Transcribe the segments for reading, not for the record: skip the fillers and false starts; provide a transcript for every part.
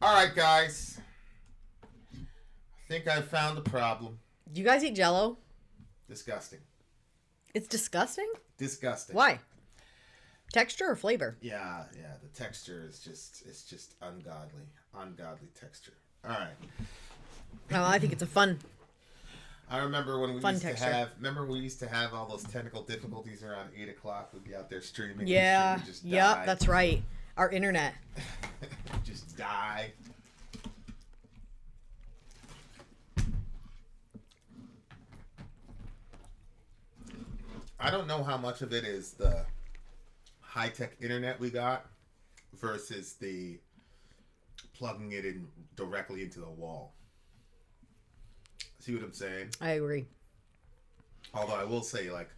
Alright, guys. I think I found the problem. Do you guys eat Jell-O? Disgusting. It's disgusting? Disgusting. Why? Texture or flavor? Yeah. The texture is just ungodly. Ungodly texture. Alright. No, I think it's a fun. I remember when we Fun used texture. to have. Remember we used to have all those technical difficulties around 8 o'clock. We'd be out there streaming. Yeah. And just Yep, die. that's right. Our internet. Just die. I don't know how much of it is the high-tech internet we got versus the plugging it in directly into the wall. See what I'm saying? I agree. Although I will say, like,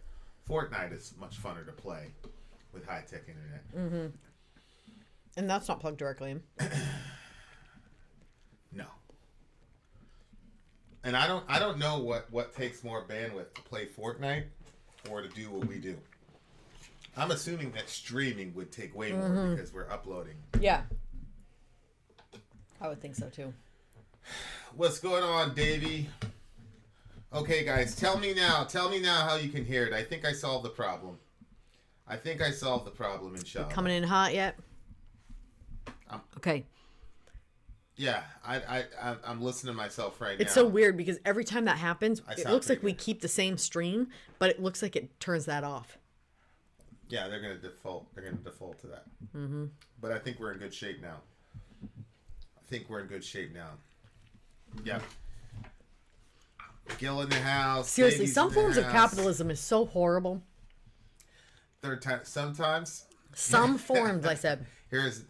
Fortnite is much funner to play with high-tech internet. Mm-hmm. And that's not plugged directly in. No. And I don't know what takes more bandwidth to play Fortnite or to do what we do. I'm assuming that streaming would take way more because we're uploading. Yeah. I would think so too. What's going on, Davey? Okay, guys, tell me now how you can hear it. I think I solved the problem. Inshallah. Coming in hot yet? Okay. Yeah, I'm listening to myself right now. It's so weird because every time that happens, it sound looks like pretty we keep the same stream, but it looks like it turns that off. Yeah, they're gonna default to that. Mm-hmm. But I think we're in good shape now. Yeah. Gil in the house. Seriously, Davey's some in the forms of house. capitalism is so horrible. Third time, sometimes. Some forms, I said. This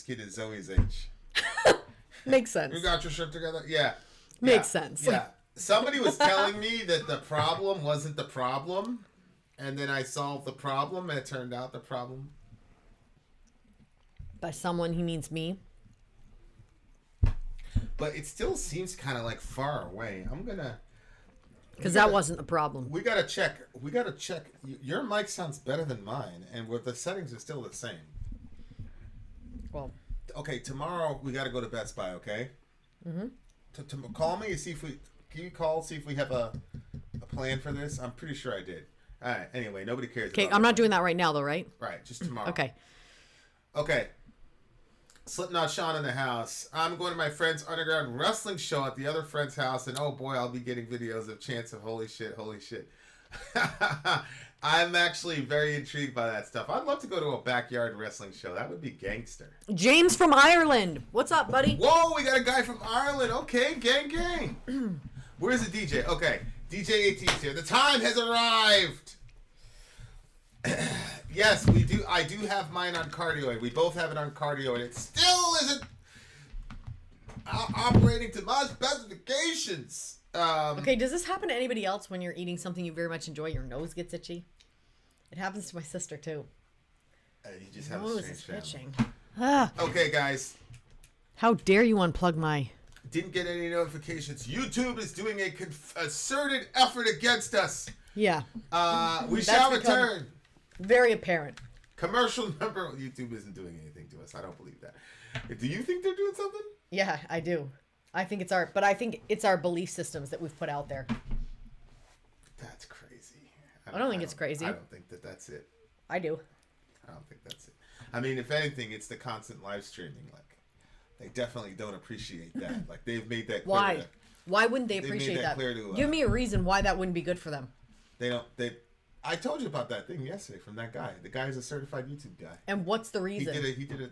kid is Zoe's age. Makes sense. You got your shit together? Yeah. Makes sense. Yeah. Somebody was telling me that the problem wasn't the problem, and then I solved the problem, and it turned out the problem. By someone, he means me. But it still seems kind of like far away. Because that wasn't the problem. We gotta check. Your mic sounds better than mine, and the settings are still the same. Well. Okay, tomorrow we gotta go to Best Buy. Okay. Mm-hmm. Call me and see if we. Can you call see if we have a plan for this? I'm pretty sure I did. All right. Anyway, nobody cares. Okay, I'm not doing that right now, though, right? Right, just tomorrow. Okay. Slipknot Sean in the house. I'm going to my friend's underground wrestling show at the other friend's house, and oh boy, I'll be getting videos of chants of holy shit. I'm actually very intrigued by that stuff. I'd love to go to a backyard wrestling show. That would be gangster. James from Ireland. What's up, buddy? Whoa, we got a guy from Ireland. Okay, gang. Where's the DJ? Okay, DJ AT's here. The time has arrived. Yes, we do. I do have mine on cardioid. We both have it on cardio, and it still isn't operating to my specifications. Okay, does this happen to anybody else when you're eating something you very much enjoy? Your nose gets itchy? It happens to my sister, too. You just have a strange itching. Okay, guys. How dare you unplug my... Didn't get any notifications. YouTube is doing a concerted effort against us. Yeah. We shall return. Very apparent. Commercial number. YouTube isn't doing anything to us. I don't believe that. Do you think they're doing something? Yeah, I do. I think it's our belief systems that we've put out there. That's crazy. I don't think it's crazy. I don't think that's it. I do. I don't think that's it. I mean, if anything, it's the constant live streaming. Like, they definitely don't appreciate that. Like, they've made that clear. Why? Why wouldn't they appreciate that? Give me a reason why that wouldn't be good for them. I told you about that thing yesterday from that guy. The guy is a certified YouTube guy. And what's the reason? He did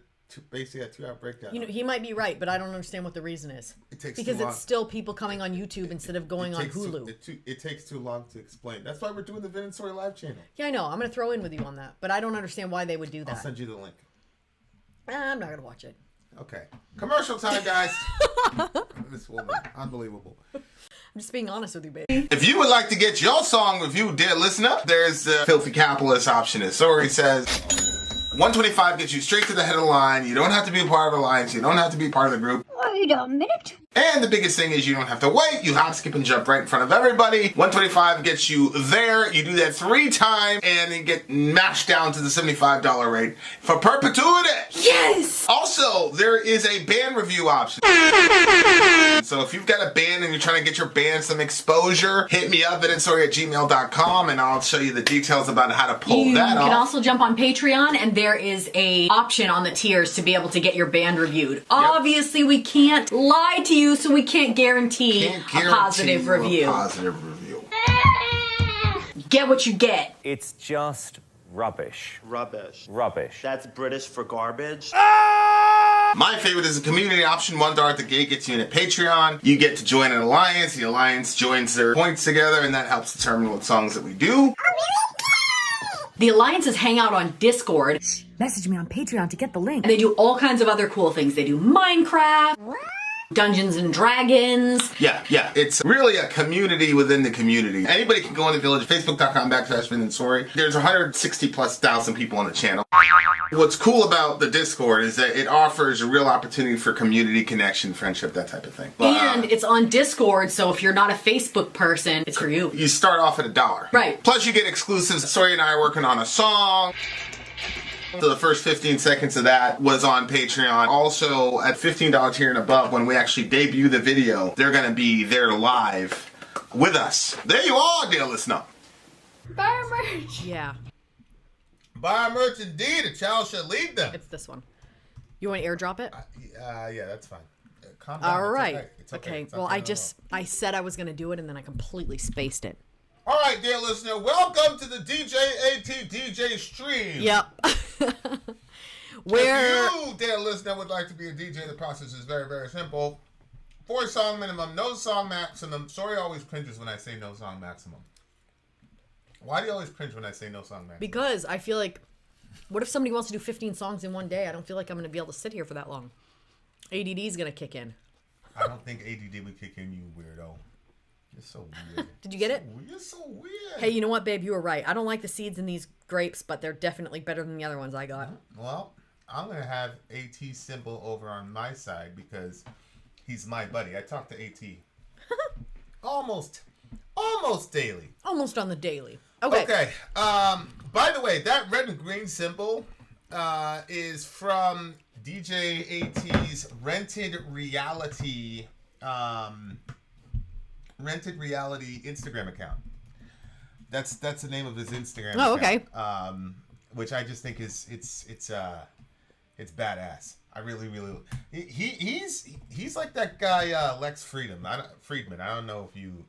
basically a 2-hour breakdown. You know, he might be right, but I don't understand what the reason is. It takes because too long. It's still people coming on YouTube instead of going on Hulu. It takes too long to explain. That's why we're doing the VIN and SORI live channel. Yeah, I know. I'm going to throw in with you on that, but I don't understand why they would do that. I'll send you the link. I'm not going to watch it. Okay. Commercial time, guys. This woman, unbelievable. I'm just being honest with you, baby. If you would like to get your song reviewed, dear listener, there's the filthy capitalist option. As Sori says, 125 gets you straight to the head of the line. You don't have to be a part of the alliance. You don't have to be part of the group. Wait a minute. And the biggest thing is you don't have to wait. You hop, skip, and jump right in front of everybody. 125 gets you there. You do that 3 times, and you get mashed down to the $75 rate for perpetuity. Yes! Also, there is a band review option. So if you've got a band and you're trying to get your band some exposure, hit me up at VinAndSORI@gmail.com, and I'll show you the details about how to pull that off. You can also jump on Patreon, and there is a option on the tiers to be able to get your band reviewed. Yep. Obviously, we can't lie to you, so we can't guarantee a positive review. Get what you get. It's just rubbish. Rubbish. Rubbish. That's British for garbage. My favorite is the community option. $1 at the gate gets you in at Patreon. You get to join an alliance. The alliance joins their points together, and that helps determine what songs that we do. The alliances hang out on Discord. Message me on Patreon to get the link. And they do all kinds of other cool things. They do Minecraft, Dungeons and Dragons. Yeah. It's really a community within the community. Anybody can go in the village. Facebook.com/VIN and SORI. There's 160,000+ people on the channel. What's cool about the Discord is that it offers a real opportunity for community connection, friendship, that type of thing. And it's on Discord, so if you're not a Facebook person, it's for you. You start off at $1. Right. Plus you get exclusives. SORI and I are working on a song. So the first 15 seconds of that was on Patreon. Also, at $15 tier and above, when we actually debut the video, they're going to be there live with us. There you are, dear listener. Buy our merch. Yeah, Buy our merch indeed. A child shall lead them. it's this one. You want to airdrop it? Yeah, that's fine. Calm down. All It's right. okay. It's okay. It's Well, okay. I said I was going to do it, and then I completely spaced it. All right, dear listener, welcome to the DJ stream. Yep. Where If you, dear listener, would like to be a DJ, the process is very, very simple. 4 song minimum, no song maximum. SORI always cringes when I say no song maximum. Why do you always cringe when I say no song maximum? because I feel like, what if somebody wants to do 15 songs in one day? I don't feel like I'm going to be able to sit here for that long. ADD is going to kick in. I don't think ADD would kick in, you weirdo. You're so weird. Did you get it? You're so weird. Hey, you know what, babe? You were right. I don't like the seeds in these grapes, but they're definitely better than the other ones I got. Well, I'm going to have AT symbol over on my side because he's my buddy. I talk to AT almost daily. Almost on the daily. Okay. By the way, that red and green symbol is from DJ AT's Rented Reality Instagram account. That's the name of his Instagram Oh, account. okay. Which I just think is it's badass. I really he's like that guy Lex Friedman. I don't know if you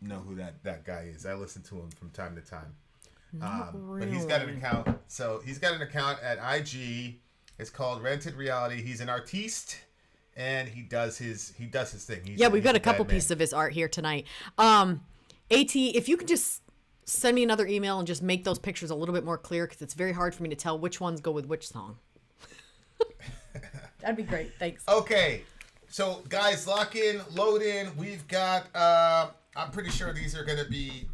know who that guy is. I listen to him from time to time. But he's got an account. So he's got an account at IG. It's called Rented Reality. He's an artiste, and he does his thing. We've got a couple pieces of his art here tonight. AT, if you could just send me another email and just make those pictures a little bit more clear, because it's very hard for me to tell which ones go with which song. That'd be great. Thanks. Okay. So guys, lock in, load in. We've got I'm pretty sure these are gonna be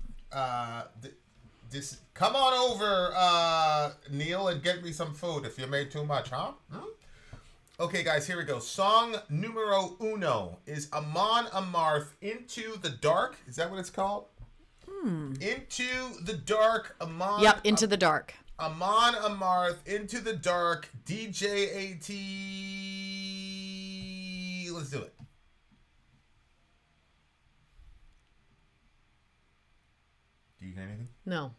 this. Come on over, Neil, and get me some food if you made too much, huh? Okay, guys, here we go. Song numero uno is Amon Amarth-Into the Dark. Is that what it's called? Into the Dark, Amon. Yep, Into the Dark. Amon Amarth-Into the Dark, DJ AT. Let's do it. Do you hear anything? No.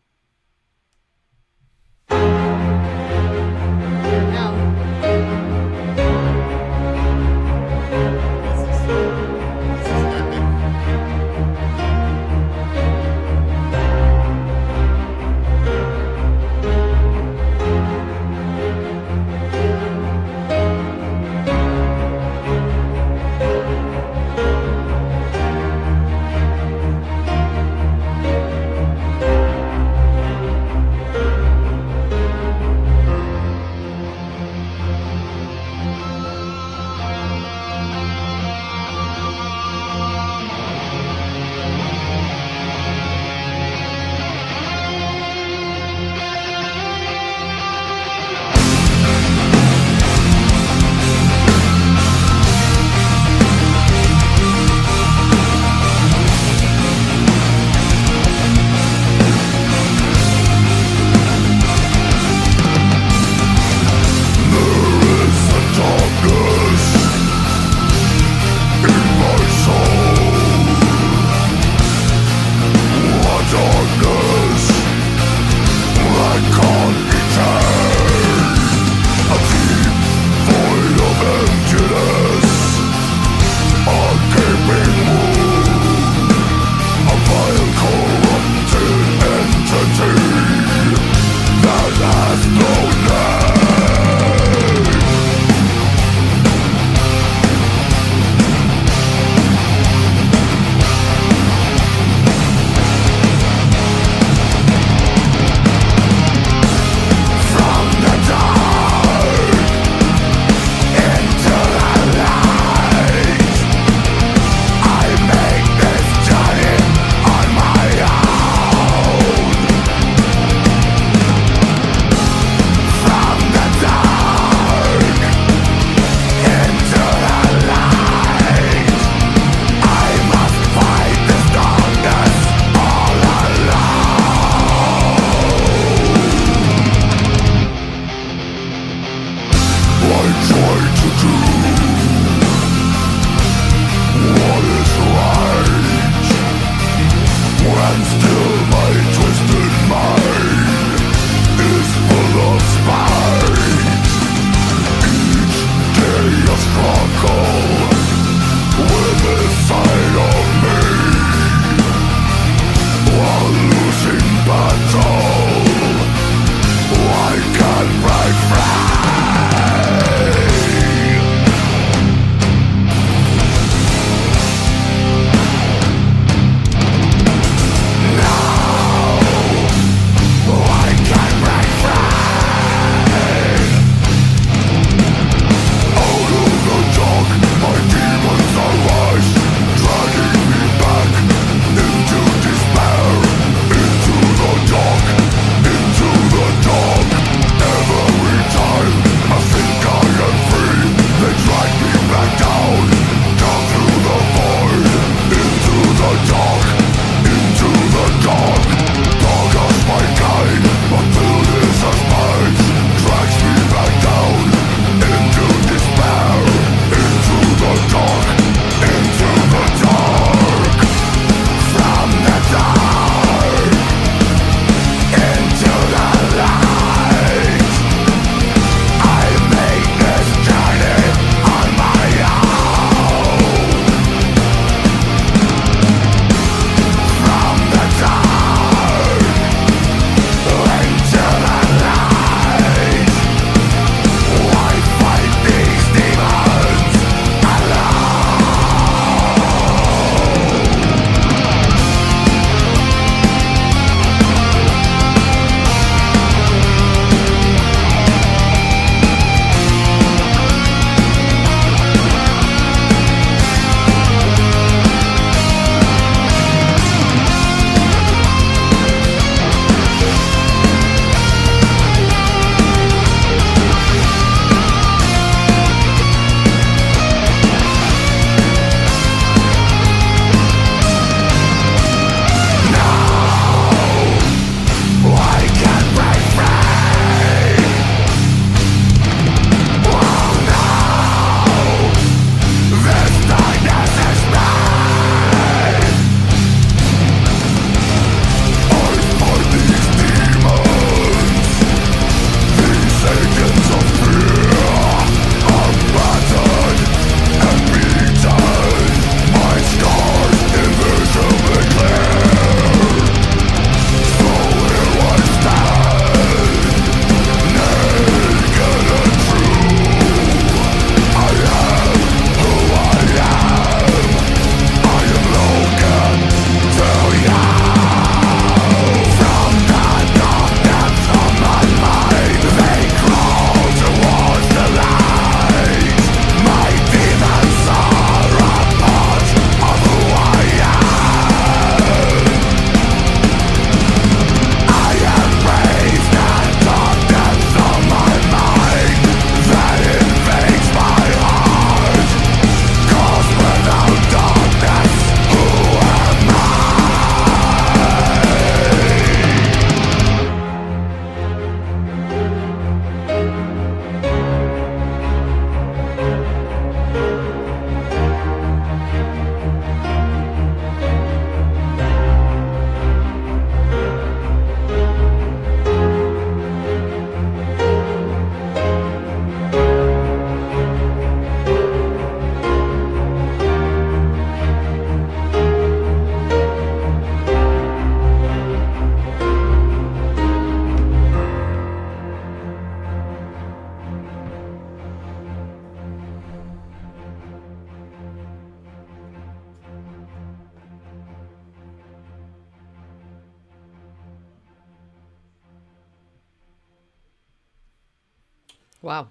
Wow.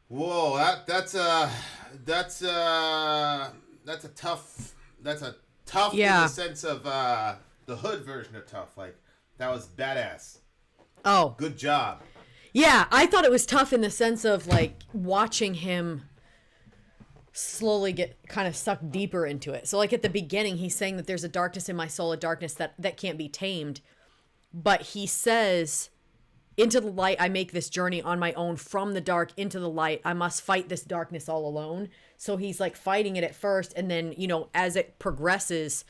Whoa, that's a tough in Yeah. the sense of the hood version of tough. Like, that was badass. Oh. Good job. Yeah, I thought it was tough in the sense of like watching him slowly get kind of sucked deeper into it. So like at the beginning, he's saying that there's a darkness in my soul, a darkness that can't be tamed. But he says, into the light, I make this journey on my own, from the dark into the light. I must fight this darkness all alone. So he's like fighting it at first. And then, you know, as it progresses,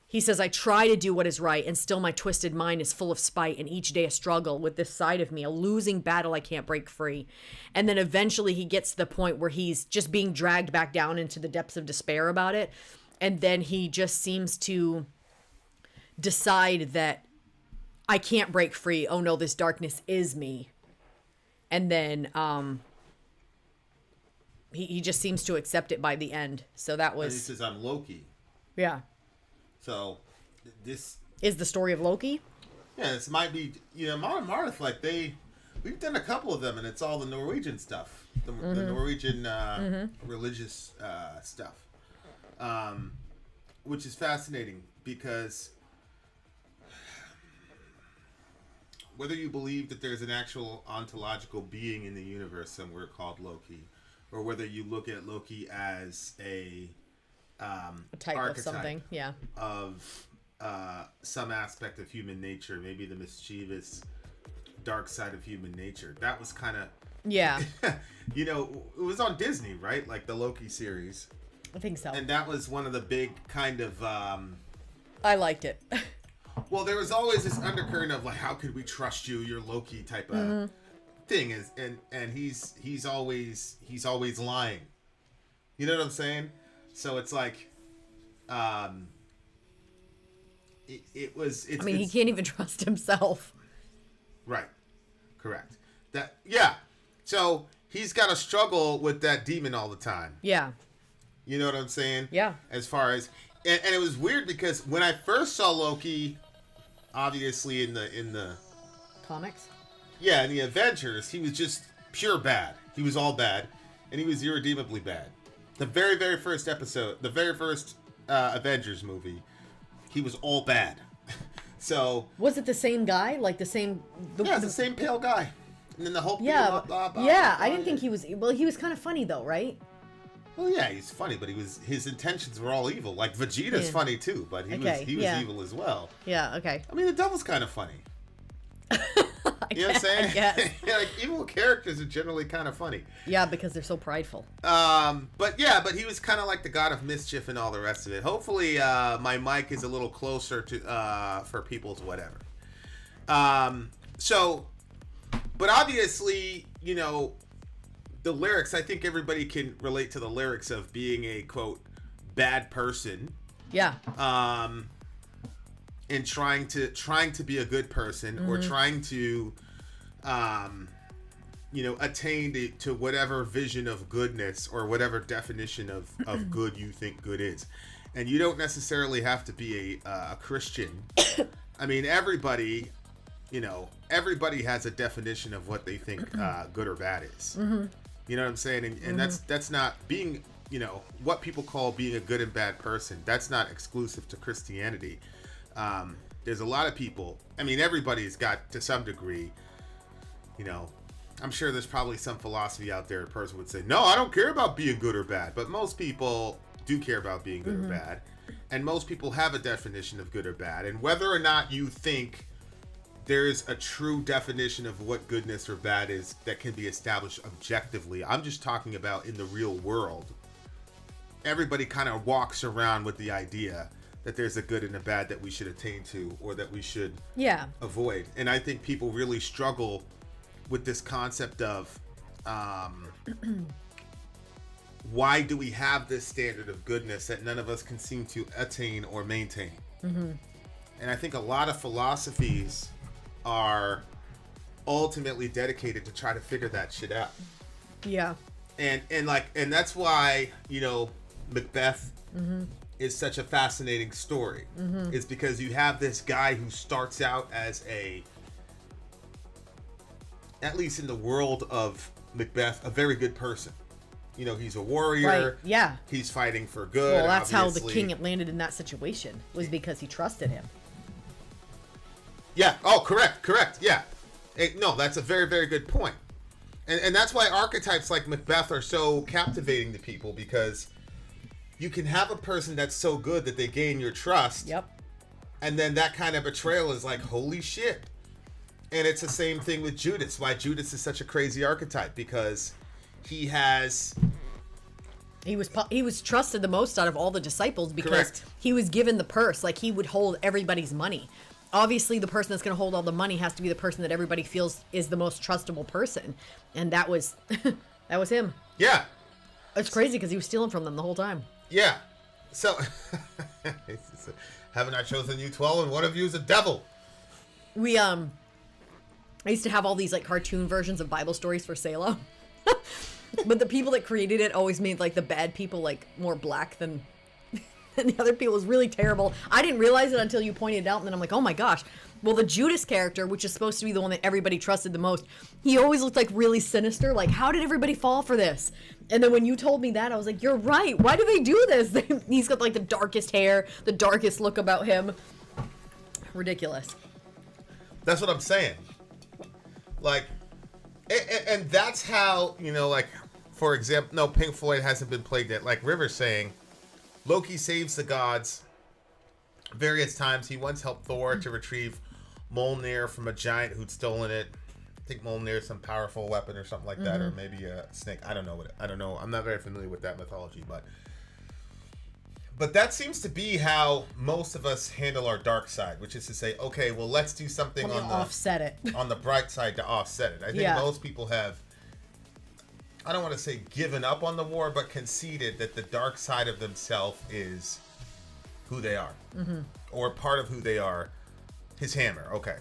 he says, I try to do what is right, and still my twisted mind is full of spite, and each day a struggle with this side of me, a losing battle I can't break free. And then eventually he gets to the point where he's just being dragged back down into the depths of despair about it. And then he just seems to decide that I can't break free. Oh no, this darkness is me. And then he just seems to accept it by the end. So that was... And he says, I'm Loki. Yeah. So, this... Is the story of Loki? Yeah, this might be... You know, Amon Amarth, like, we've done a couple of them, and it's all the Norwegian stuff. The Norwegian religious stuff. Which is fascinating, because... whether you believe that there's an actual ontological being in the universe somewhere called Loki, or whether you look at Loki as a type archetype of something, yeah, of some aspect of human nature, maybe the mischievous dark side of human nature. That was kind of, yeah. you know, it was on Disney, right? Like the Loki series. I think so. And that was one of the big kind of... I liked it. Well, there was always this undercurrent of like, how could we trust you? You're Loki type of thing, and he's always lying. You know what I'm saying? So it's like, it's. I mean, he can't even trust himself. Right. Correct. Yeah. So he's got to struggle with that demon all the time. Yeah. You know what I'm saying? Yeah. As far as, and it was weird because when I first saw Loki, obviously in the Comics? Yeah, in the Avengers, he was just pure bad. He was all bad, and he was irredeemably bad. The very, very first episode, the very first Avengers movie, he was all bad. So... Was it the same guy? Like the same... Yeah, it's the same pale guy. And then the whole... Yeah, blah, blah, blah, yeah. blah, I didn't think he was... Well, he was kind of funny, though, right? Well, yeah, he's funny, but his intentions were all evil. Like, Vegeta's funny, too, but he was evil as well. Yeah, okay. I mean, the devil's kind of funny. You know what I'm saying? Yes. Yeah, like, evil characters are generally kind of funny. Yeah, because they're so prideful. But he was kind of like the god of mischief and all the rest of it. Hopefully, my mic is a little closer to for people's whatever. But obviously, you know, the lyrics, I think everybody can relate to the lyrics of being a, quote, bad person. Yeah. And trying to be a good person, or trying to, you know, attain to whatever vision of goodness or whatever definition of good you think good is. And you don't necessarily have to be a Christian. I mean, everybody has a definition of what they think good or bad is. You know what I'm saying? And that's not being, you know, what people call being a good and bad person. That's not exclusive to Christianity. There's a lot of people, I mean, everybody's got, to some degree, you know, I'm sure there's probably some philosophy out there, a person would say, no, I don't care about being good or bad. But most people do care about being good or bad. And most people have a definition of good or bad. And whether or not you think there's a true definition of what goodness or bad is that can be established objectively, I'm just talking about in the real world. Everybody kind of walks around with the idea that there's a good and a bad that we should attain to, or that we should avoid. And I think people really struggle with this concept of why do we have this standard of goodness that none of us can seem to attain or maintain? And I think a lot of philosophies are ultimately dedicated to try to figure that shit out. Yeah. And that's why, you know, Macbeth is such a fascinating story. Is because you have this guy who starts out as at least in the world of Macbeth, a very good person. You know, he's a warrior. Right, yeah. He's fighting for good. Well, that's obviously. how the king landed in that situation, was because he trusted him. Yeah. Oh, correct. Yeah. No, that's a very, very good point. And that's why archetypes like Macbeth are so captivating to people, because you can have a person that's so good that they gain your trust. Yep. And then that kind of betrayal is like, holy shit. And it's the same thing with Judas. Why Judas is such a crazy archetype, because he was trusted the most out of all the disciples, because Correct. he was given the purse. Like, he would hold everybody's money. Obviously, the person that's going to hold all the money has to be the person that everybody feels is the most trustable person, and that was that was him. Yeah. It's crazy because he was stealing from them the whole time. Yeah. So, haven't I chosen you 12, and one of you is a devil? We I used to have all these like cartoon versions of Bible stories for Salem. But the people that created it always made like the bad people like more black than the other people. It was really terrible. I didn't realize it until you pointed it out, and then I'm like, oh my gosh. Well, the Judas character, which is supposed to be the one that everybody trusted the most, he always looked like really sinister. Like, how did everybody fall for this? And then when you told me that, I was like, you're right. Why do they do this? He's got like the darkest hair, the darkest look about him. Ridiculous. That's what I'm saying. Like, and that's how, you know, like, for example, no, Pink Floyd hasn't been played yet. Like River's saying, Loki saves the gods various times. He once helped Thor to retrieve Mjolnir from a giant who'd stolen it. I think Mjolnir is some powerful weapon or something like that, or maybe a snake. I don't know. I don't know. I'm not very familiar with that mythology, but that seems to be how most of us handle our dark side, which is to say, okay, well, let's do something on the offset it. on the bright side to offset it. I think most people have, I don't want to say given up on the war, but conceded that the dark side of themselves is who they are, or part of who they are. His hammer, okay.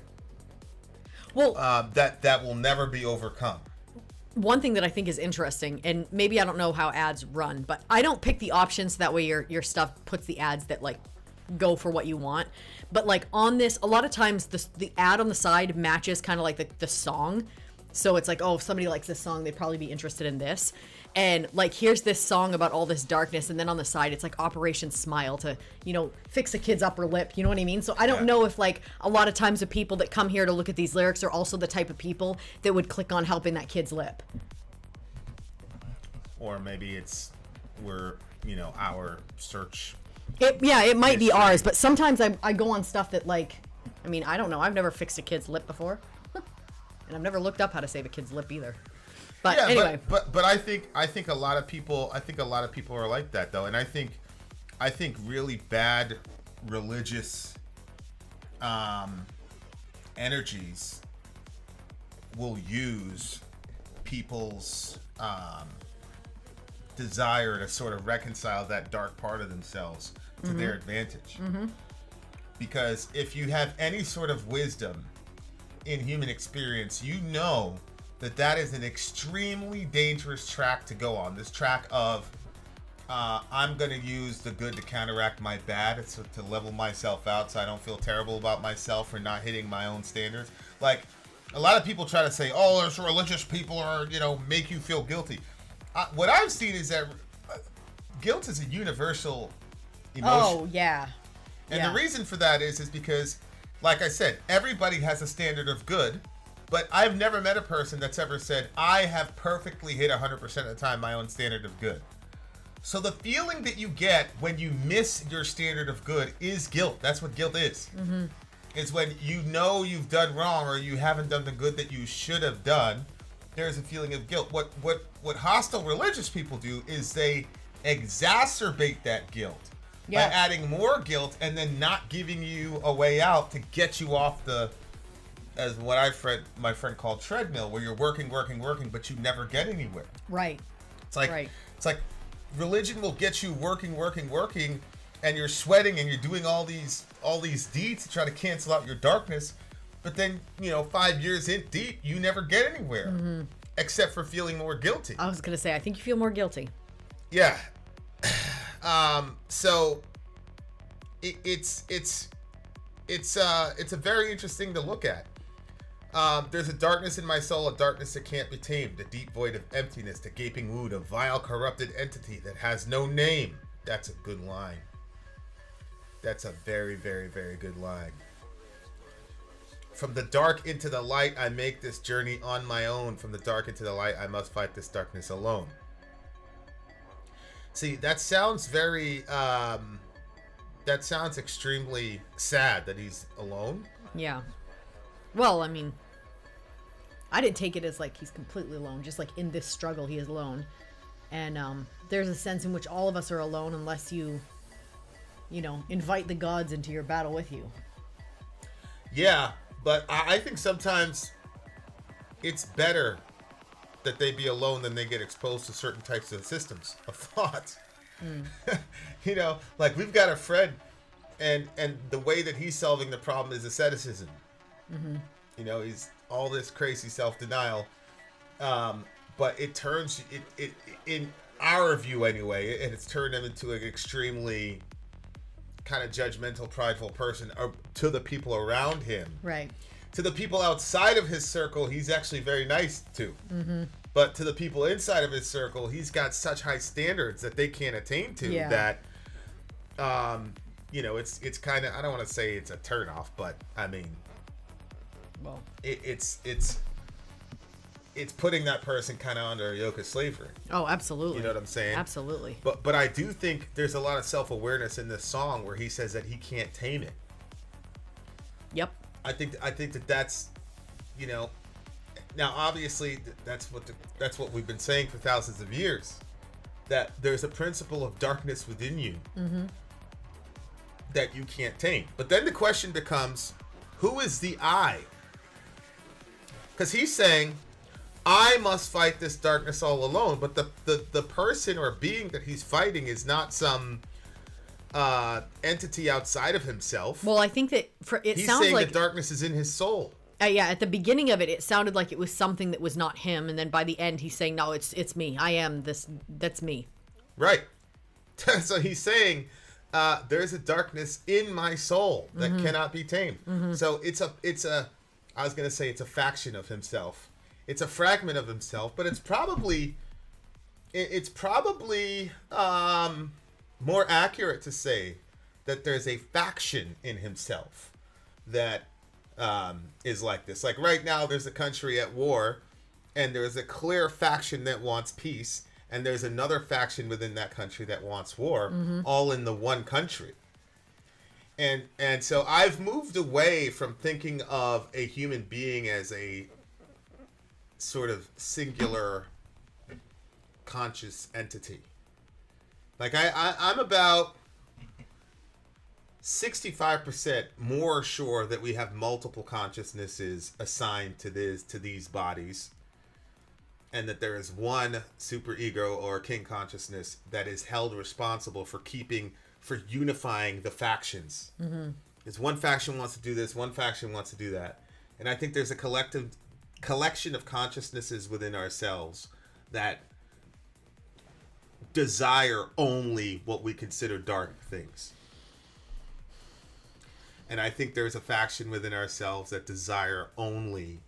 Well, that will never be overcome. one thing that I think is interesting, and maybe I don't know how ads run, but I don't pick the options, that way your stuff puts the ads that like go for what you want. But like on this, a lot of times the ad on the side matches kind of like the song. So it's like, oh, if somebody likes this song, they'd probably be interested in this. And like, here's this song about all this darkness, and then on the side, it's like Operation Smile to, you know, fix a kid's upper lip. You know what I mean? So I don't know if like a lot of times the people that come here to look at these lyrics are also the type of people that would click on helping that kid's lip. Or maybe we're, you know, our search. It might be ours, but sometimes I go on stuff that like, I mean, I don't know. I've never fixed a kid's lip before. And I've never looked up how to save a kid's lip either. But anyway, but I think a lot of people are like that though, and I think really bad religious energies will use people's desire to sort of reconcile that dark part of themselves to their advantage. Because if you have any sort of wisdom in human experience, you know that is an extremely dangerous track to go on. This track of I'm going to use the good to counteract my bad. It's to level myself out so I don't feel terrible about myself for not hitting my own standards. Like, a lot of people try to say, oh, there's religious people or, you know, make you feel guilty. What I've seen is that guilt is a universal emotion. oh yeah. And the reason for that is because, like I said, everybody has a standard of good, but I've never met a person that's ever said, I have perfectly hit 100% of the time my own standard of good. So the feeling that you get when you miss your standard of good is guilt. That's what guilt is. It's when you know you've done wrong or you haven't done the good that you should have done. There's a feeling of guilt. What hostile religious people do is they exacerbate that guilt by adding more guilt and then not giving you a way out to get you off the, as what my friend called treadmill, where you're working, but you never get anywhere. Right. It's like religion will get you working, and you're sweating and you're doing all these deeds to try to cancel out your darkness. But then, 5 years in deep, you never get anywhere, except for feeling more guilty. I was gonna say, I think you feel more guilty. Yeah. So it's a very interesting to look at. There's a darkness in my soul, a darkness that can't be tamed, a deep void of emptiness, the gaping wound, a vile, corrupted entity that has no name. That's a good line. That's a very, very, very good line. From the dark into the light, I make this journey on my own. From the dark into the light, I must fight this darkness alone. See, that sounds very, that sounds extremely sad that he's alone. Yeah. Well, I mean, I didn't take it as like he's completely alone. Just like in this struggle, he is alone. And there's a sense in which all of us are alone unless you know, invite the gods into your battle with you. Yeah, but I think sometimes it's better that they be alone than they get exposed to certain types of systems of thought. You know, like we've got a friend, and the way that he's solving the problem is asceticism. You know, he's all this crazy self-denial, but it turns it in our view anyway, it's turned him into an extremely kind of judgmental, prideful person to the people around him. Right. To the people outside of his circle, he's actually very nice to. But to the people inside of his circle, he's got such high standards that they can't attain to that, you know, it's kind of, I don't want to say it's a turnoff, but I mean, Well, it's putting that person kind of under a yoke of slavery. oh, absolutely. You know what I'm saying? Absolutely. But I do think there's a lot of self-awareness in this song where he says that he can't tame it. Yep. I think that's, you know, now obviously that's what we've been saying for thousands of years, that there's a principle of darkness within you that you can't tame. But then the question becomes, who is the I? Because he's saying, I must fight this darkness all alone, but the person or being that he's fighting is not some entity outside of himself. Well, I think that He's sounds saying like that darkness is in his soul. Yeah, at the beginning of it, it sounded like it was something that was not him, and then by the end, he's saying, "No, it's me. I am this. That's me." Right. So he's saying, there's a darkness in my soul that cannot be tamed. So it's a. I was gonna say it's a faction of himself. It's a fragment of himself, but it's probably more accurate to say that there's a faction in himself that is like this. Like right now, there's a country at war, and there's a clear faction that wants peace, and there's another faction within that country that wants war, all in the one country. And so I've moved away from thinking of a human being as a sort of singular conscious entity. Like I'm about 65% more sure that we have multiple consciousnesses assigned to these bodies, and that there is one superego or king consciousness that is held responsible for unifying the factions. Because one faction wants to do this, one faction wants to do that, and I think there's a collection of consciousnesses within ourselves that desire only what we consider dark things. And I think there's a faction within ourselves that desire only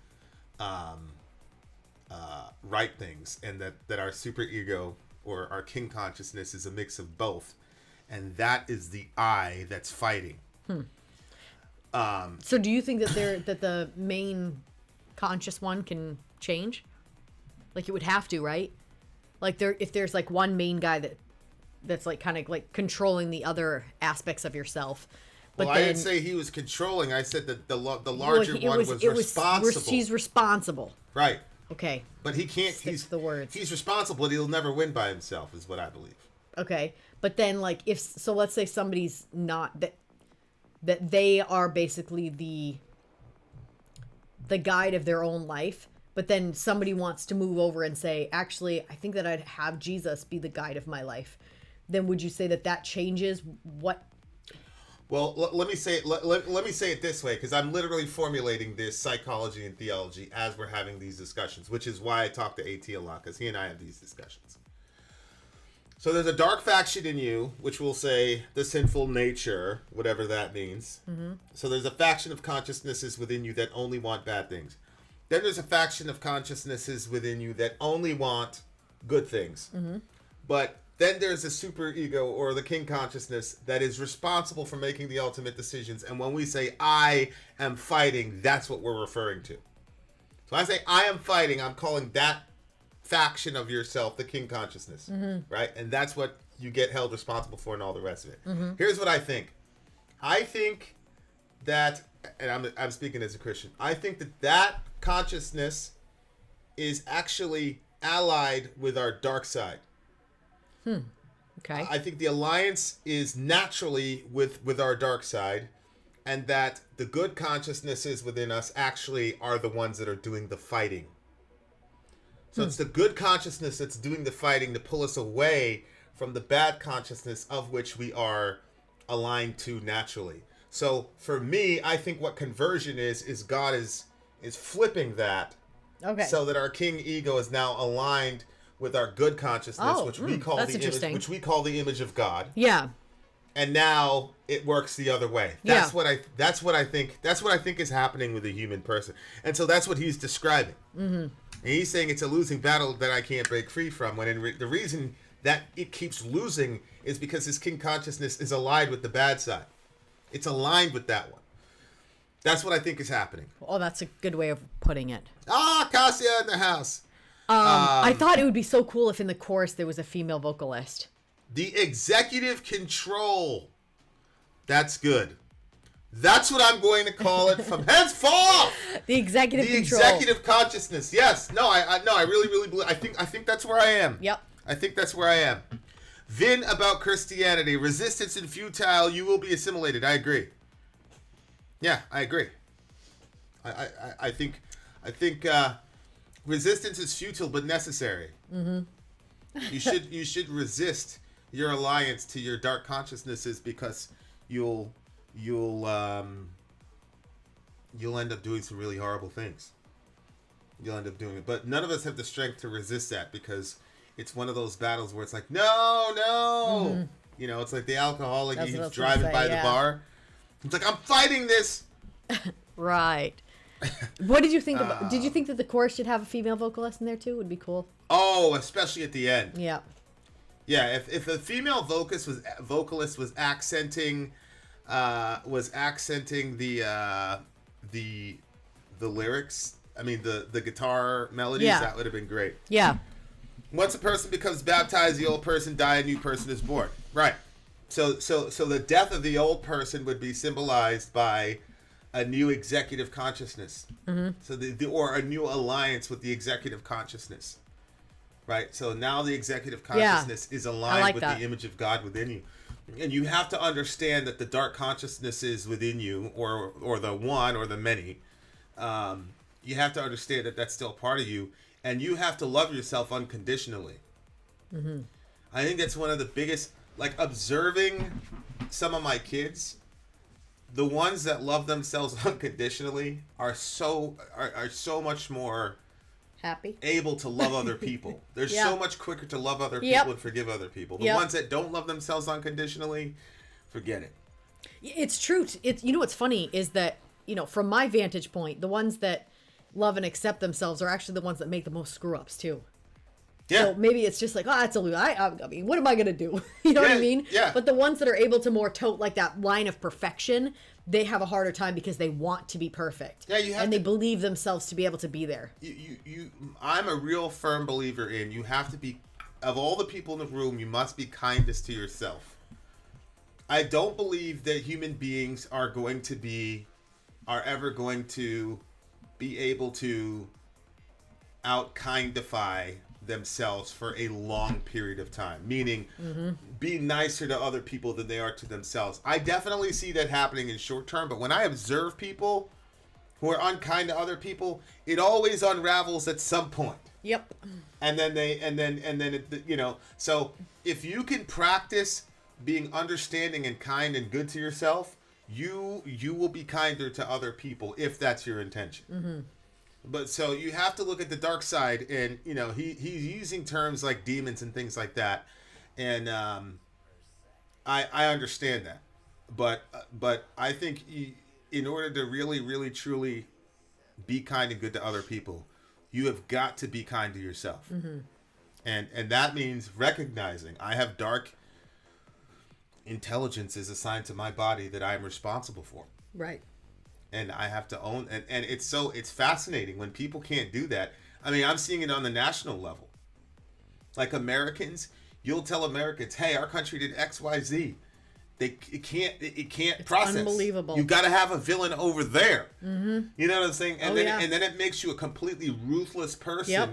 right things, and that our superego or our king consciousness is a mix of both, and that is the I that's fighting. So, do you think that the main conscious one can change? Like it would have to, right? Like if there's like one main guy that's like kind of like controlling the other aspects of yourself. But I didn't say he was controlling. I said that the larger one was responsible. He's responsible. Right. Okay. But he can't. He's the words. He's responsible, but he'll never win by himself, is what I believe. Okay. But then, like, let's say somebody's not that they are basically the guide of their own life, but then somebody wants to move over and say, actually, I think that I'd have Jesus be the guide of my life. Then would you say that changes what? Well, let me say it. Let me say it this way, because I'm literally formulating this psychology and theology as we're having these discussions, which is why I talk to AT a lot, because he and I have these discussions. So there's a dark faction in you, which will say the sinful nature, whatever that means. So there's a faction of consciousnesses within you that only want bad things. Then there's a faction of consciousnesses within you that only want good things. But then there's a super ego or the king consciousness that is responsible for making the ultimate decisions. And when we say, I am fighting, that's what we're referring to. So I say, I am fighting, I'm calling that faction of yourself the king consciousness, right? And that's what you get held responsible for and all the rest of it. Here's what I think. I think that, and I'm speaking as a Christian, I think that consciousness is actually allied with our dark side. Okay. I think the alliance is naturally with our dark side, and that the good consciousnesses within us actually are the ones that are doing the fighting. So it's the good consciousness that's doing the fighting to pull us away from the bad consciousness of which we are aligned to naturally. So for me, I think what conversion is God is flipping that, Okay. so that our king ego is now aligned with our good consciousness, which we call that's the image, interesting. which we call the image of God. Yeah. And now it works the other way. That's what I think is happening with a human person. And so that's what he's describing. And he's saying it's a losing battle that I can't break free from. When the reason that it keeps losing is because his king consciousness is allied with the bad side. It's aligned with that one. That's what I think is happening. Oh, that's a good way of putting it. Cassia in the house. I thought it would be so cool if in the chorus there was a female vocalist. The executive control. That's good. That's what I'm going to call it from henceforth. The executive The control. executive consciousness. Yes. No, I really believe. I think that's where I am. Yep. I think that's where I am. VIN about Christianity. Resistance and futile. You will be assimilated. I agree. Yeah, I agree. I think resistance is futile but necessary. You should resist your alliance to your dark consciousnesses, because you'll end up doing some really horrible things. You'll end up doing it, but none of us have the strength to resist that, because it's one of those battles where it's like, no. You know, it's like the alcoholic. That's what I He's was gonna driving say, by the yeah. bar. It's like, I'm fighting this. Right. What did you think about? Did you think that the chorus should have a female vocalist in there too? Would be cool. Oh, especially at the end. Yeah. Yeah, if a female vocalist was accenting the lyrics, I mean the guitar melodies, Yeah. that would have been great. Yeah. Once a person becomes baptized, the old person die, a new person is born. Right. So the death of the old person would be symbolized by a new executive consciousness. So or a new alliance with the executive consciousness. Right. So now the executive consciousness is aligned like with that. the image of God within you. And you have to understand that the dark consciousnesses within you, or the one or the many, you have to understand that that's still part of you, and you have to love yourself unconditionally. I think that's one of the biggest, like, observing some of my kids, the ones that love themselves unconditionally are so much more Happy. able to love other people. They're Yeah. so much quicker to love other people Yep. and forgive other people. The Yep. ones that don't love themselves unconditionally, forget it. It's true. It's what's funny is that, from my vantage point, the ones that love and accept themselves are actually the ones that make the most screw ups too. Yeah. So maybe it's just like, it's a lose. I mean, what am I gonna do? You know what I Yeah, mean? yeah. But the ones that are able to more tote like that line of perfection, they have a harder time because they want to be perfect. Yeah, you have and to- they believe themselves to be able to be there. I'm a real firm believer in, you have to be, of all the people in the room, you must be kindest to yourself. I don't believe that human beings are ever going to be able to out-kindify themselves for a long period of time, meaning be nicer to other people than they are to themselves. I definitely see that happening in short term, but when I observe people who are unkind to other people, it always unravels at some point. Yep. And then so if you can practice being understanding and kind and good to yourself, you will be kinder to other people if that's your intention. But so you have to look at the dark side, and he's using terms like demons and things like that, and I understand that, but I think in order to really, really, truly be kind and good to other people, you have got to be kind to yourself. Mm-hmm. And that means recognizing I have dark intelligence is assigned to my body that I am responsible for. Right. And I have to own, and it's fascinating when people can't do that. I mean, I'm seeing it on the national level. Like Americans, you'll tell Americans, hey, our country did X, Y, Z. It can't process. Unbelievable. You got to have a villain over there. Mm-hmm. You know what I'm saying? And yeah. And then it makes you a completely ruthless person. Yep.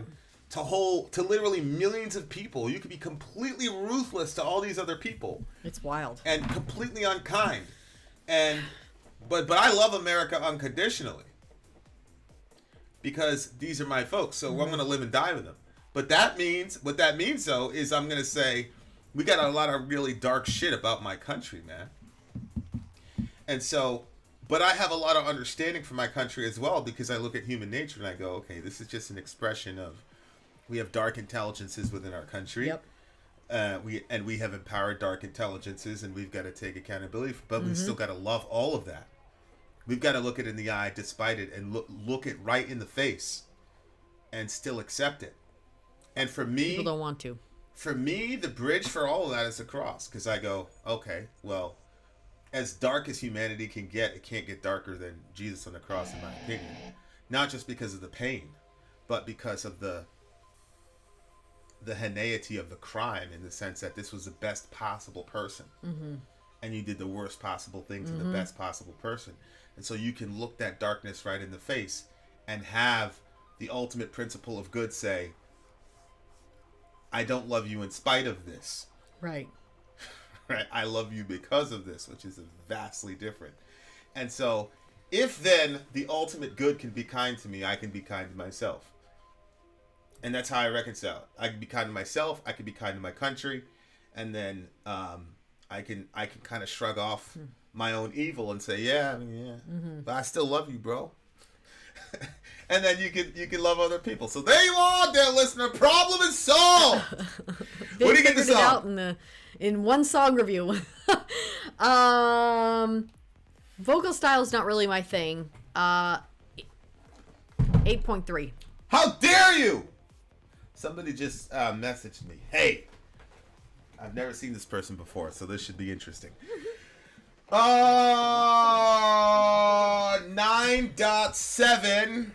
To literally millions of people. You could be completely ruthless to all these other people. It's wild. And completely unkind. But I love America unconditionally. Because these are my folks. So I'm going to live and die with them. But what that means though is I'm going to say, we got a lot of really dark shit about my country, man. And so, but I have a lot of understanding for my country as well, because I look at human nature and I go, okay, this is just an expression of, we have dark intelligences within our country. Yep. We have empowered dark intelligences, and we've got to take accountability for, but we still got to love all of that. We've got to look it in the eye despite it, and look it right in the face and still accept it. And for me, people don't want to. For me, the bridge for all of that is the cross, because I go, okay, well, as dark as humanity can get, it can't get darker than Jesus on the cross, in my opinion. Not just because of the pain, but because of the heinity of the crime, in the sense that this was the best possible person. Mm-hmm. And you did the worst possible thing to the best possible person. And so you can look that darkness right in the face and have the ultimate principle of good say, I don't love you in spite of this. Right. Right. I love you because of this, which is vastly different. And so if then the ultimate good can be kind to me, I can be kind to myself. And that's how I reconcile. I can be kind to myself. I can be kind to my country. And then I can kind of shrug off my own evil and say, yeah, but I still love you, bro. And then you can love other people. So there you are, dear listener. Problem is solved. What do you get this out in one song review? Vocal style is not really my thing. 8.3. How dare you? Somebody just messaged me. Hey, I've never seen this person before, so this should be interesting. 9.7.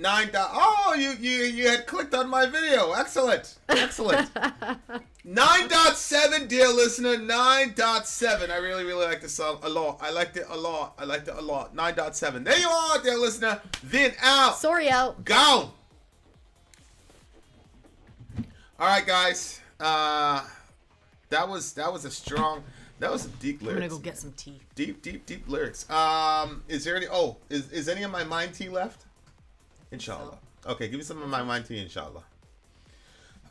Oh, you had clicked on my video. Excellent. 9.7, dear listener. 9.7. I really like this song a lot. I liked it a lot. 9.7. There you are, dear listener. VIN out. Sorry out. Gone. All right, guys. That was a strong. That was some deep lyrics. I'm gonna go get some tea. Deep lyrics. Is there any? Oh, is any of my mind tea left? Inshallah. Okay, give me some of my mind tea, inshallah.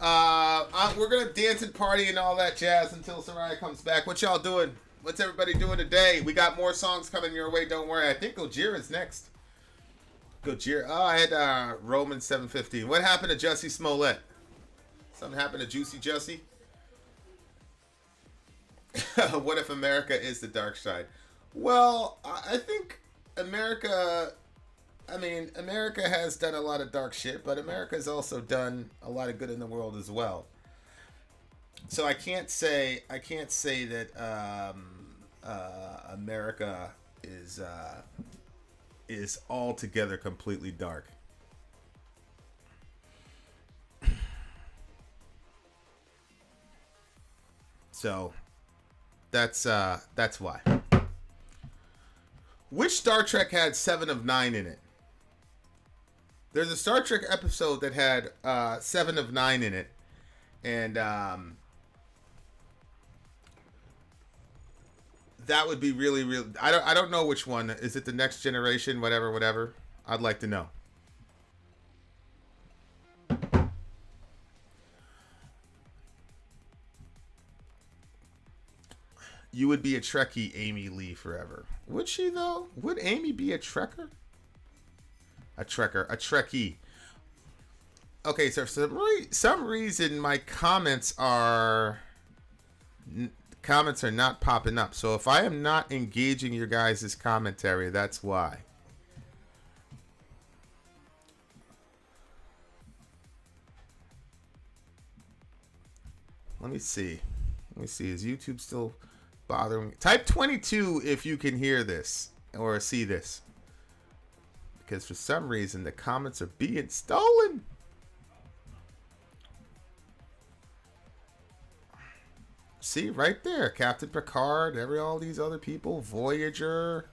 We're gonna dance and party and all that jazz until Soraya comes back. What y'all doing? What's everybody doing today? We got more songs coming your way. Don't worry. I think Gojira's next. Gojira. Oh, I had Roman 715. What happened to Jussie Smollett? Something happened to Juicy Jussie? What if America is the dark side? Well, I think America has done a lot of dark shit, but America has also done a lot of good in the world as well. So I can't say that America is altogether completely dark. So that's why. Which Star Trek had 7 of 9 in it? There's a Star Trek episode that had 7 of 9 in it, and that would be really. I don't know which one. Is it the Next Generation? Whatever. I'd like to know. You would be a Trekkie, Amy Lee, forever. Would she, though? Would Amy be a Trekker? A Trekkie. Okay, so for some reason, my comments are not popping up. So if I am not engaging your guys' commentary, that's why. Let me see. Is YouTube still bothering me? Type 22 if you can hear this or see this. Because for some reason the comments are being stolen. See, right there. Captain Picard, all these other people. Voyager.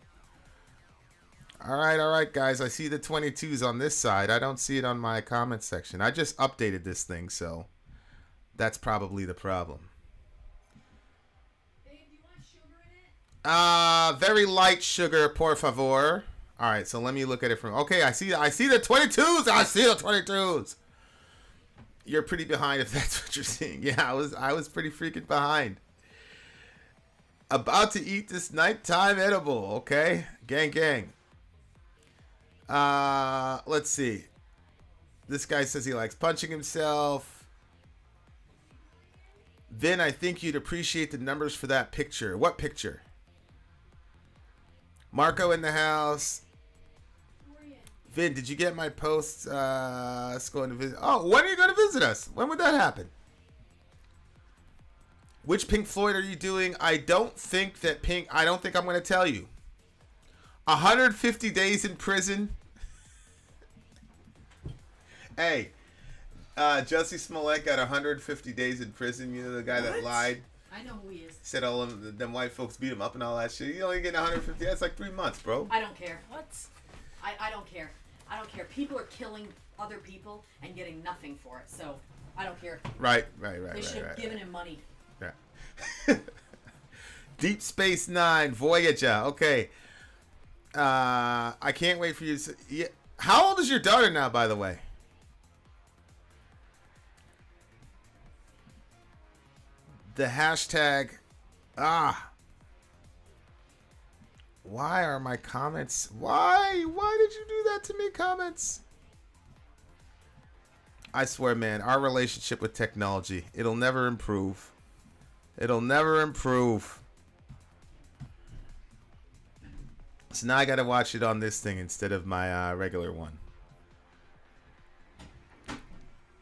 All right, guys. I see the 22s on this side. I don't see it on my comment section. I just updated this thing, so that's probably the problem. Babe, do you want sugar in it? Very light sugar, por favor. All right, so let me look at it from... Okay, I see the 22s. I see the 22s. You're pretty behind if that's what you're seeing. Yeah, I was pretty freaking behind. About to eat this nighttime edible, okay? Gang. Let's see. This guy says he likes punching himself. Vin, I think you'd appreciate the numbers for that picture. What picture? Marco in the house. Vin, did you get my posts? Let's go to visit. Oh, when are you going to visit us? When would that happen? Which Pink Floyd are you doing? I don't think I'm going to tell you. 150 days in prison. Hey, Jussie Smollett got 150 days in prison. You know the guy that lied? I know who he is. Said all of them white folks beat him up and all that shit. You only get 150. That's like 3 months, bro. I don't care. What? I don't care. I don't care. People are killing other people and getting nothing for it, so I don't care. Right. They should have given him money. Yeah. Deep Space Nine, Voyager. Okay. I can't wait for you to... Yeah. How old is your daughter now, by the way? The hashtag... Why are my comments... Why did you do that to me, comments? I swear, man, our relationship with technology, it'll never improve. It'll never improve. So now I gotta watch it on this thing instead of my regular one.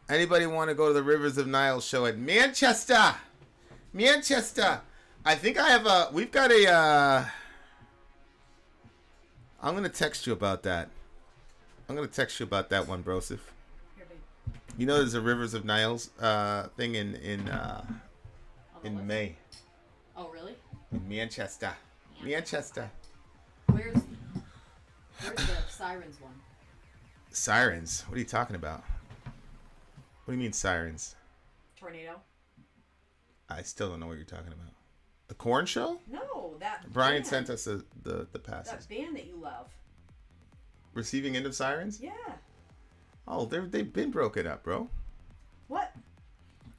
Anybody want to go to the Rivers of Nile show at Manchester? Manchester. I think I have we've got a... I'm going to text you about that. I'm going to text you about that one, Broseph. You know there's a Rivers of Niles thing in May. Oh, really? In Manchester. Manchester. Where's the Sirens one? Sirens? What are you talking about? What do you mean sirens? Tornado? I still don't know what you're talking about. The Corn Show? No, that Brian band. sent us the passage. That band that you love. Receiving End of Sirens? Yeah. Oh, they've been broken up, bro. What?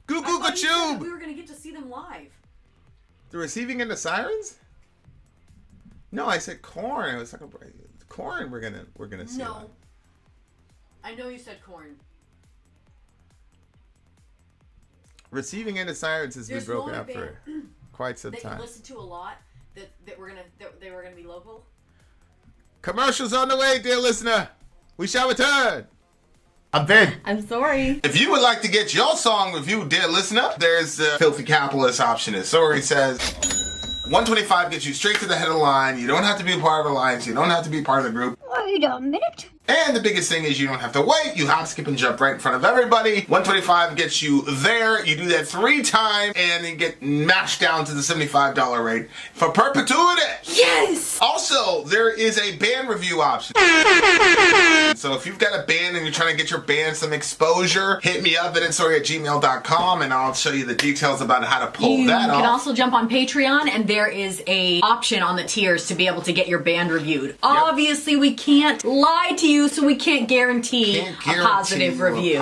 GOOOOO! We were gonna get to see them live. The Receiving End of Sirens? No, I said Corn. I was talking about Corn. We're gonna see. No. Live. I know you said Corn. Receiving End of Sirens has been broken up for quite some that time. you listen to a lot. That they were gonna be local. Commercials on the way, dear listener. We shall return. I'm Vin. I'm sorry. If you would like to get your song reviewed, dear listener, there's the Filthy Capitalist option. As Sori says, 125 gets you straight to the head of the line. You don't have to be a part of Alliance. You don't have to be part of the group. Wait a minute. And the biggest thing is you don't have to wait. You hop, skip, and jump right in front of everybody. 125 gets you there. You do that 3 times, and then get mashed down to the $75 rate for perpetuity. Yes! Also, there is a band review option. So if you've got a band and you're trying to get your band some exposure, hit me up at insori@gmail.com, and I'll show you the details about how to pull that off. You can also jump on Patreon, and there is a option on the tiers to be able to get your band reviewed. Obviously, we can't lie to you, so we can't guarantee a positive review.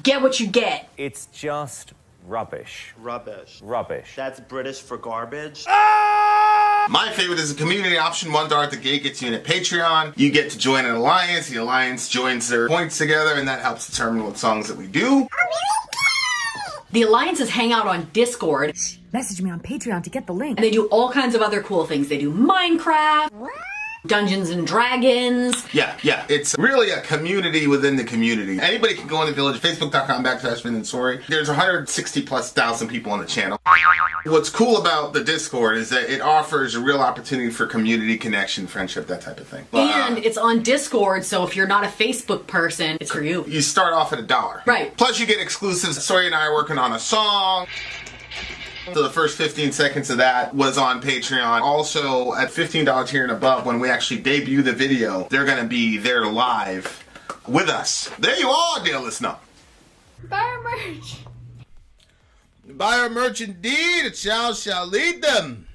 Get what you get. It's just rubbish. Rubbish. Rubbish. That's British for garbage. My favorite is the community option. $1 at the gate gets you in at Patreon. You get to join an alliance. The alliance joins their points together, and that helps determine what songs that we do. The alliances hang out on Discord, Message me on Patreon to get the link. and they do all kinds of other cool things. They do Minecraft. What? Dungeons and Dragons. Yeah. It's really a community within the community. Anybody can go in the village, facebook.com/VIN and SORI. There's 160,000+ people on the channel. What's cool about the Discord is that it offers a real opportunity for community connection, friendship, that type of thing. And it's on Discord, so if you're not a Facebook person, it's for you. You start off at $1. Right. Plus you get exclusives. SORI and I are working on a song. So the first 15 seconds of that was on Patreon. Also, at $15 here and above, when we actually debut the video, they're going to be there live with us. There you are, dear listener. Buy our merch. Buy our merch indeed. A child shall lead them.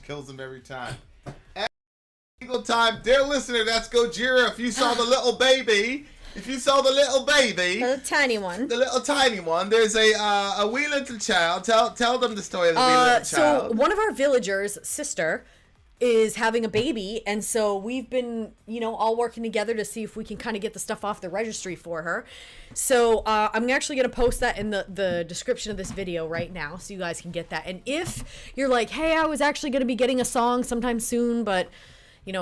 Kills them every time. Every single time. Dear listener, that's Gojira. If you saw the little baby... The tiny one. The little tiny one. There's a wee little child. Tell them the story of the wee little child. So one of our villagers' sister is having a baby, and so we've been, all working together to see if we can kind of get the stuff off the registry for her. So I'm actually going to post that in the description of this video right now, so you guys can get that. And if you're like, hey, I was actually going to be getting a song sometime soon, but...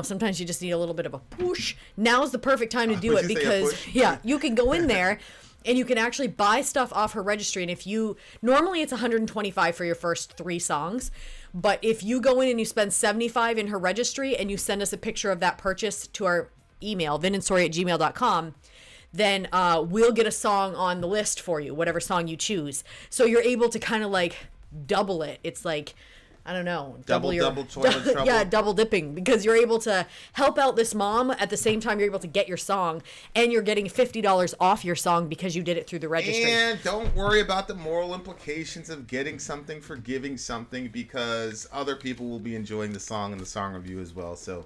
sometimes you just need a little bit of a push. Now's the perfect time to do it because, you can go in there and you can actually buy stuff off her registry. And normally it's $125 for your first 3 songs. But if you go in and you spend $75 in her registry and you send us a picture of that purchase to our email, vinandsori@gmail.com, then we'll get a song on the list for you, whatever song you choose. So you're able to kind of like double it. It's like... I don't know. Double toilet trouble. Yeah, double dipping, because you're able to help out this mom at the same time you're able to get your song, and you're getting $50 off your song because you did it through the registry. And don't worry about the moral implications of getting something for giving something, because other people will be enjoying the song and the song review as well. So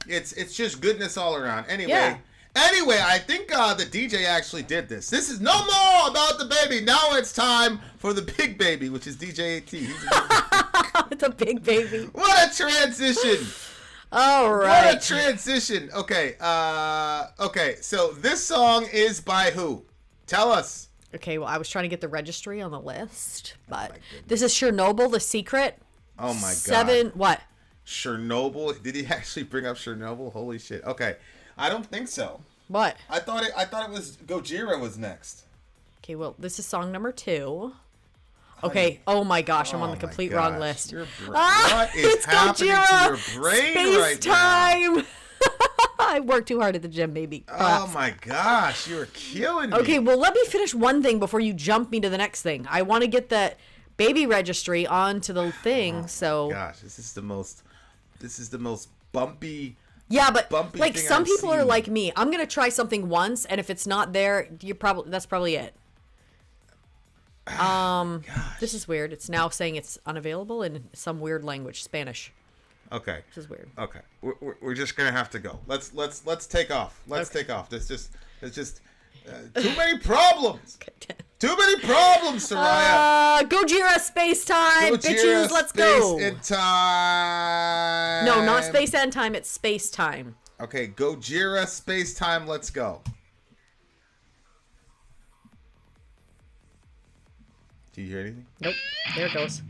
it's just goodness all around. Anyway, I think the DJ actually did this. This is no more about the baby. Now it's time for the big baby, which is DJ AT. It's a big baby. What a transition. All right. What a transition. Okay. So this song is by who? Tell us. Okay, well, I was trying to get the registry on the list, but this is Chernobyl, The Secret. Oh, my God. What? Chernobyl? Did he actually bring up Chernobyl? Holy shit. Okay. I don't think so. What? I thought it was Gojira was next. Okay, well, this is song number 2. Okay. Oh my gosh, I'm on the complete wrong list. What is happening to your brain Space right Time. now? I worked too hard at the gym, baby. Oh my gosh, you're killing me. Okay, well, let me finish one thing before you jump me to the next thing. I want to get that baby registry onto the thing. Gosh, this is the most bumpy. Yeah, but like some I've people seen. are like me. I'm gonna try something once, and if it's not there, that's probably it. This is weird. It's now saying it's unavailable in some weird language, Spanish. Okay. This is weird. Okay, we're just gonna have to go. Let's take off. Take off. There's just too many problems. Too many problems, Soraya. Gojira-Space Time, bitches. Let's go. Space and time. No, not Space and Time. It's Space Time. Okay, Gojira-Space Time. Let's go. Do you hear anything? Nope. There it goes.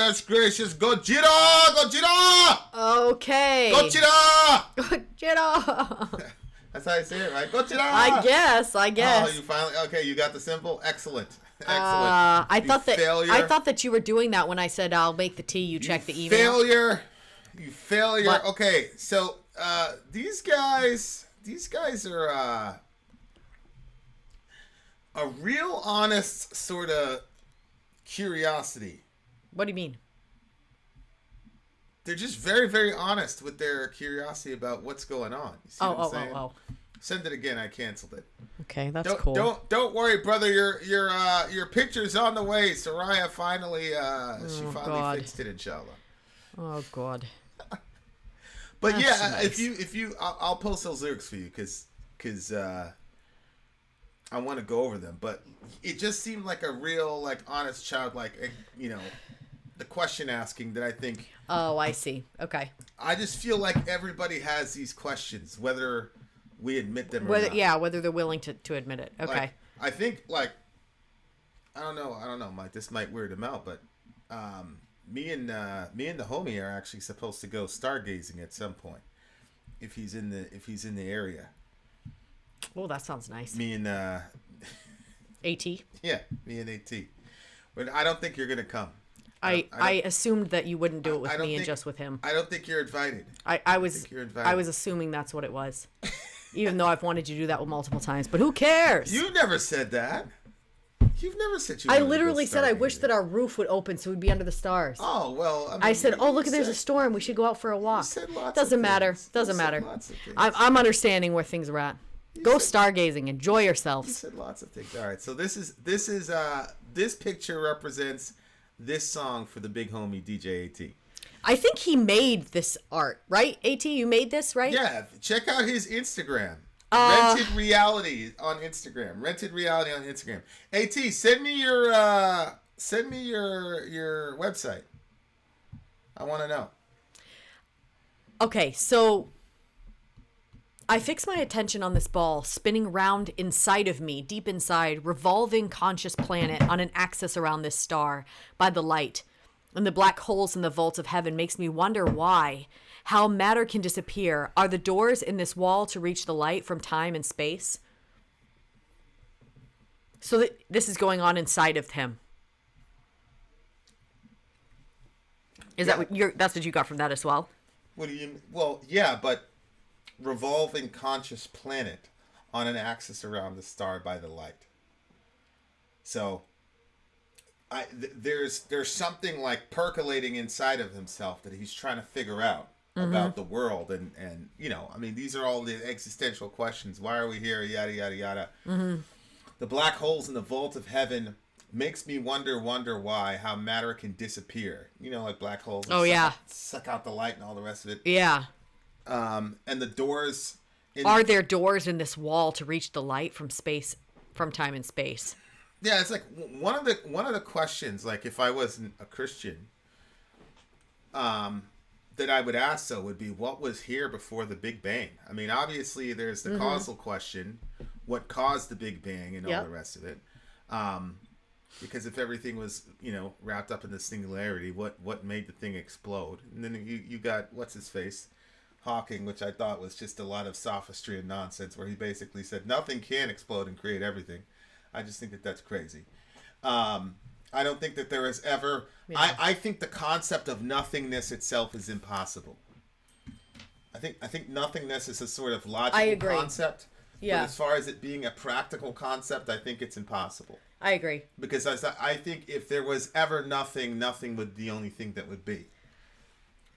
goodness gracious, Gojira! Gojira! Okay. Gojira! Gojira! That's how I say it, right? Gojira! I guess. Oh, you finally, okay, you got the symbol? Excellent. Excellent. I thought that you were doing that when I said I'll make the tea, you check the email. You failure. But- Okay, so these guys are a real honest sort of curiosity. What do you mean? They're just very, very honest with their curiosity about what's going on. You see what I'm saying? Send it again. I canceled it. Okay, that's Don't, cool. Don't worry, brother. Your picture's on the way. Soraya finally fixed it, inshallah. Oh God. But That's yeah, nice. if you, I'll post those lyrics for you because I want to go over them. But it just seemed like a real, like, honest child, like, the question asking that I think. Oh, I see. Okay. I just feel like everybody has these questions, whether we admit them or not. Yeah, whether they're willing to admit it. Okay. Like, I think, like, I don't know, Mike. This might weird him out, but me and the homie are actually supposed to go stargazing at some point if he's in the area. Oh, that sounds nice. Me and AT. yeah, me and AT. But I don't think you're gonna come. I assumed that you wouldn't do it with me and think- just with him. I don't think you're invited. I was you're invited. I was assuming that's what it was, even though I've wanted you to do that multiple times. But who cares? You never said that. You've never said you. I wanted to go literally said I wish stargazing. that our roof would open so we'd be under the stars. Oh well. I said, "Oh, look, you there's a said- storm. We should go out for a walk." said lots of Doesn't matter. things. Doesn't You said matter. lots of things. I'm understanding where things are at. Go said- stargazing. Enjoy You yourselves. said lots of things. All right, so this picture represents this song for the big homie DJ AT. I think he made this art, right? AT, you made this, right? Yeah, check out his Instagram. Rented Reality on Instagram. AT, send me your website. I want to know. Okay, so I fix my attention on this ball spinning round inside of me, deep inside, revolving conscious planet on an axis around this star by the light. And the black holes in the vault of heaven makes me wonder why. How matter can disappear. Are the doors in this wall to reach the light from time and space? So this is going on inside of him. Is that that's what you got from that as well? What do you mean? Well, yeah, but revolving conscious planet on an axis around the star by the light. So there's something like percolating inside of himself that he's trying to figure out about the world, and I mean, these are all the existential questions. Why are we here? Yada yada yada. The black holes in the vault of heaven makes me wonder why, how matter can disappear. Like black holes. Oh, yeah. Suck out the light and all the rest of it. Yeah. And the doors. Are there doors in this wall to reach the light from space, from time and space? Yeah, it's like one of the questions. Like if I wasn't a Christian, that I would ask would be, what was here before the Big Bang? I mean, obviously there's the causal question, what caused the Big Bang and all the rest of it. Because if everything was, wrapped up in the singularity, what made the thing explode? And then you got what's his face, Hawking, which I thought was just a lot of sophistry and nonsense, where he basically said nothing can explode and create everything. I just think that that's crazy. I don't think that there is ever. Yeah. I think the concept of nothingness itself is impossible. I think nothingness is a sort of logical concept. Yeah. But as far as it being a practical concept, I think it's impossible. I agree. Because I think if there was ever nothing, nothing would be the only thing that would be.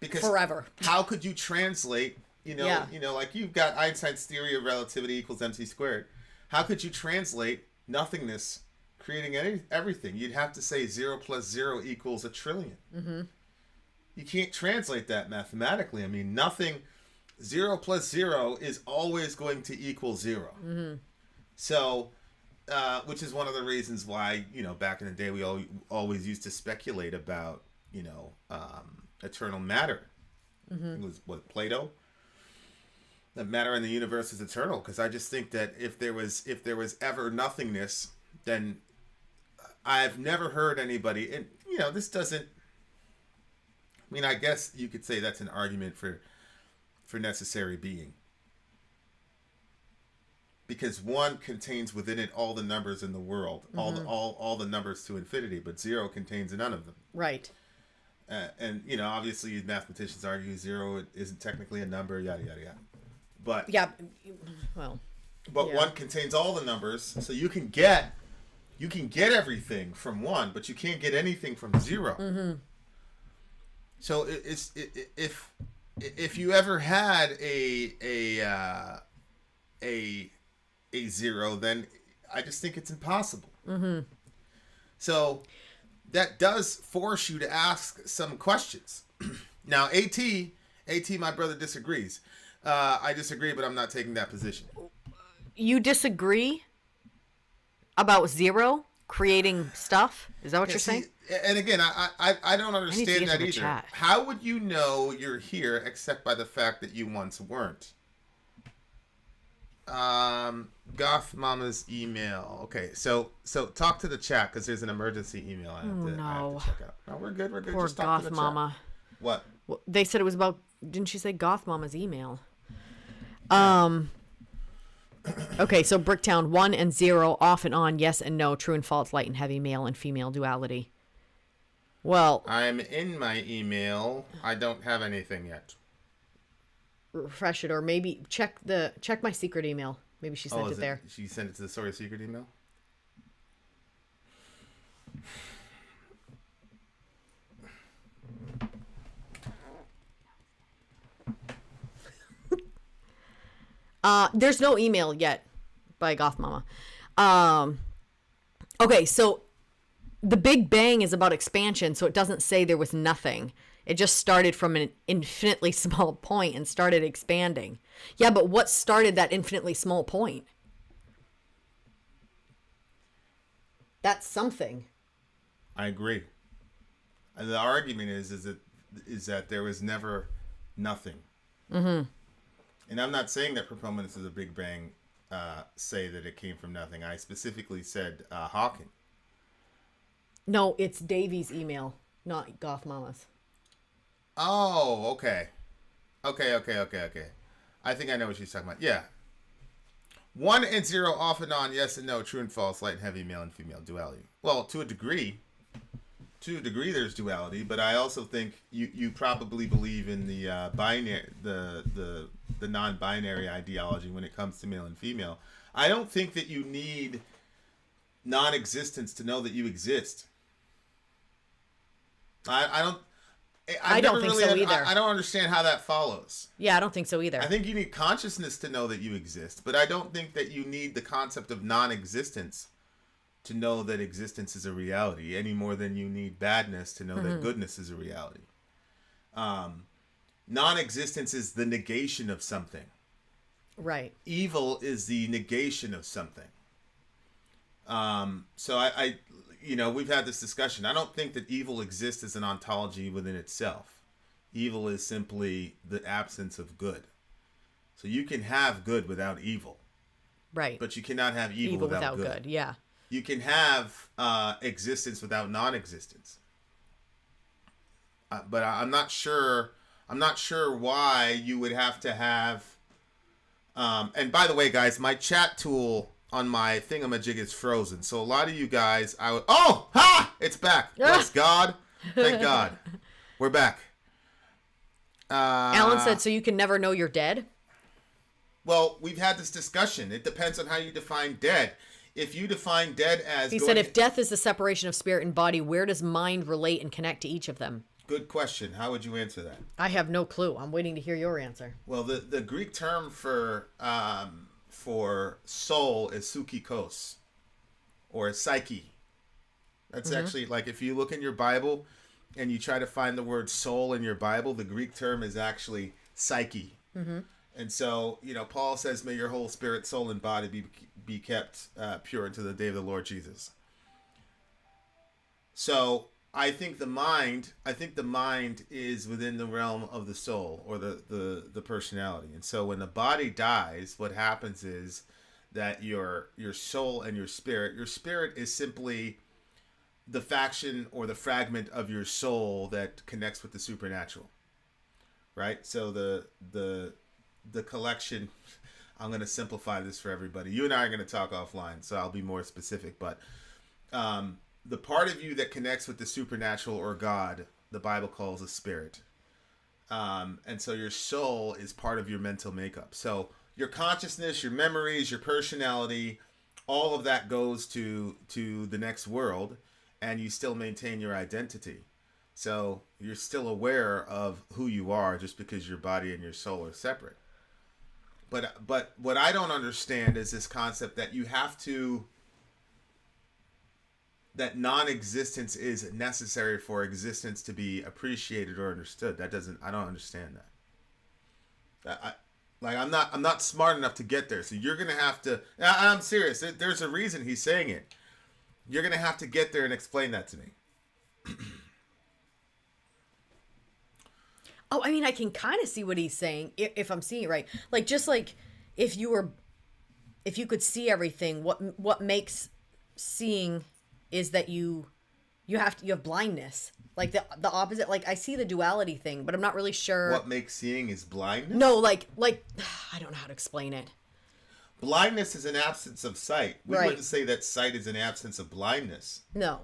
Because forever. How could you translate? Like you've got Einstein's theory of relativity equals mc squared. How could you translate nothingness creating everything? You'd have to say 0 plus 0 equals 1 trillion. Mm-hmm. You can't translate that mathematically. I mean, nothing. 0 plus 0 is always going to equal 0. Mm-hmm. So, which is one of the reasons why, back in the day we always used to speculate about, eternal matter. Mm-hmm. It was Plato. That matter in the universe is eternal, because I just think that if there was ever nothingness, then I've never heard anybody, and this doesn't I mean, I guess you could say that's an argument for necessary being. Because 1 contains within it all the numbers in the world, all the numbers to infinity, but 0 contains none of them. Right. And, you know, obviously mathematicians argue 0 isn't technically a number, yada, yada, yada. But, Yeah. Well. but yeah. 1 contains all the numbers, so you can get everything from 1, but you can't get anything from 0. Mm-hmm. So if you ever had a 0, then I just think it's impossible. Mm-hmm. So that does force you to ask some questions. Now, AT, my brother disagrees. I disagree, but I'm not taking that position. You disagree about 0 creating stuff? Is that what you're saying? And again, I don't I need to understand get that to the either. chat. How would you know you're here except by the fact that you once weren't? Goth Mama's email. Okay, so talk to the chat because there's an emergency email I have to check out. No, we're good. Poor Just talk to Goth the Mama. Chat. What? Well, they said it was about. Didn't she say Goth Mama's email? Okay, so Bricktown 1 and 0, off and on, yes and no, true and false, light and heavy, male and female duality. Well, I'm in my email. I don't have anything yet. refresh it, or maybe check my secret email. Maybe she sent it there. She sent it to the Sorry Secret email? There's no email yet by Goth Mama. Okay, so the Big Bang is about expansion, so it doesn't say there was nothing. It just started from an infinitely small point and started expanding. Yeah, but what started that infinitely small point? That's something. I agree. And the argument is that there was never nothing. Mm-hmm. And I'm not saying that proponents of the Big Bang say that it came from nothing. I specifically said Hawking. No, it's Davy's email, not Goth Mama's. Oh, okay. Okay. I think I know what she's talking about. Yeah. 1 and 0, off and on, yes and no, true and false, light and heavy, male and female duality. Well, to a degree, there's duality, but I also think you probably believe in the binary, the non-binary ideology when it comes to male and female. I don't think that you need non-existence to know that you exist. I don't think so either. I don't understand how that follows. Yeah, I don't think so either. I think you need consciousness to know that you exist, but I don't think that you need the concept of non-existence to know that existence is a reality any more than you need badness to know that goodness is a reality. Non-existence is the negation of something. Right. Evil is the negation of something. So I we've had this discussion. I don't think that evil exists as an ontology within itself. Evil is simply the absence of good. So you can have good without evil. Right. But you cannot have evil without good. Yeah. You can have existence without non-existence. But I'm not sure why you would have to have. And by the way, guys, my chat tool on my thingamajig is frozen. So a lot of you guys, it's back. Bless God. Thank God. We're back. Alan said, so you can never know you're dead? Well, we've had this discussion. It depends on how you define dead. If you define dead as... He said, if death is the separation of spirit and body, where does mind relate and connect to each of them? Good question. How would you answer that? I have no clue. I'm waiting to hear your answer. Well, the Greek term for soul is psychikos, or psyche. That's actually, like, if you look in your Bible and you try to find the word soul in your Bible, the Greek term is actually psyche. Mm-hmm. And so, Paul says, may your whole spirit, soul, and body be kept pure until the day of the Lord Jesus. So I think the mind is within the realm of the soul, or the personality. And so when the body dies, what happens is that your soul and your spirit is simply the faction or the fragment of your soul that connects with the supernatural, right? So the collection. I'm going to simplify this for everybody. You and I are going to talk offline, so I'll be more specific. But the part of you that connects with the supernatural or God, the Bible calls a spirit. And so your soul is part of your mental makeup. So your consciousness, your memories, your personality, all of that goes to the next world, and you still maintain your identity. So you're still aware of who you are just because your body and your soul are separate. But what I don't understand is this concept that you have to, that non-existence is necessary for existence to be appreciated or understood. I don't understand that. I'm not smart enough to get there. So you're going to have to, I'm serious. There's a reason he's saying it. You're going to have to get there and explain that to me. Oh, I mean, I can kind of see what he's saying if I'm seeing it right. Like, just like if you could see everything, what makes seeing is that you have blindness. Like the opposite. Like, I see the duality thing, but I'm not really sure. What makes seeing is blindness? No, like I don't know how to explain it. Blindness is an absence of sight. We Right. wouldn't say that sight is an absence of blindness. No.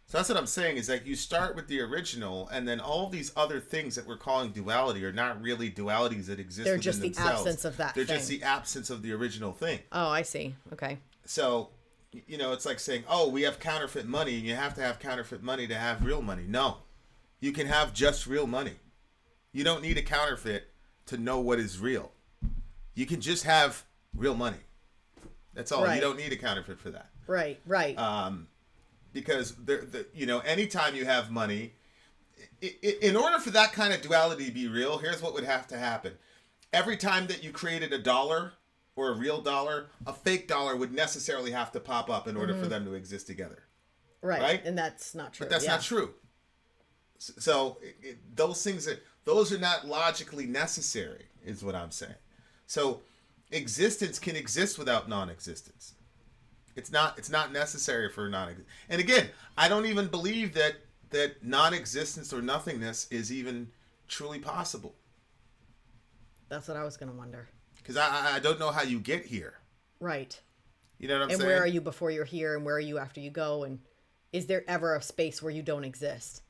So that's what I'm saying, is that you start with the original, and then all these other things that we're calling duality are not really dualities that exist They're within just the themselves. absence of that They're thing. just the absence of the original thing. Oh, I see. Okay. So, it's like saying, oh, we have counterfeit money, and you have to have counterfeit money to have real money. No. You can have just real money. You don't need a counterfeit to know what is real. You can just have real money. That's all. Right. You don't need a counterfeit for that. Right. Because anytime you have money, in order for that kind of duality to be real, here's what would have to happen. Every time that you created a dollar or a real dollar, a fake dollar would necessarily have to pop up in order for them to exist together. Right. And that's not true. But that's not true. So those are not logically necessary, is what I'm saying. So existence can exist without non-existence. It's not necessary for non-existence. And again, I don't even believe that non-existence or nothingness is even truly possible. That's what I was going to wonder. Because I don't know how you get here. Right. You know what I'm saying? And where are you before you're here, and where are you after you go? And is there ever a space where you don't exist?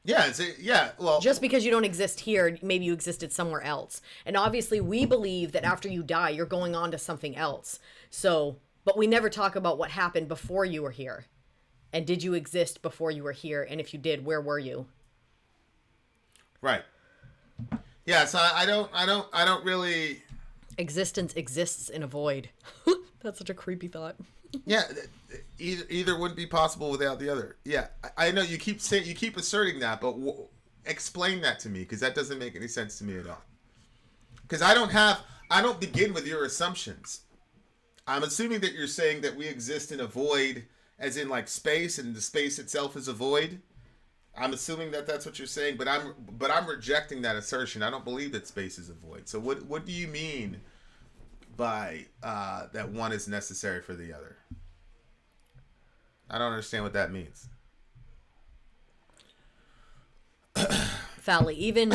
Yeah, well... Just because you don't exist here, maybe you existed somewhere else. And obviously we believe that after you die, you're going on to something else. So, but we never talk about what happened before you were here. And did you exist before you were here? And if you did, where were you? Right. Yeah, so I don't really... Existence exists in a void. That's such a creepy thought. Yeah, either wouldn't be possible without the other. Yeah, I know you keep asserting that, but explain that to me, because that doesn't make any sense to me at all. Because I don't begin with your assumptions. I'm assuming that you're saying that we exist in a void, as in like space, and the space itself is a void. I'm assuming that that's what you're saying, but I'm rejecting that assertion. I don't believe that space is a void. So what do you mean by that one is necessary for the other? I don't understand what that means. Fally, even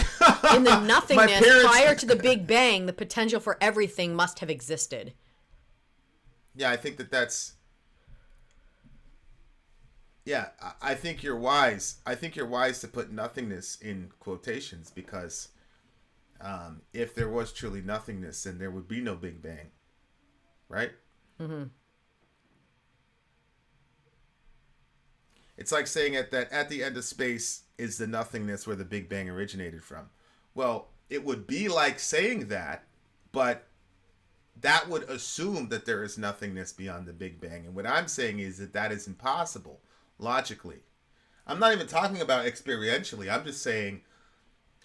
in the nothingness prior to the Big Bang, the potential for everything must have existed. Yeah, I think that's... Yeah, I think you're wise. I think you're wise to put nothingness in quotations, because if there was truly nothingness, then there would be no Big Bang. Right? Mm-hmm. It's like saying that at the end of space is the nothingness where the Big Bang originated from. Well, it would be like saying that, but that would assume that there is nothingness beyond the Big Bang. And what I'm saying is that is impossible, logically. I'm not even talking about experientially. I'm just saying,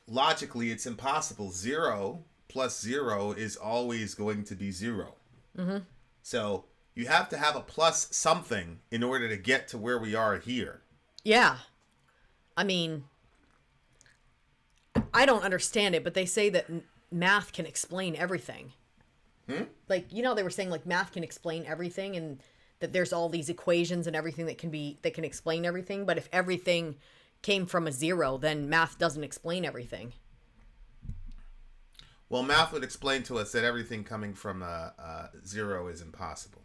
logically, it's impossible. 0 plus 0 is always going to be 0. Mm-hmm. So you have to have a plus something in order to get to where we are here. Yeah. I mean, I don't understand it, but they say that math can explain everything. Like, they were saying, like, math can explain everything, and that there's all these equations and everything that can explain everything. But if everything came from a zero, then math doesn't explain everything. Well, math would explain to us that everything coming from a zero is impossible.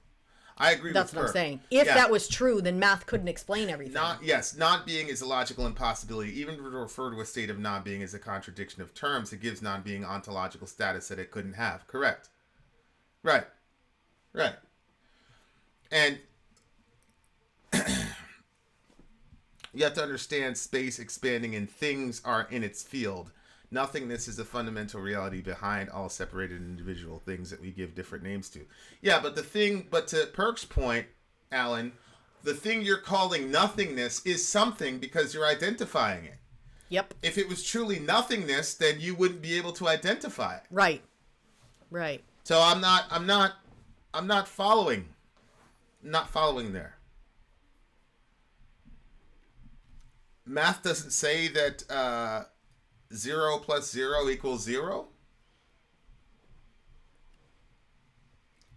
I agree That's with what her. I'm saying. If that was true, then math couldn't explain everything. Non-being is a logical impossibility. Even to refer to a state of non-being as a contradiction of terms, it gives non-being ontological status that it couldn't have. Correct. Right. And you have to understand space expanding and things are in its field. Nothingness is a fundamental reality behind all separated individual things that we give different names to. Yeah, but to Perk's point, Alan, the thing you're calling nothingness is something because you're identifying it. Yep. If it was truly nothingness, then you wouldn't be able to identify it. Right. So I'm not following there. Math doesn't say that 0 plus 0 equals 0?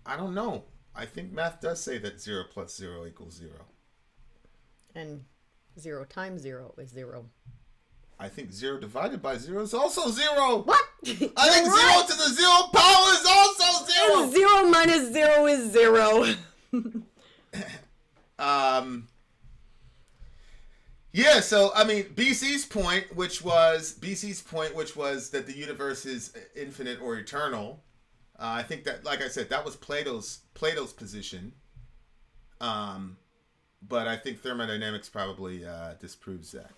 I don't know. I think math does say that 0 plus 0 equals 0. And 0 times 0 is 0. I think 0 divided by 0 is also 0. What? I think 0 to the 0 power is also 0. 0 minus 0 is 0. Yeah, so I mean, BC's point, which was that the universe is infinite or eternal. I think that, like I said, that was Plato's position. But I think thermodynamics probably disproves that.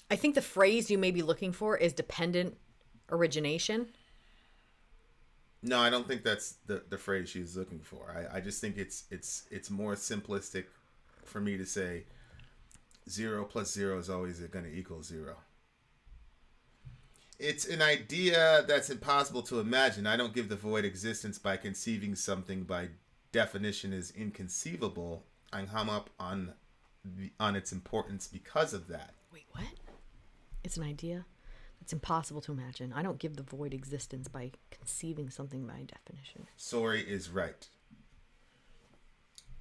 I think the phrase you may be looking for is dependent origination. No, I don't think that's the phrase she's looking for. I just think it's more simplistic for me to say 0 plus 0 is always going to equal 0. It's an idea that's impossible to imagine. I don't give the void existence by conceiving something by definition as inconceivable. I hung up on its importance because of that. Wait, what? It's an idea that's impossible to imagine. I don't give the void existence by conceiving something by definition. Sori is right.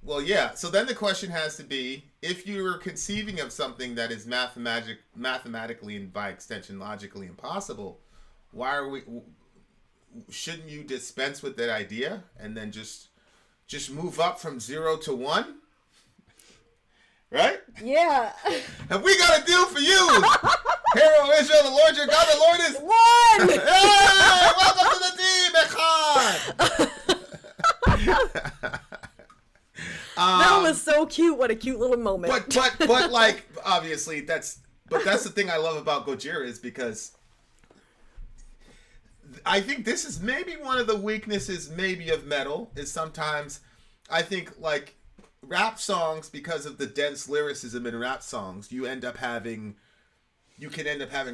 Well, yeah. So then the question has to be, if you were conceiving of something that is mathematically and by extension logically impossible, shouldn't you dispense with that idea and then just move up from 0 to 1? Right? Yeah. Have we got a deal for you? Hero Israel, the Lord your God, the Lord is 1! Hey! Welcome to the team, Echad! That was so cute. What a cute little moment. But like, obviously that's the thing I love about Gojira is because I think this is maybe one of the weaknesses maybe of metal is sometimes I think like rap songs, because of the dense lyricism in rap songs, you can end up having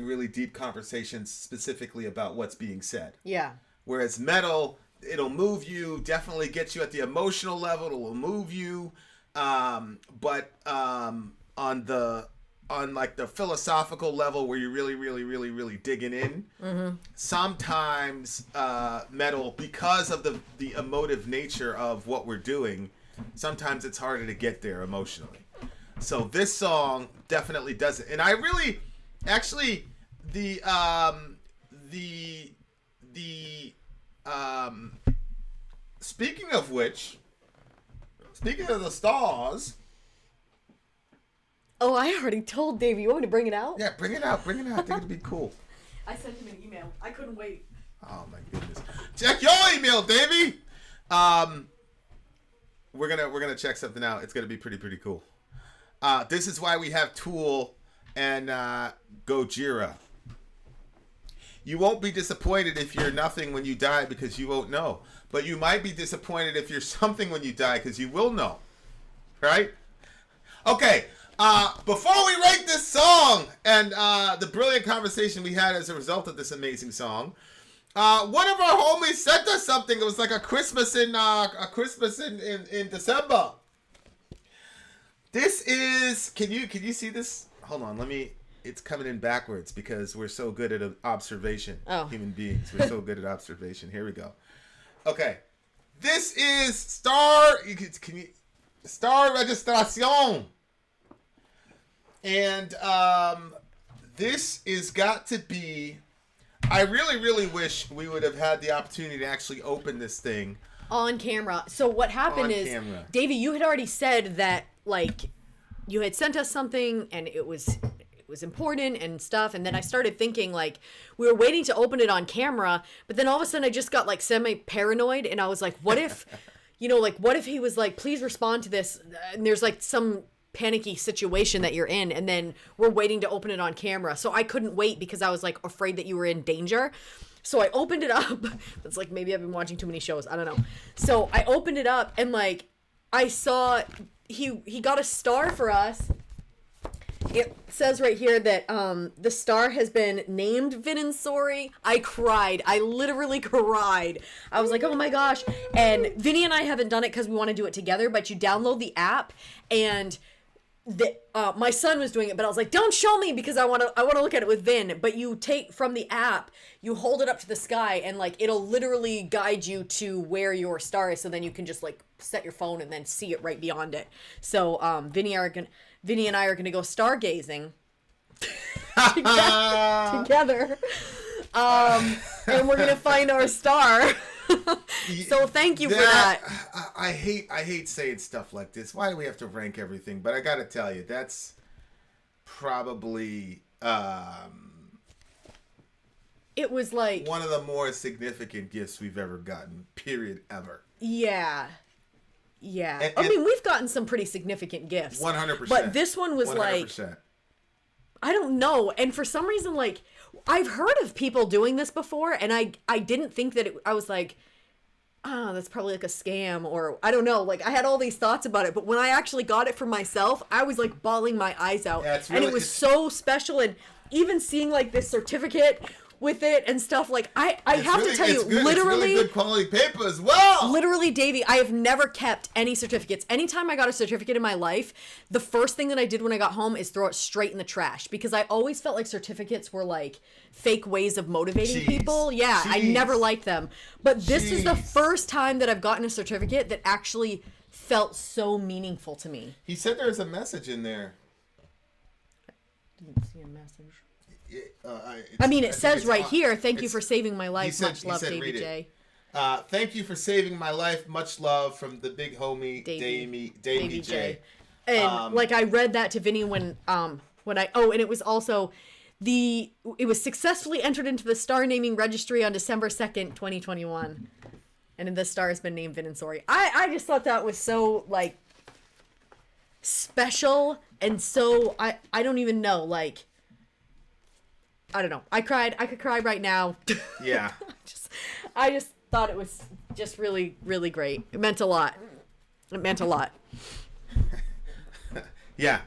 really deep conversations specifically about what's being said. Yeah. Whereas metal, it'll move you, definitely get you at the emotional level, it will move you. But on like the philosophical level where you're really digging in, sometimes metal, because of the emotive nature of what we're doing, sometimes it's harder to get there emotionally. So this song definitely does it. And I really, actually, speaking of the stars. Oh, I already told Davey. You want me to bring it out? Yeah, bring it out. I think it'd be cool. I sent him an email. I couldn't wait. Oh my goodness. Check your email, Davey. We're gonna check something out. It's gonna be pretty cool. This is why we have Tool and Gojira. You won't be disappointed if you're nothing when you die because you won't know. But you might be disappointed if you're something when you die because you will know. Right? Okay. Before we rate this song and the brilliant conversation we had as a result of this amazing song, one of our homies sent us something. It was like a Christmas in December. This is, can you see this? Hold on, it's coming in backwards because we're so good at observation. Oh. Human beings, we're so good at observation. Here we go. Okay, This is Star Registration. And this is got to be... I really, really wish we would have had the opportunity to actually open this thing on camera. So what happened is, Davey, you had already said that, like, you had sent us something and it was important and stuff, and then I started thinking, like, we were waiting to open it on camera, but then all of a sudden I just got, like, semi-paranoid, and I was like, what if, what if he was like, please respond to this, and there's, like, some panicky situation that you're in, and then we're waiting to open it on camera. So I couldn't wait because I was, like, afraid that you were in danger. So I opened it up. It's like, maybe I've been watching too many shows. I don't know. So I opened it up, and, like, I saw he got a star for us. It says right here that the star has been named VIN and SORI. I cried. I literally cried. I was like, oh my gosh. And Vinny and I haven't done it because we want to do it together, but you download the app, and my son was doing it, but I was like, don't show me because I want to look at it with Vin. But you take from the app, you hold it up to the sky, and, like, it'll literally guide you to where your star is, so then you can just, like, set your phone and then see it right beyond it. So Vinny and I are gonna go stargazing together, and we're gonna find our star. So thank you for that. I hate saying stuff like this. Why do we have to rank everything? But I gotta tell you, that's probably it was like one of the more significant gifts we've ever gotten. Period. Ever. Yeah. I mean, we've gotten some pretty significant gifts. 100%. But this one was 100%. like, I don't know. And for some reason, like, I've heard of people doing this before, and I didn't think that I was like, oh, that's probably like a scam, or I don't know. Like, I had all these thoughts about it, but when I actually got it for myself, I was, like, bawling my eyes out. Yeah, and it was so special, and even seeing, like, this certificate with it and stuff, like, I have to tell you, literally, it's really good quality paper as well. Literally, Davey, I have never kept any certificates. Anytime I got a certificate in my life, the first thing that I did when I got home is throw it straight in the trash, because I always felt like certificates were, like, fake ways of motivating people. Yeah, I never liked them. But this is the first time that I've gotten a certificate that actually felt so meaningful to me. He said there's a message in there. I didn't see a message. I mean, it says right here, thank you for saving my life. Much love, Davey J. Thank you for saving my life. Much love from the big homie, Davey J. And, like, I read that to Vinny when and it was also it was successfully entered into the star naming registry on December 2nd, 2021. And the star has been named VIN and SORI. I just thought that was so, like, special, and so, I don't even know, like, I don't know. I cried. I could cry right now. Yeah. I just thought it was just really, really great. It meant a lot. It meant a lot. Yeah.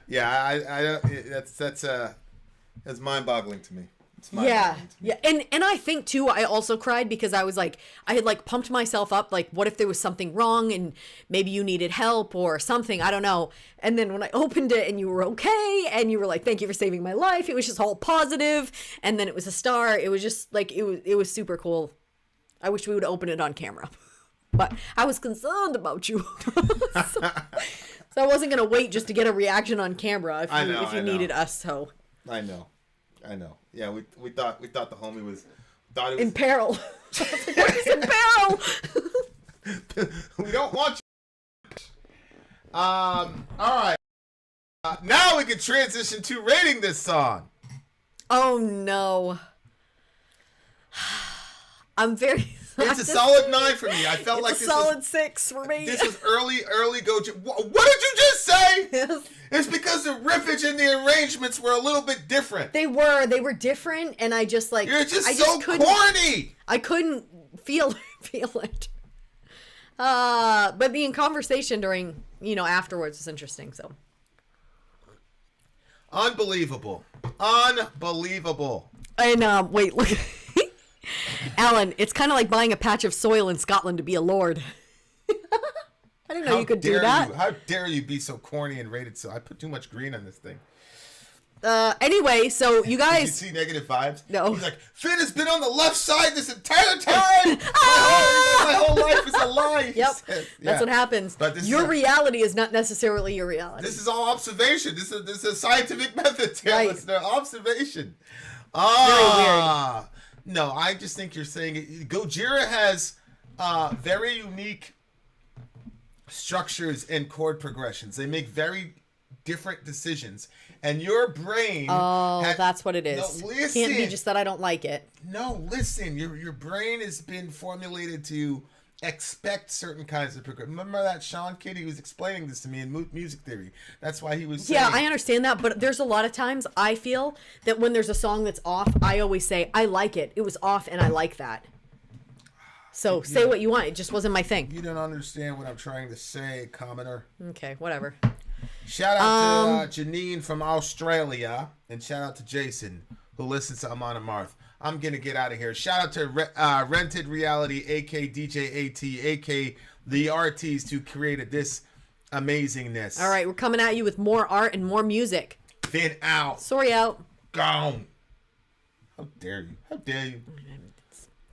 That's mind-boggling to me. Yeah. And I think too, I also cried because I was like, I had, like, pumped myself up, like, what if there was something wrong and maybe you needed help or something, I don't know. And then when I opened it and you were okay and you were like, thank you for saving my life, it was just all positive. And then it was a star. It was just like, it was super cool. I wish we would open it on camera, but I was concerned about you. So I wasn't going to wait just to get a reaction on camera if you needed us. So I know. Yeah, we thought the homie was in peril. I was like, what is in peril? We don't want you. All right. Now we can transition to rating this song. Oh no. I'm very. It's a solid 9 for me. I felt like this was a solid 6 for me. This was early Gojira. What did you just say? Yes. It's because the riffage and the arrangements were a little bit different. They were different, and I just, like, you're just so corny. I couldn't feel it. But the conversation during, afterwards was interesting. So. Unbelievable. And wait, look. Alan, it's kind of like buying a patch of soil in Scotland to be a lord. I didn't know you could do that. How dare you be so corny and rated so? I put too much green on this thing. Anyway, so you Did you guys. see negative vibes? No. He's like, Finn has been on the left side this entire time. My whole life is a lie. Yep, Says. that's what happens. But this Your is reality is not necessarily your reality. this is all observation. This is a scientific method, Right. listener. Observation. No, I just think you're saying it. Gojira has very unique structures and chord progressions. They make very different decisions. And your brain... That's what it is. No, listen. Can't be just that I don't like it. No, listen. Your brain has been formulated to expect certain kinds of progression. Remember that Sean kid? He was explaining this to me in music theory. That's why he was saying... Yeah, I understand that, but there's a lot of times I feel that when there's a song that's off, I always say, I like it. It was off and I like that. So say what you want. It just wasn't my thing. You don't understand what I'm trying to say, commoner. Okay, whatever. Shout out to Janine from Australia, and shout out to Jason, who listens to Amon Amarth. I'm going to get out of here. Shout out to Rented Reality, a.k.a. DJ AT, a.k.a. the artists who created this amazingness. All right, we're coming at you with more art and more music. Vin out. Sorry out. Gone. How dare you? How dare you?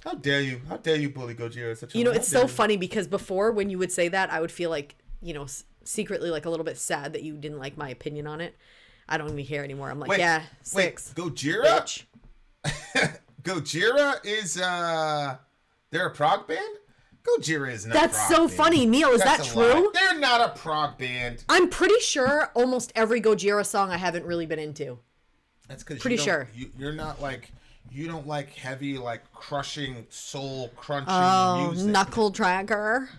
How dare you? How dare you bully Gojira? You know, it's so funny because before when you would say that, I would feel like, you know, secretly like a little bit sad that you didn't like my opinion on it. I don't even care anymore. I'm like, Wait, yeah, 6. Gojira? Bitch. Gojira is they're a prog band? Gojira is not. That's a prog so band. funny, Neil. Is That's that a lie. true? They're not a prog band. I'm pretty sure almost every Gojira song I haven't really been into. That's because Pretty sure. You're not like you don't like heavy like crushing soul crunching Oh, music. knuckle tracker.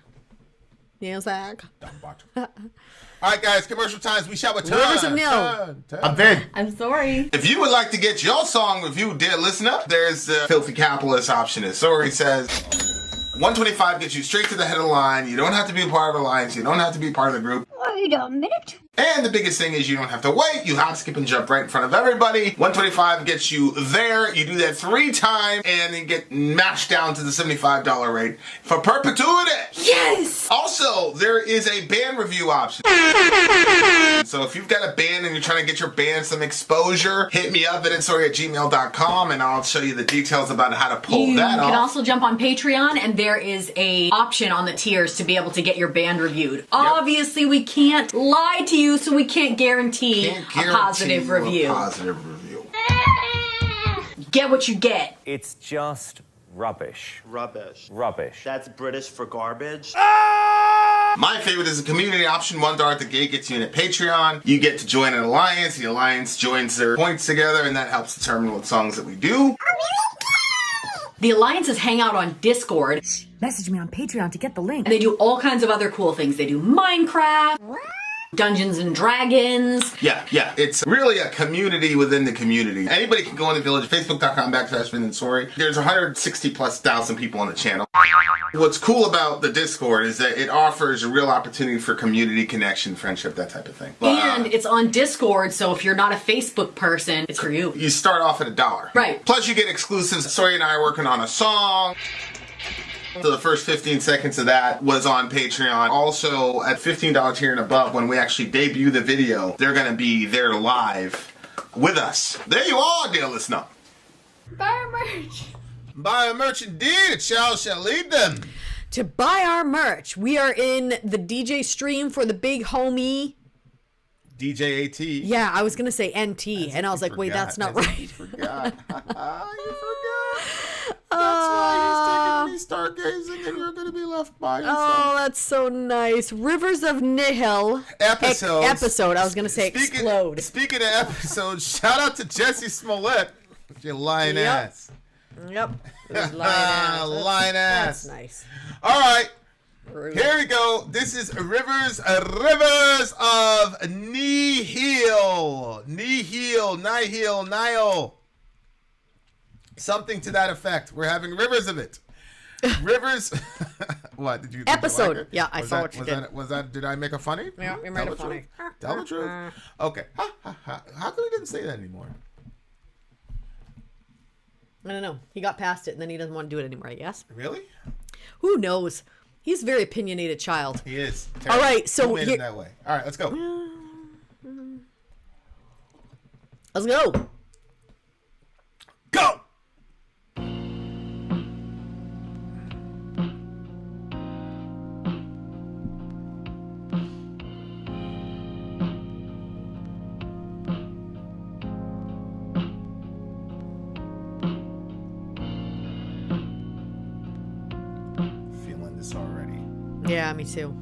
Music. All right, guys, commercial times. We shall return. Rivers of Nil. I'm Vin. I'm sorry. If you would like to get your song reviewed, dear listener, there's the Filthy Capitalist option. As Sori says, 125 gets you straight to the head of the line. You don't have to be a part of the alliance. You don't have to be part of the group. Wait a minute. And the biggest thing is you don't have to wait. You hop, skip, and jump right in front of everybody. 125 gets you there. You do that 3 times, and you get mashed down to the $75 rate for perpetuity. Yes! Also, there is a band review option. So if you've got a band and you're trying to get your band some exposure, hit me up at insori@gmail.com, and I'll show you the details about how to pull You that off. can also jump on Patreon, and there is a option on the tiers to be able to get your band reviewed. Obviously, we can't lie to you, so we can't guarantee, Can't a guarantee positive you review. A positive review. Get what you get. It's just rubbish. Rubbish. Rubbish. That's British for garbage. My favorite is a community option. $1 at the gate gets you in at Patreon. You get to join an alliance. The alliance joins their points together, and that helps determine what songs that we do. The alliances hang out on Discord, Message me on Patreon to get the link. and they do all kinds of other cool things. They do Minecraft, Dungeons and Dragons. Yeah. It's really a community within the community. Anybody can go in the village, facebook.com/Vin and Sori. There's 160,000+ people on the channel. What's cool about the Discord is that it offers a real opportunity for community connection, friendship, that type of thing. And it's on Discord, so if you're not a Facebook person, it's for you. You start off at $1. Right. Plus you get exclusives. Sori and I are working on a song. So the first 15 seconds of that was on Patreon. Also, at $15 tier and above, when we actually debut the video, they're going to be there live with us. There you are, dear listener. Buy our merch. Buy a merch indeed, it shall lead them. To buy our merch, we are in the DJ stream for the big homie. DJ AT. Yeah, I was going to say NT, and I was like, wait, that's not right. You forgot. You forgot. That's why he's taking me stargazing and you're going to be left by yourself. Oh, that's so nice. Rivers of Nihil. Episodes. Episode. I was going to say explode. Speaking of episodes, shout out to Jesse Smollett. You lying ass. Yep. Those lying ass. Lying ass. That's nice. All right. Rude. Here we go. This is Rivers of Nihil. Nihil. Something to that effect. We're having rivers of it. Rivers. What did you? Episode. Did you like it? Yeah, I saw what you did. Was that? Did I make a funny? Yeah, you made it funny. Tell the truth. Okay. How come he didn't say that anymore? I don't know. He got past it, and then he doesn't want to do it anymore, I guess. Really? Who knows? He's a very opinionated child. He is. All right, so Who made here- him that way? All right, let's go. Let's go. Go! Feeling this already. Yeah, me too.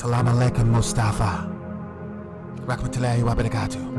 Salam alaikum, Mustafa. Rahmatullahi wa barakatuh.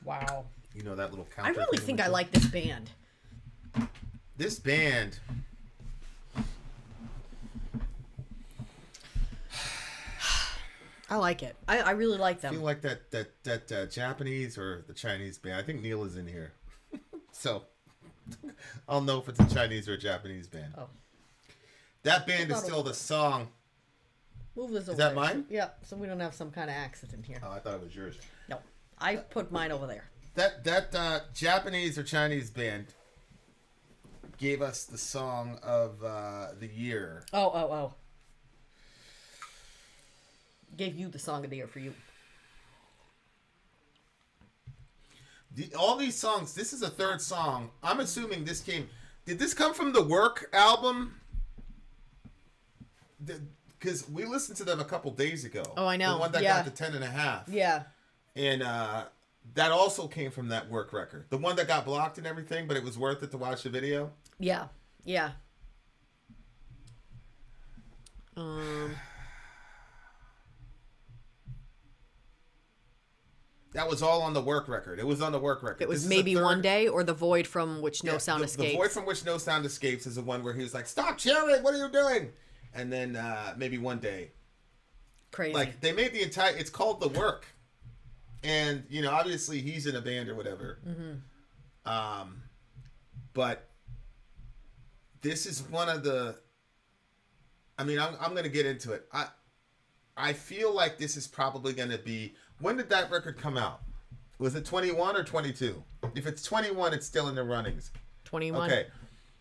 Wow. You know that little counter. I really think I like this band. This band. I like it. I really like I them. feel like that Japanese or the Chinese band. I think Neil is in here, so I'll know if it's a Chinese or a Japanese band. Oh. That band is still the song. Move this over. Is that there. mine? Yeah, so we don't have some kind of accident here. Oh, I thought it was yours. No, I put mine over there. That Japanese or Chinese band gave us the song of the year. Oh. Gave you the song of the year for you. All these songs, this is a third song. I'm assuming this came... Did this come from the Work album? Because we listened to them a couple days ago. Oh, I know. The one that got the 10.5. Yeah. And that also came from that Work record. The one that got blocked and everything, but it was worth it to watch the video. Yeah. That was all on the Work record. It was on the Work record. It was Maybe One Day or The Void from Which No Sound Escapes. The Void from Which No Sound Escapes is the one where he was like, "Stop cheering! What are you doing?" And then Maybe One Day. Crazy. Like they made the entire. It's called The Work, and you know, obviously he's in a band or whatever. Mm-hmm. But this is one of the. I mean, I'm going to get into it. I feel like this is probably going to be. When did that record come out? Was it 21 or 22? If it's 21, it's still in the runnings. 21. Okay.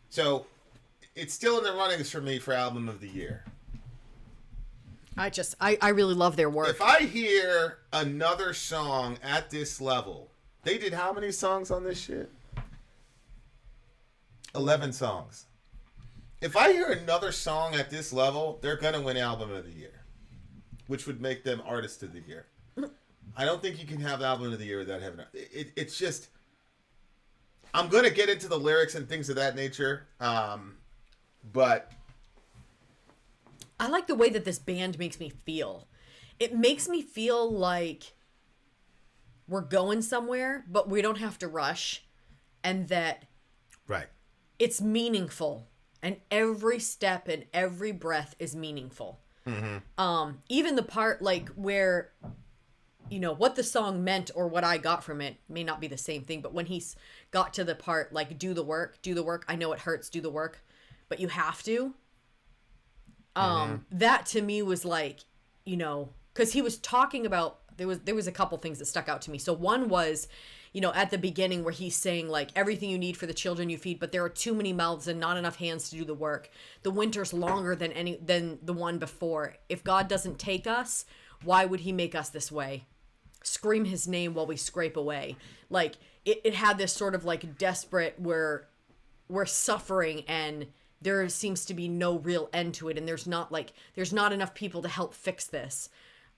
So, it's still in the runnings for me for Album of the Year. I really love their work. If I hear another song at this level, they did how many songs on this shit? 11 songs. If I hear another song at this level, they're going to win Album of the Year, which would make them Artist of the Year. I don't think you can have Album of the Year without having it's just. I'm going to get into the lyrics and things of that nature, but I like the way that this band makes me feel. It makes me feel like we're going somewhere, but we don't have to rush, and that Right. it's meaningful, and every step and every breath is meaningful. Even the part like where, you know, what the song meant or what I got from it may not be the same thing, but when he's got to the part like do the work, I know it hurts, do the work, but you have to. That to me was like, you know, because he was talking about, there was a couple things that stuck out to me. So one was, you know, at the beginning where he's saying like everything you need for the children you feed, but there are too many mouths and not enough hands to do the work. The winter's longer than the one before. If God doesn't take us, why would he make us this way? Scream his name while we scrape away. Like it had this sort of like desperate where we're suffering and there seems to be no real end to it, and there's not enough people to help fix this.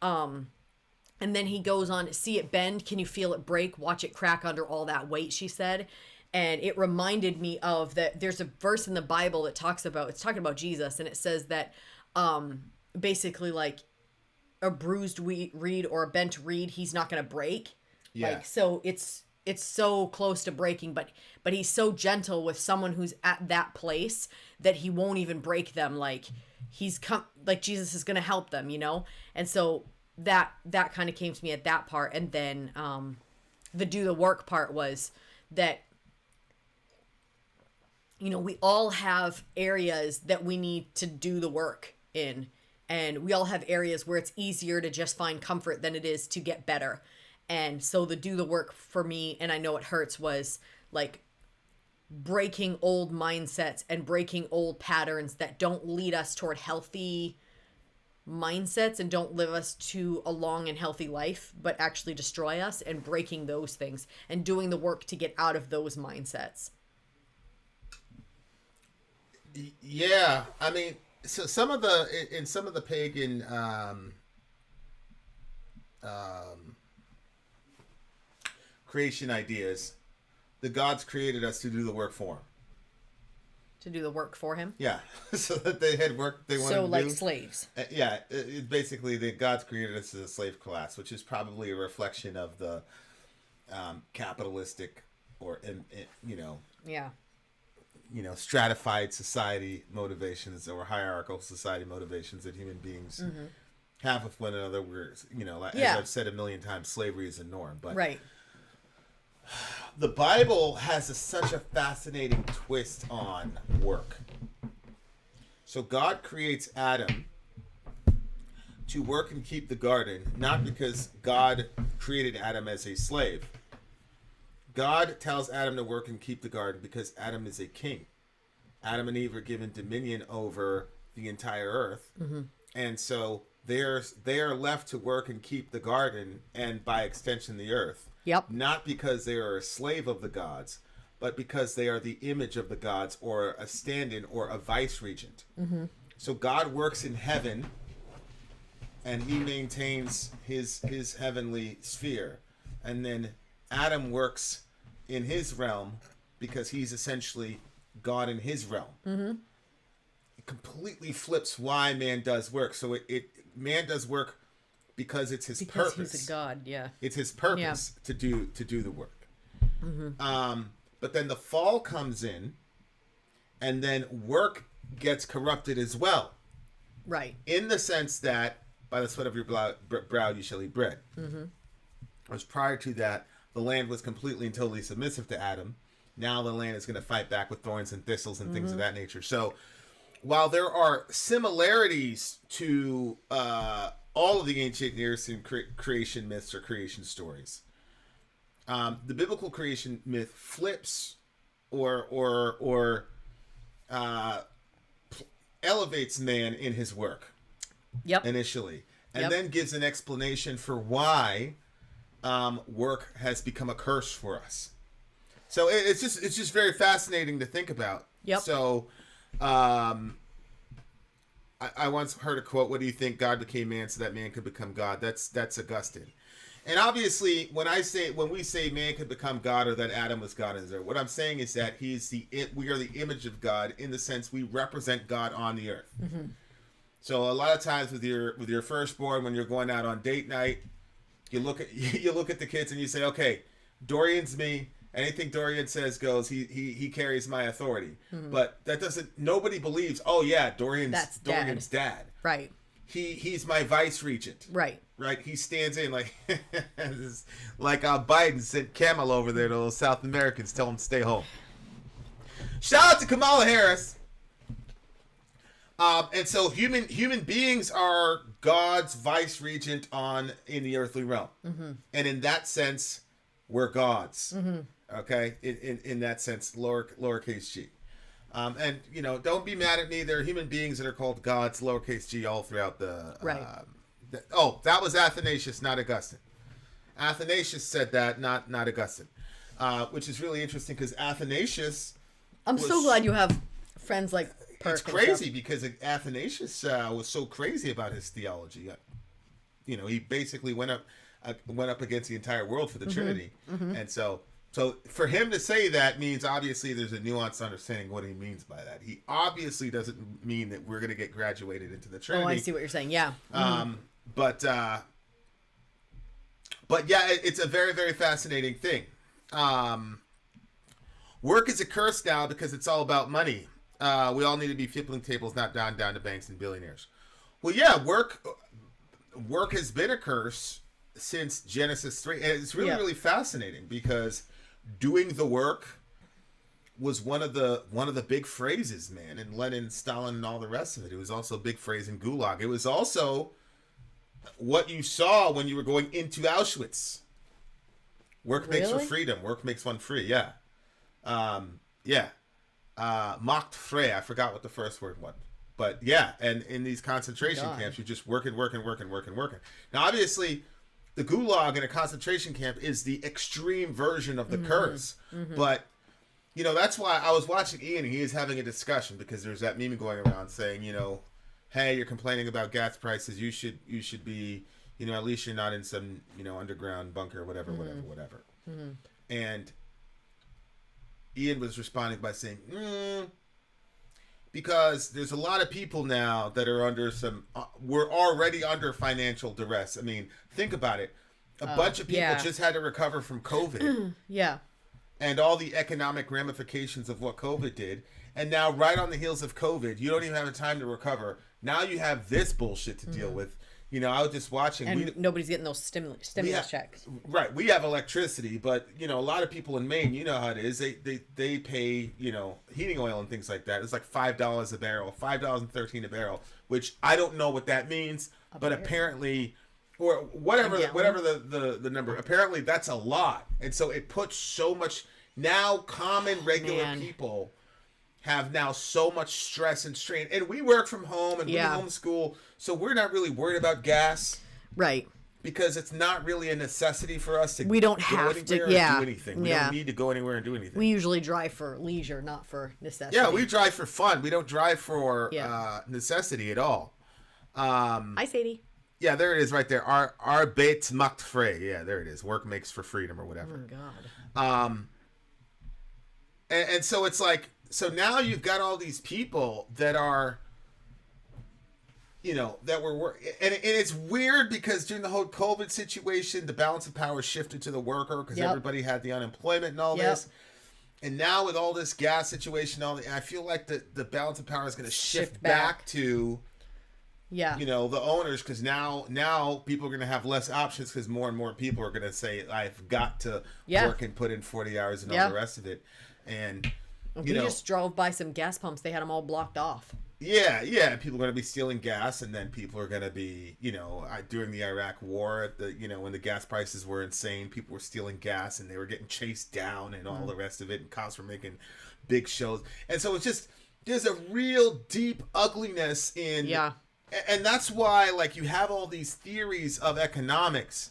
And then he goes on, see it bend, can you feel it break? Watch it crack under all that weight, she said. And it reminded me of that there's a verse in the Bible that it's talking about Jesus, and it says that basically like a bruised reed or a bent reed, he's not going to break. Yeah. Like, so it's so close to breaking, but he's so gentle with someone who's at that place that he won't even break them. Like like Jesus is going to help them, you know? And so that kind of came to me at that part. And then the do the work part was that, you know, we all have areas that we need to do the work in, and we all have areas where it's easier to just find comfort than it is to get better. And so the do the work for me, and I know it hurts, was like breaking old mindsets and breaking old patterns that don't lead us toward healthy mindsets and don't live us to a long and healthy life, but actually destroy us, and breaking those things and doing the work to get out of those mindsets. Yeah, I mean, so some of the pagan creation ideas, the gods created us to do the work for them. To do the work for him? Yeah, so that they had work they wanted to do. So like slaves. Yeah, basically the gods created us as a slave class, which is probably a reflection of the capitalistic or stratified society motivations or hierarchical society motivations that human beings have with one another. Where, you know, as I've said a million times, slavery is a norm. But right. The Bible has such a fascinating twist on work. So God creates Adam to work and keep the garden, not because God created Adam as a slave. God tells Adam to work and keep the garden because Adam is a king. Adam and Eve are given dominion over the entire earth. And so they are left to work and keep the garden, and by extension the earth. Yep. Not because they are a slave of the gods, but because they are the image of the gods, or a stand-in or a vice regent. So God works in heaven, and he maintains his heavenly sphere. And then Adam works in his realm because he's essentially God in his realm. It completely flips why man does work. So man does work because it's his purpose. Because he's a god, yeah. It's his purpose to do the work. But then the fall comes in, and then work gets corrupted as well. Right. In the sense that by the sweat of your brow you shall eat bread. Whereas prior to that, the land was completely and totally submissive to Adam. Now the land is going to fight back with thorns and thistles and things of that nature. So while there are similarities to all of the ancient Near Eastern creation myths or creation stories, the biblical creation myth flips or elevates man in his work. Yep. Initially, and then gives an explanation for why work has become a curse for us. So it's just very fascinating to think about. Yep. So I once heard a quote, "What do you think? God became man so that man could become God." That's Augustine. And obviously, when we say man could become God, or that Adam was God, what I'm saying is that we are the image of God, in the sense we represent God on the earth. So a lot of times with your firstborn, when you're going out on date night, you look at the kids and you say, okay, Dorian's me. Anything Dorian says goes. He carries my authority. But that doesn't. Nobody believes. Oh yeah, Dorian's dad. Right. He's my vice regent. Right. Right. He stands in like Biden sent Camel over there to those South Americans, tell them to stay home. Shout out to Kamala Harris. And so human beings are God's vice regent in the earthly realm, and in that sense, we're gods. Okay, in that sense, lowercase g. And don't be mad at me. There are human beings that are called gods, lowercase g, all throughout the. Right. That was Athanasius, not Augustine. Athanasius said that, not Augustine, which is really interesting because Athanasius. I'm so glad you have friends like. It's crazy because Athanasius was so crazy about his theology. He basically went up against the entire world for the Trinity, and so for him to say that means obviously there's a nuanced understanding of what he means by that. He obviously doesn't mean that we're going to get graduated into the Trinity. Oh, I see what you're saying. Yeah. But yeah, it's a very, very fascinating thing. Work is a curse now because it's all about money. We all need to be flipping tables, not down to banks and billionaires. Well, yeah, work has been a curse since Genesis 3. And it's really, really fascinating because doing the work was one of the big phrases, man, in Lenin, Stalin, and all the rest of it. It was also a big phrase in Gulag. It was also what you saw when you were going into Auschwitz. Work makes for freedom. Work makes one free. Yeah. Macht frei. I forgot what the first word was. But yeah, and in these concentration camps, you're just working. Now, obviously, the Gulag in a concentration camp is the extreme version of the curse. But, that's why I was watching Ian, and he is having a discussion because there's that meme going around saying, hey, you're complaining about gas prices. You should be, at least you're not in some, underground bunker, whatever. And Ian was responding by saying, because there's a lot of people now that are under we're already under financial duress. I mean, think about it. A bunch of people just had to recover from COVID. And all the economic ramifications of what COVID did. And now right on the heels of COVID, you don't even have time to recover. Now you have this bullshit to deal with. I was just watching. And nobody's getting those stimulus checks. Right. We have electricity, but, a lot of people in Maine, you know how it is. They pay, heating oil and things like that. It's like $5 a barrel, $5.13 a barrel, which I don't know what that means. But apparently, or whatever the number, apparently that's a lot. And so it puts so much, now common, regular people have now so much stress and strain. And we work from home and we homeschool, so we're not really worried about gas. Right. Because it's not really a necessity for us to we don't have to do anything. We don't need to go anywhere and do anything. We usually drive for leisure, not for necessity. Yeah, we drive for fun. We don't drive for necessity at all. Hi, Sadie. Yeah, there it is right there. Arbeit macht frei. Yeah, there it is. Work makes for freedom or whatever. Oh, God. And so it's like, so now you've got all these people that are, that were and it's weird because during the whole COVID situation, the balance of power shifted to the worker because everybody had the unemployment and all this. And now with all this gas situation, I feel like the balance of power is going to shift back to, the owners, because now people are going to have less options because more and more people are going to say, I've got to work and put in 40 hours and all the rest of it. And we just drove by some gas pumps. They had them all blocked off. Yeah. People are going to be stealing gas, and then people are going to be, during the Iraq War, when the gas prices were insane, people were stealing gas, and they were getting chased down, and all the rest of it, and cops were making big shows, and so it's just there's a real deep ugliness in, and that's why you have all these theories of economics.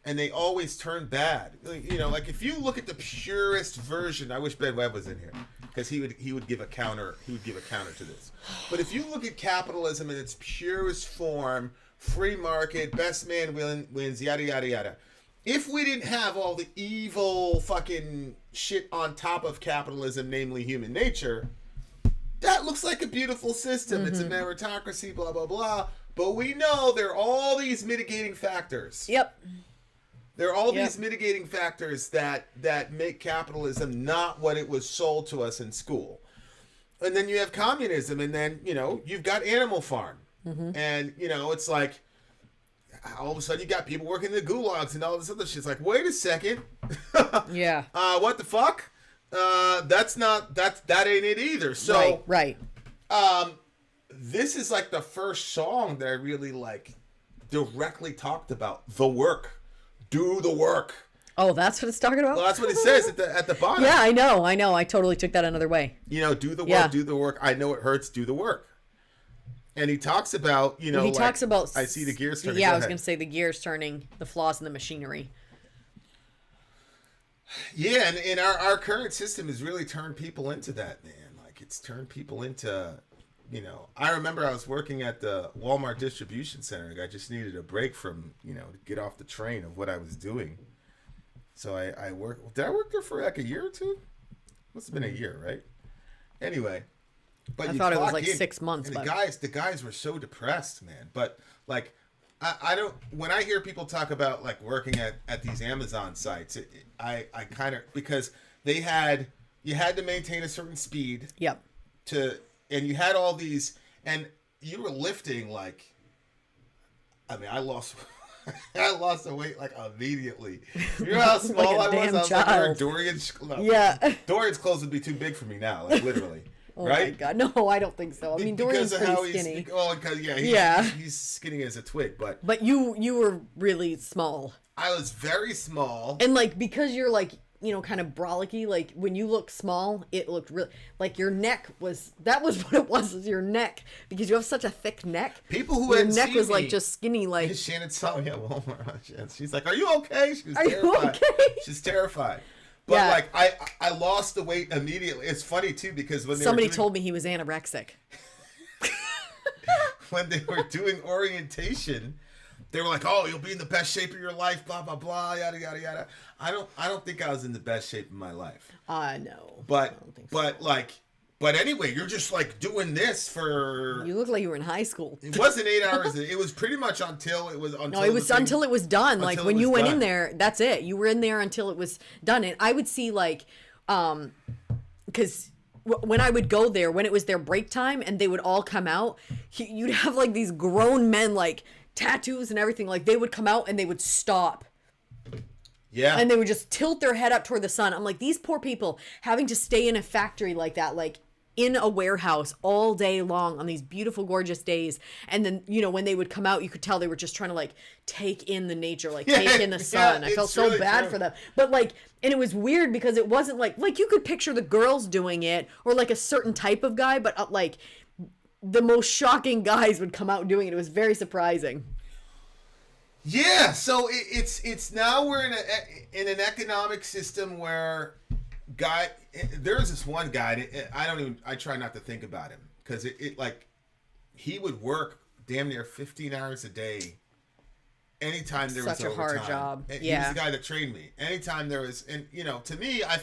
And they always turn bad. If you look at the purest version, I wish Ben Webb was in here because he would give a counter. He would give a counter to this. But if you look at capitalism in its purest form, free market, best man wins, yada yada yada. If we didn't have all the evil fucking shit on top of capitalism, namely human nature, that looks like a beautiful system. It's a meritocracy, blah, blah, blah. But we know there are all these mitigating factors. Yep. There are all these mitigating factors that make capitalism not what it was sold to us in school. And then you have communism, and then, you know, you've got Animal Farm. And, you know, it's like, all of a sudden you got people working in the gulags and all this other shit. It's like, wait a second. Yeah. What the fuck? That ain't it either. So, right. This is like the first song that I really like directly talked about the work. Do the work. Oh, that's what it's talking about? Well, that's what it says at the bottom. Yeah, I know. I totally took that another way. You know, do the work, do the work. I know it hurts, do the work. And he talks about, you know, he talks about, I see the gears turning. Yeah, I was going to say the gears turning, the flaws in the machinery. Yeah, and our current system has really turned people into that, man. Like, it's turned people into, you know, I remember I was working at the Walmart distribution center. I just needed a break from, you know, to get off the train of what I was doing. So I worked, did I work there for like a year or two? Must have been a year, right? Anyway. But I thought it was like 6 months. And the guys were so depressed, man. But like, I don't, when I hear people talk about like working at these Amazon sites, I kind of, because you had to maintain a certain speed. Yep. And you had all these, and you were lifting like, I mean, I lost the weight like immediately. You know how small Like a I was? I was like wearing Dorian's. Dorian's clothes would be too big for me now, like literally. Oh right? my God, no, I don't think so. I mean, Dorian's pretty skinny. He's skinny as a twig, but you were really small. I was very small, and like because you're like, you know, kind of brolicky. Like when you look small, it looked really like your neck was. That was what it was your neck, because you have such a thick neck. People who your hadn't neck seen was me, like just skinny. Like Shannon saw me at Walmart. She's like, "Are you okay?" She was terrified. You okay? She's terrified. But like I lost the weight immediately. It's funny too because when somebody told me he was anorexic. When they were doing orientation, they were like, "Oh, you'll be in the best shape of your life." Blah blah blah. Yada yada yada. I don't think I was in the best shape of my life. No. But I don't think so. But anyway, you're just like doing this for. You look like you were in high school. It wasn't 8 hours. It was pretty much until it was. No, it was until it was done. Like when you went in there, that's it. You were in there until it was done. And I would see like, because when I would go there, when it was their break time, and they would all come out, you'd have like these grown men like tattoos and everything. Like they would come out and they would stop. Yeah. And they would just tilt their head up toward the sun. I'm like, these poor people having to stay in a factory like that, like in a warehouse all day long on these beautiful, gorgeous days. And then, you know, when they would come out, you could tell they were just trying to like take in the nature, like take in the sun. I felt so really bad for them. But like, and it was weird because it wasn't like you could picture the girls doing it or like a certain type of guy, but like the most shocking guys would come out doing it. It was very surprising. Yeah, so it's now we're in an economic system where there's this one guy, I try not to think about him because it like he would work damn near 15 hours a day anytime there was overtime. Such a hard job. And he was the guy that trained me. Anytime there was, and you know, to me, I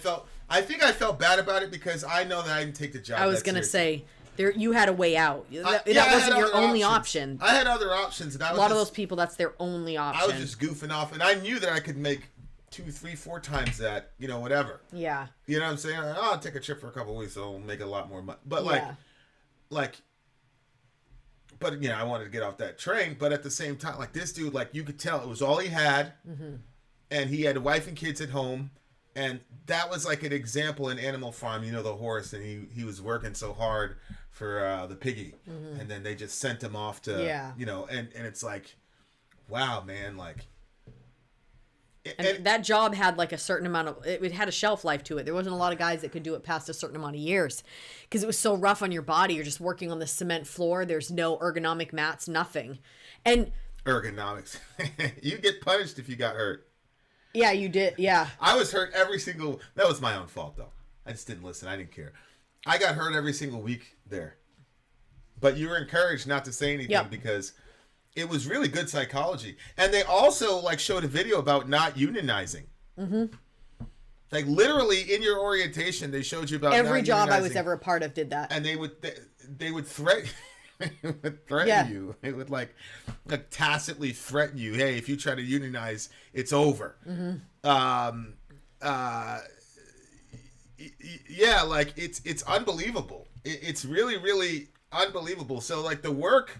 think I felt bad about it because I know that I didn't take the job. I was going to say, you had a way out. That wasn't your only option. I had other options. And a lot of those people, that's their only option. I was just goofing off, and I knew that I could make 2, 3, 4 times that, you know, whatever. Yeah. You know what I'm saying? I'll take a trip for a couple of weeks, so I'll make a lot more money. But but you know, I wanted to get off that train. But at the same time, like this dude, like you could tell it was all he had, and he had a wife and kids at home. And that was like an example in Animal Farm, you know, the horse, and he was working so hard for the piggy, and then they just sent him off to, you know, and it's like, wow, man, like. And that job had like a certain amount of, it had a shelf life to it. There wasn't a lot of guys that could do it past a certain amount of years because it was so rough on your body. You're just working on the cement floor. There's no ergonomic mats, nothing. And ergonomics, you get punished if you got hurt. Yeah, you did. Yeah. I was hurt that was my own fault though. I just didn't listen. I didn't care. I got hurt every single week there. But you were encouraged not to say anything because it was really good psychology. And they also like showed a video about not unionizing. Like literally in your orientation, they showed you about Every not job I was unionizing. ever a part of did that. And they would threaten you. It would like tacitly threaten you. Hey, if you try to unionize, it's over. Yeah, like it's unbelievable. It's really, really unbelievable. So like the work,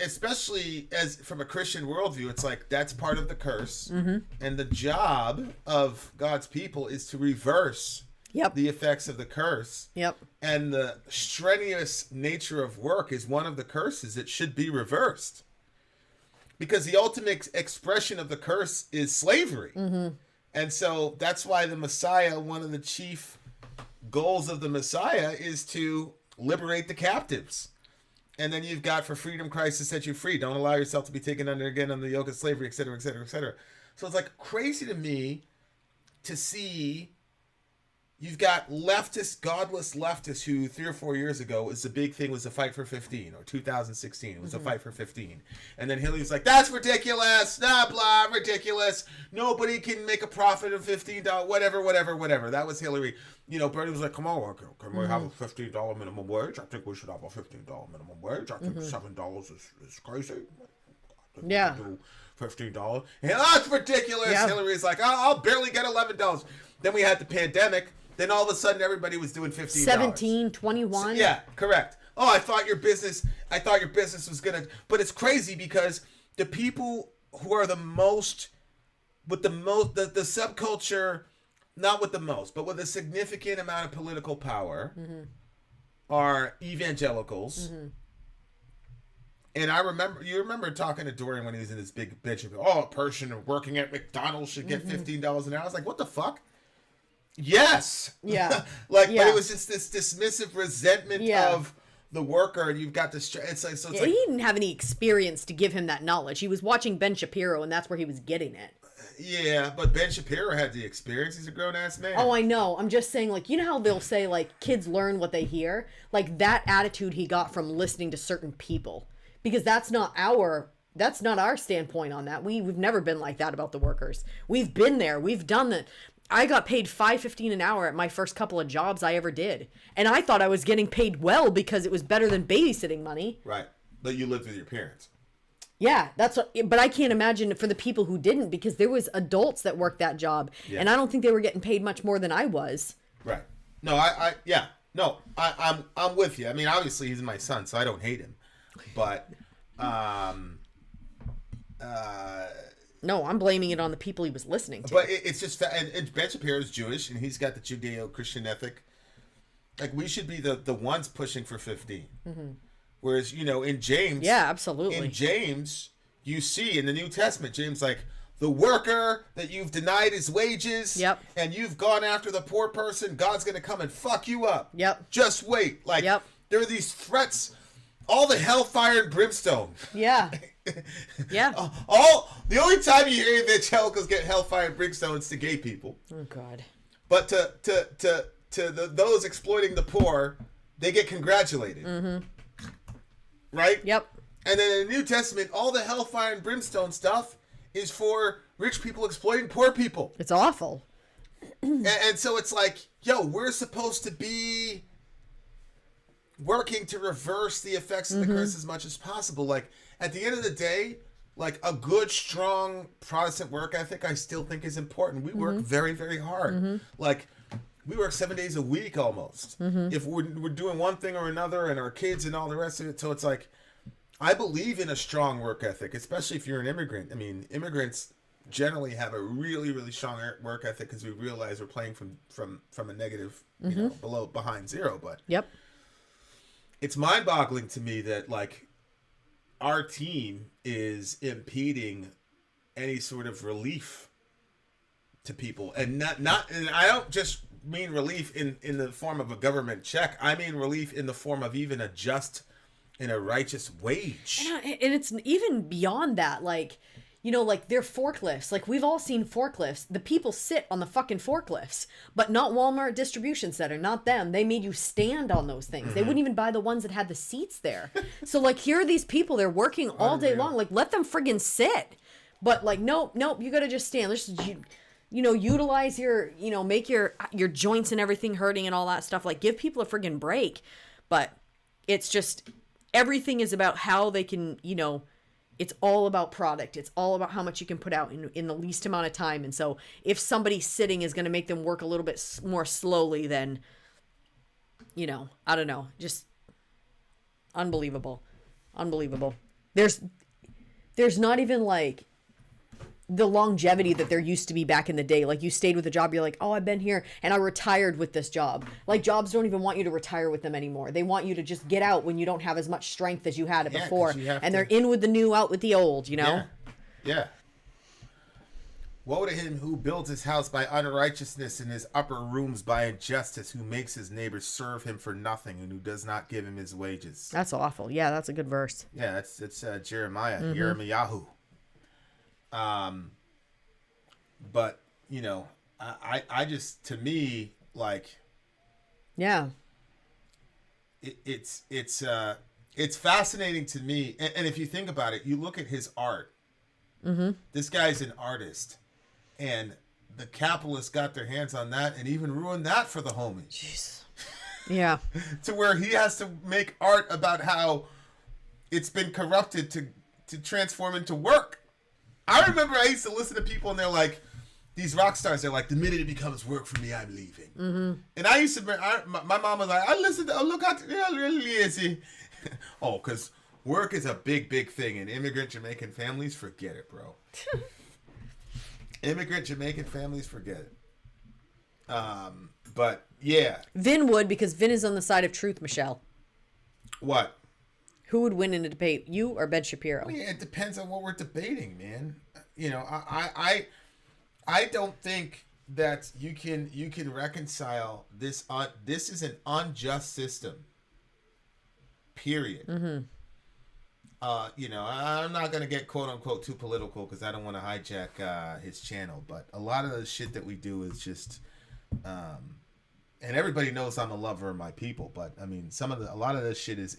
especially as from a Christian worldview, it's like that's part of the curse. And the job of God's people is to reverse the effects of the curse. And the strenuous nature of work is one of the curses. It should be reversed. Because the ultimate expression of the curse is slavery. And so that's why the Messiah, one of the chief goals of the Messiah is to liberate the captives. And then you've got, for freedom, Christ has set you free. Don't allow yourself to be taken under the yoke of slavery, etc., etc., etc. So it's like crazy to me to see you've got leftists, godless leftists who 3 or 4 years ago was the big thing was the fight for 15, or 2016 it was a fight for 15. And then Hillary's like, that's ridiculous, blah, blah, ridiculous. Nobody can make a profit of $15, whatever. That was Hillary. You know, Bernie was like, come on, can we have a $15 minimum wage? I think we should have a $15 minimum wage. I think $7 is crazy. Yeah. Do $15. And that's ridiculous. Yeah. Hillary's like, I'll barely get $11. Then we had the pandemic. Then all of a sudden everybody was doing $15. 17, 21. Yeah, correct. Oh, I thought your business was gonna, but it's crazy because the people who are the most, with the subculture, not with the most, but with a significant amount of political power, are evangelicals. And you remember talking to Dorian when he was in this big bitch of, a person working at McDonald's should get $15 an hour. I was like, what the fuck? Yes. Yeah. But it was just this dismissive resentment of the worker, and you've got this. It's like, so it's like, he didn't have any experience to give him that knowledge. He was watching Ben Shapiro, and that's where he was getting it. Yeah, but Ben Shapiro had the experience. He's a grown-ass man. Oh, I know. I'm just saying, like, you know how they'll say, like, kids learn what they hear? Like, that attitude he got from listening to certain people. Because that's not our standpoint on that. We've never been like that about the workers. We've been there. We've done that. I got paid $5.15 an hour at my first couple of jobs I ever did. And I thought I was getting paid well because it was better than babysitting money. Right. But you lived with your parents. Yeah, but I can't imagine for the people who didn't, because there was adults that worked that job. Yeah. And I don't think they were getting paid much more than I was. Right. No, I'm with you. I mean, obviously he's my son, so I don't hate him. But, no, I'm blaming it on the people he was listening to. But it's just, and Ben Shapiro's Jewish, and he's got the Judeo-Christian ethic. Like, we should be the ones pushing for 15. Whereas, in James... Yeah, absolutely. In James, you see in the New Testament, James, like, the worker that you've denied his wages, and you've gone after the poor person, God's going to come and fuck you up. Just wait. Like, there are these threats... All the hellfire and brimstone. Yeah. The only time you hear evangelicals get hellfire and brimstone is to gay people. Oh God. But to those exploiting the poor, they get congratulated. Right? Yep. And then in the New Testament, all the hellfire and brimstone stuff is for rich people exploiting poor people. It's awful. and so it's like, we're supposed to be working to reverse the effects of the curse as much as possible. Like, at the end of the day, like, a good, strong Protestant work ethic, I still think is important. We work very, very hard. Like, we work 7 days a week almost. If we're doing one thing or another, and our kids and all the rest of it. So it's like, I believe in a strong work ethic, especially if you're an immigrant. I mean, immigrants generally have a really, really strong work ethic because we realize we're playing from a negative, behind zero. But it's mind-boggling to me that, like, our team is impeding any sort of relief to people, and not and I don't just mean relief in the form of a government check. I mean relief in the form of even a just and a righteous wage. And it's even beyond that, like, like they're forklifts. Like, we've all seen forklifts. The people sit on the fucking forklifts, but not Walmart distribution center, not them. They made you stand on those things. They wouldn't even buy the ones that had the seats there. So, like, here are these people, they're working all day long. Like, let them friggin' sit. But, like, nope, you gotta just stand. utilize your, make your joints and everything hurting and all that stuff. Like, give people a friggin' break. But it's just, everything is about how they can, it's all about product. It's all about how much you can put out in the least amount of time. And so if somebody sitting is going to make them work a little bit more slowly, then, I don't know, just unbelievable. There's not even like the longevity that there used to be back in the day. Like, you stayed with a job, you're like, oh, I've been here and I retired with this job. Like, jobs don't even want you to retire with them anymore. They want you to just get out when you don't have as much strength as you had before. And they're in with the new, out with the old, Yeah. Woe to him who builds his house by unrighteousness and his upper rooms by injustice, who makes his neighbors serve him for nothing and who does not give him his wages. That's awful. Yeah, that's a good verse. Yeah, it's Jeremiah, Jeremiah. But I just, to me, like, yeah, it's fascinating to me. And if you think about it, you look at his art. This guy's an artist, and the capitalists got their hands on that and even ruined that for the homie. Jeez. Yeah. To where he has to make art about how it's been corrupted to transform into work. I remember I used to listen to people and they're like, these rock stars, they're like, the minute it becomes work for me, I'm leaving. And I used to, my mom was like, I listen to, look out, yeah, really lazy. Oh, because work is a big, big thing. And immigrant Jamaican families, forget it, bro. Immigrant Jamaican families, forget it. But yeah. Vin would, because Vin is on the side of truth, Michelle. What? Who would win in a debate, you or Ben Shapiro? Yeah, it depends on what we're debating, man. I don't think that you can reconcile this. This is an unjust system. Period. I'm not gonna get quote unquote too political because I don't want to hijack his channel. But a lot of the shit that we do is just, and everybody knows I'm a lover of my people. But I mean, a lot of this shit is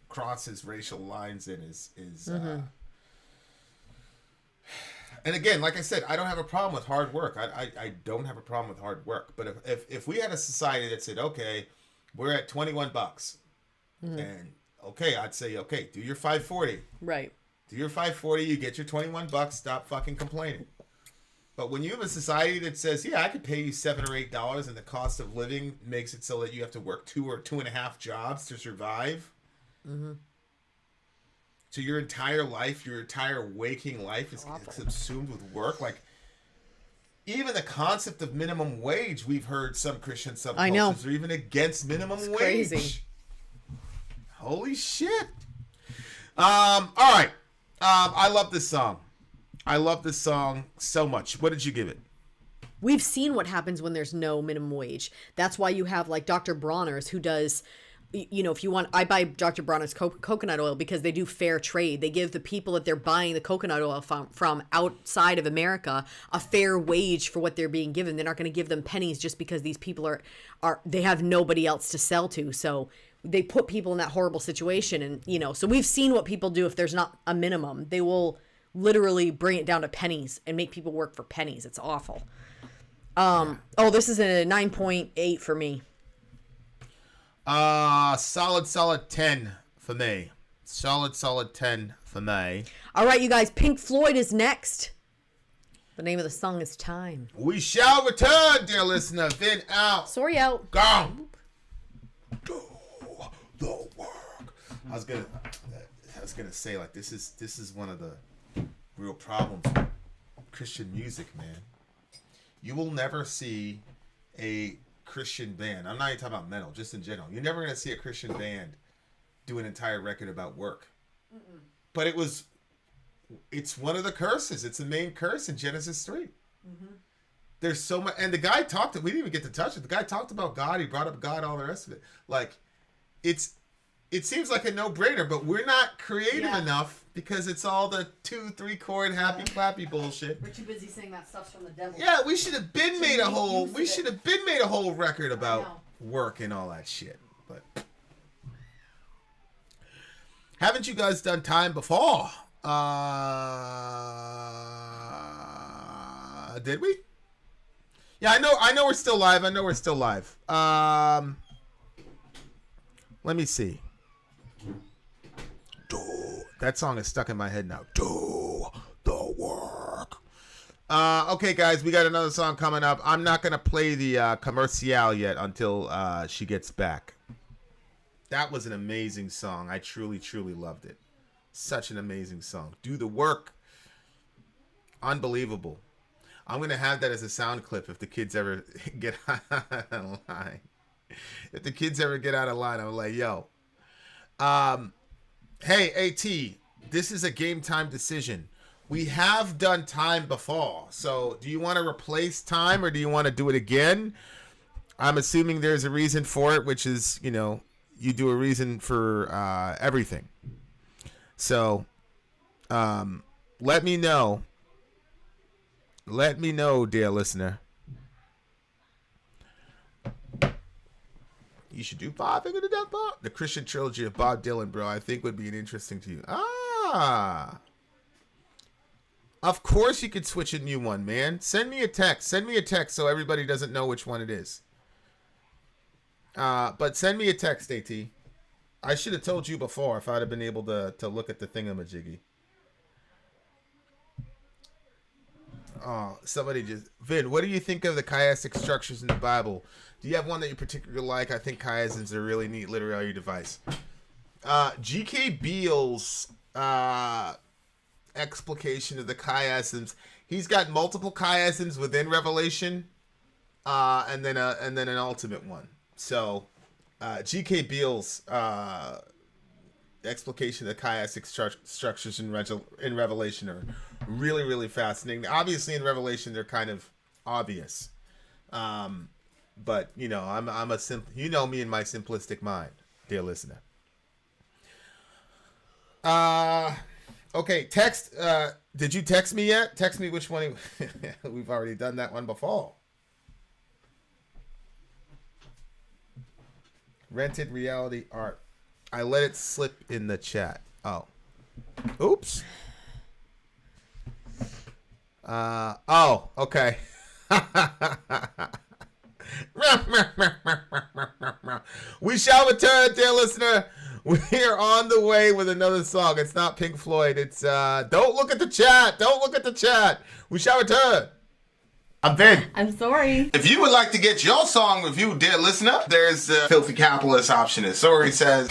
crosses racial lines and is and again, like I said, I don't have a problem with hard work. I don't have a problem with hard work. But if we had a society that said, okay, we're at $21 and okay, I'd say, okay, do your 540. Right. Do your 540, you get your $21, stop fucking complaining. But when you have a society that says, yeah, I could pay you $7 or $8 and the cost of living makes it so that you have to work 2 or 2.5 jobs to survive. So your entire life, your entire waking life is subsumed with work. Like, even the concept of minimum wage, we've heard some Christian subcultures are even against minimum wage. Crazy. Holy shit. All right. I love this song. I love this song so much. What did you give it? We've seen what happens when there's no minimum wage. That's why you have like Dr. Bronner's, who does, if you want, I buy Dr. Bronner's coconut oil because they do fair trade. They give the people that they're buying the coconut oil from outside of America a fair wage for what they're being given. They're not going to give them pennies just because these people are they have nobody else to sell to. So they put people in that horrible situation. And, so we've seen what people do if there's not a minimum. They will literally bring it down to pennies and make people work for pennies. It's awful. This is a 9.8 for me. Solid 10 for me. Solid 10 for me. All right, you guys. Pink Floyd is next. The name of the song is Time. We shall return, dear listener. Vin out. Sorry out. Gone. Do the work. I was gonna say, like, this is one of the real problems with Christian music, man. You will never see a Christian band. I'm not even talking about metal, just in general. You're never gonna see a Christian band do an entire record about work. But it's one of the curses. It's the main curse in Genesis 3. There's so much, and the guy we didn't even get to touch it. The guy talked about God. He brought up God, all the rest of it. Like, it seems like a no-brainer, but we're not creative enough because it's all the 2-3 chord happy clappy bullshit. We're too busy saying that stuff's from the devil. Yeah, we should have been made a whole record about work and all that shit. But haven't you guys done Time before? Did we? Yeah, I know we're still live. Let me see. That song is stuck in my head now. Do the work. Okay, guys, we got another song coming up. I'm not going to play the commercial yet until she gets back. That was an amazing song. I truly, truly loved it. Such an amazing song. Do the work. Unbelievable. I'm going to have that as a sound clip if the kids ever get out of line. If the kids ever get out of line, I'm like, yo. Hey, AT, this is a game time decision. We have done time before. So do you want to replace time or do you want to do it again? I'm assuming there's a reason for it, which is, you know, you do a reason for everything. So let me know. Let me know, dear listener. You should do Bob Finger to Death Bob. The Christian trilogy of Bob Dylan, bro, I think would be an interesting to you. Ah. Of course you could switch a new one, man. Send me a text. Send me a text so everybody doesn't know which one it is. But send me a text, AT. I should have told you before if I'd have been able to look at the thingamajiggy. Oh, somebody just... Vin, what do you think of the chiastic structures in the Bible? Do you have one that you particularly like? I think chiasms are a really neat literary device. G.K. Beale's explication of the chiasms. He's got multiple chiasms within Revelation, and then an ultimate one. So, G.K. Beale's explication of the chiastic structures in Revelation are really, really fascinating. Obviously, in Revelation, they're kind of obvious. But, you know, I'm a you know me and my simplistic mind, dear listener. Okay, text. Did you text me yet? Text me which one. We've already done that one before. Rented reality art. I let it slip in the chat. Oh. Oops. Oh, okay. We shall return, dear listener. We're on the way with another song. It's not Pink Floyd. It's don't look at the chat. Don't look at the chat. We shall return. I'm Vin. I'm sorry. If you would like to get your song reviewed, dear listener, there's the Filthy Capitalist option. As Sori says,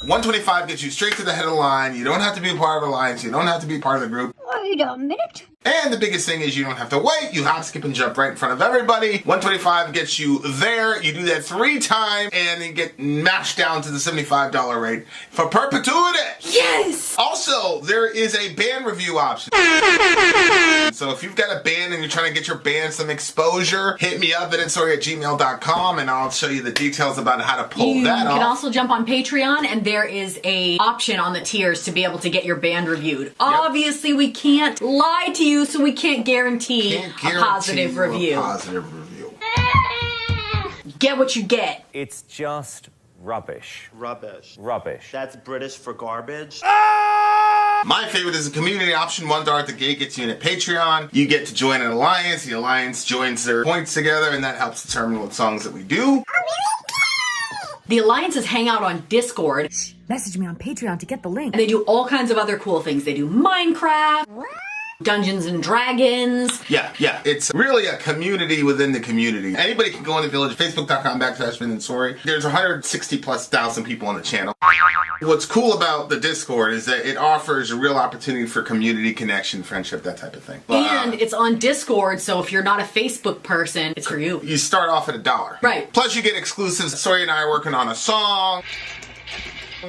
125 gets you straight to the head of the line. You don't have to be a part of the alliance. You don't have to be part of the group. Wait a minute. And the biggest thing is you don't have to wait. You hop, skip, and jump right in front of everybody. 125 gets you there. You do that 3 times, and you get mashed down to the $75 rate for perpetuity. Yes! Also, there is a band review option. So if you've got a band and you're trying to get your band some exposure, hit me up at insori@gmail.com, and I'll show you the details about how to pull that off. You can also jump on Patreon, and there is a option on the tiers to be able to get your band reviewed. Yep. Obviously, we can't lie to you, so we can't guarantee a positive review. Get what you get. It's just rubbish. Rubbish. Rubbish. That's British for garbage. My favorite is a community option. $1 at the gate gets you in at Patreon. You get to join an alliance. The alliance joins their points together, and that helps determine what songs that we do. The alliances hang out on Discord. Message me on Patreon to get the link. And they do all kinds of other cool things. They do Minecraft, Dungeons and Dragons. Yeah. It's really a community within the community. Anybody can go in the village. Facebook.com/VIN and SORI. There's 160,000+ people on the channel. What's cool about the Discord is that it offers a real opportunity for community connection, friendship, that type of thing. And it's on Discord, so if you're not a Facebook person, it's for you. You start off at $1. Right. Plus you get exclusives. Sori and I are working on a song.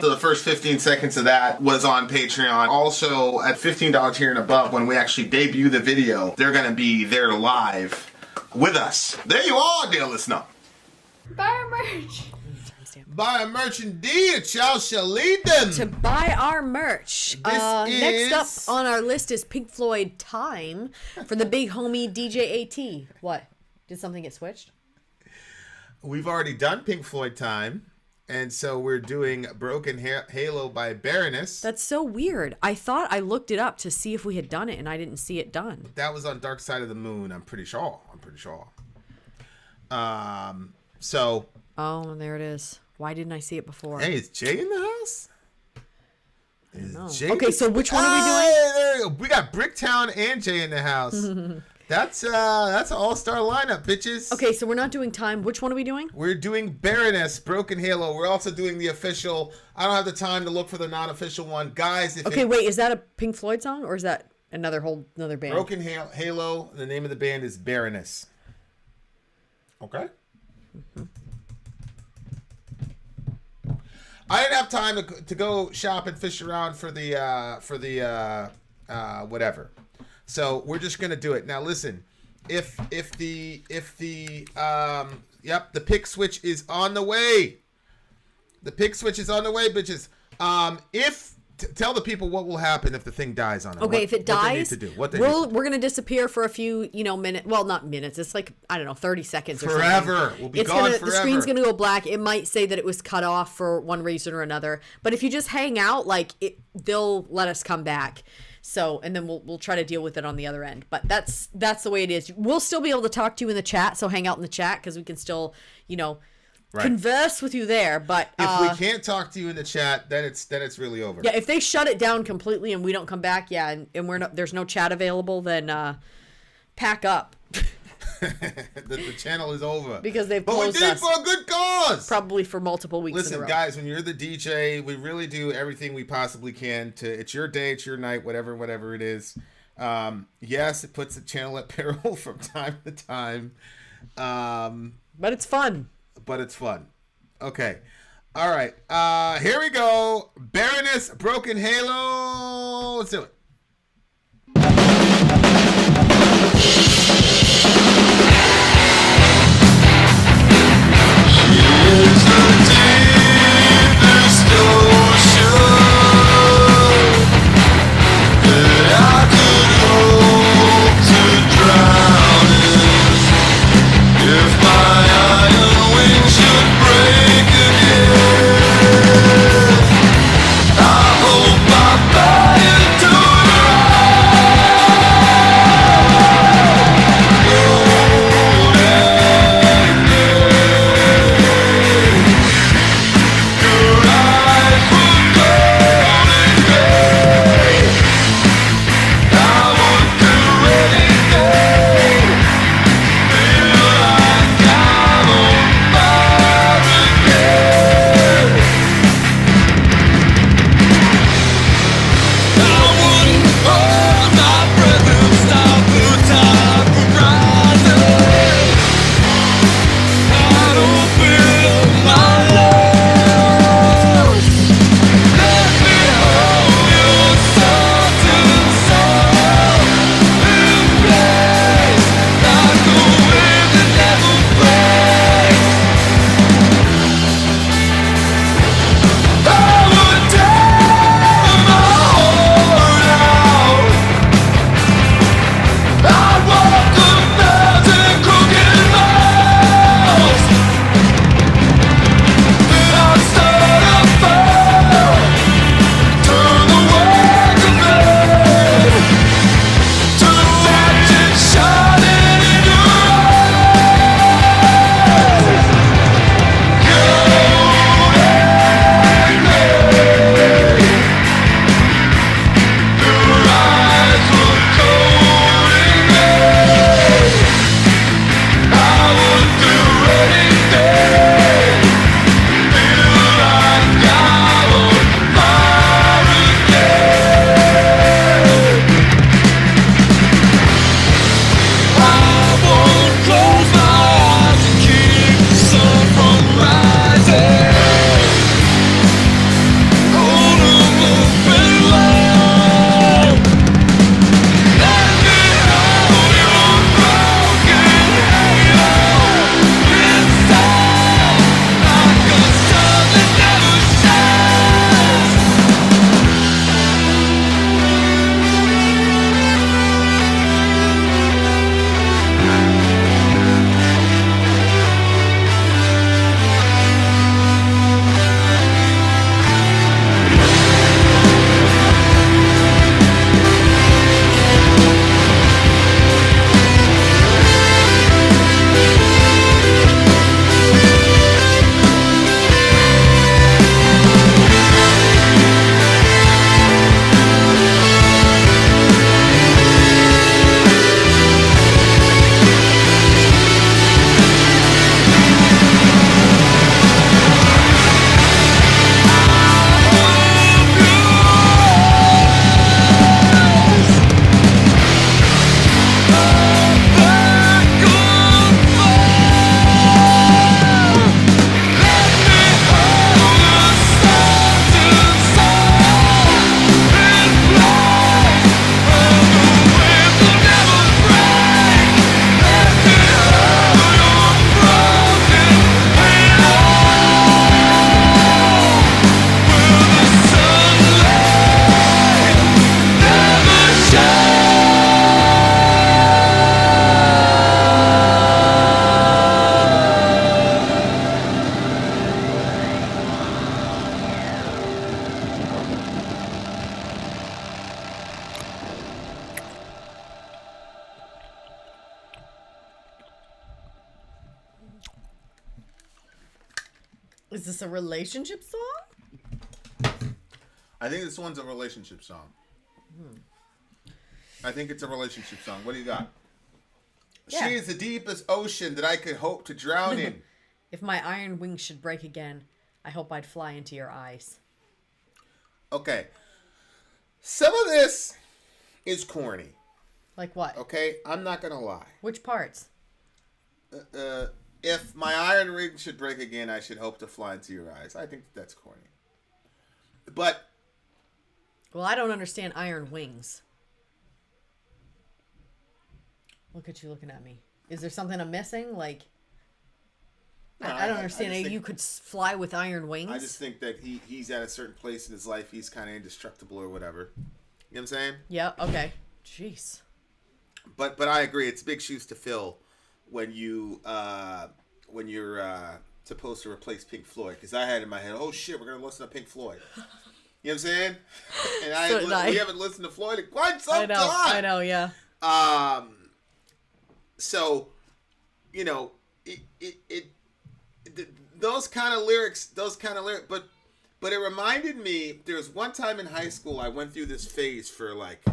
So the first 15 seconds of that was on Patreon. Also, at $15 tier and above, when we actually debut the video, they're going to be there live with us. There you are, dear listener. Buy our merch. Buy our merch indeed. Y'all shall lead them. To buy our merch. Next up on our list is Pink Floyd Time for the big homie DJ AT. What? Did something get switched? We've already done Pink Floyd Time. And so we're doing Broken Halo by Baroness. That's so weird. I thought I looked it up to see if we had done it, and I didn't see it done. That was on Dark Side of the Moon, I'm pretty sure. So. Oh, there it is. Why didn't I see it before? Hey, is Jay in the house? Okay, so which one are we doing? There you go. We got Bricktown and Jay in the house. That's an all-star lineup, bitches. Okay, so we're not doing time. Which one are we doing? We're doing Baroness-Broken Halo. We're also doing the official. I don't have the time to look for the non-official one, guys. Wait, is that a Pink Floyd song or is that another band? Broken Halo. The name of the band is Baroness. Okay. I didn't have time to go shop and fish around for the whatever. So we're just gonna do it now. Listen, if the pick switch is on the way. The pick switch is on the way, bitches. Tell the people what will happen if the thing dies on it. Okay, if it dies, we're gonna disappear for a few, minutes. Well, not minutes. It's like, I don't know, 30 seconds or forever. Something. We'll be gone forever. The screen's gonna go black. It might say that it was cut off for one reason or another. But if you just hang out, they'll let us come back. So, and then we'll try to deal with it on the other end. But that's the way it is. We'll still be able to talk to you in the chat. So hang out in the chat because we can still, converse with you there. But if we can't talk to you in the chat, then it's really over. Yeah, if they shut it down completely and we don't come back, and there's no chat available, then pack up. the channel is over because they've closed us. But we did it for a good cause. Probably for multiple weeks. Listen, in a row. Guys, when you're the DJ, we really do everything we possibly can to. It's your day, it's your night, whatever it is. Yes, it puts the channel at peril from time to time. But it's fun. Okay. All right. Here we go. Baroness-broken Halo. Let's do it. I hope I buy into it. Is this a relationship song? I think this one's a relationship song. I think it's a relationship song. What do you got? Yeah. She is the deepest ocean that I could hope to drown in. If my iron wings should break again, I hope I'd fly into your eyes. Okay. Some of this is corny. Like what? Okay? I'm not going to lie. Which parts? If my iron ring should break again, I should hope to fly into your eyes. I think that's corny. But Well, I don't understand iron wings. Look at you looking at me. Is there something I'm missing? Like, no, I don't understand. just think- You could fly with iron wings? I just think that he's at a certain place in his life. He's kind of indestructible or whatever. You know what I'm saying? Yeah, okay. Jeez. But I agree. It's big shoes to fill when you're supposed to replace Pink Floyd. Because I had in my head, oh shit, we're gonna listen to Pink Floyd. You know what I'm saying? And we haven't listened to Floyd in quite some time. I know, yeah. So, you know, those kind of lyrics, but it reminded me, there was one time in high school, I went through this phase for like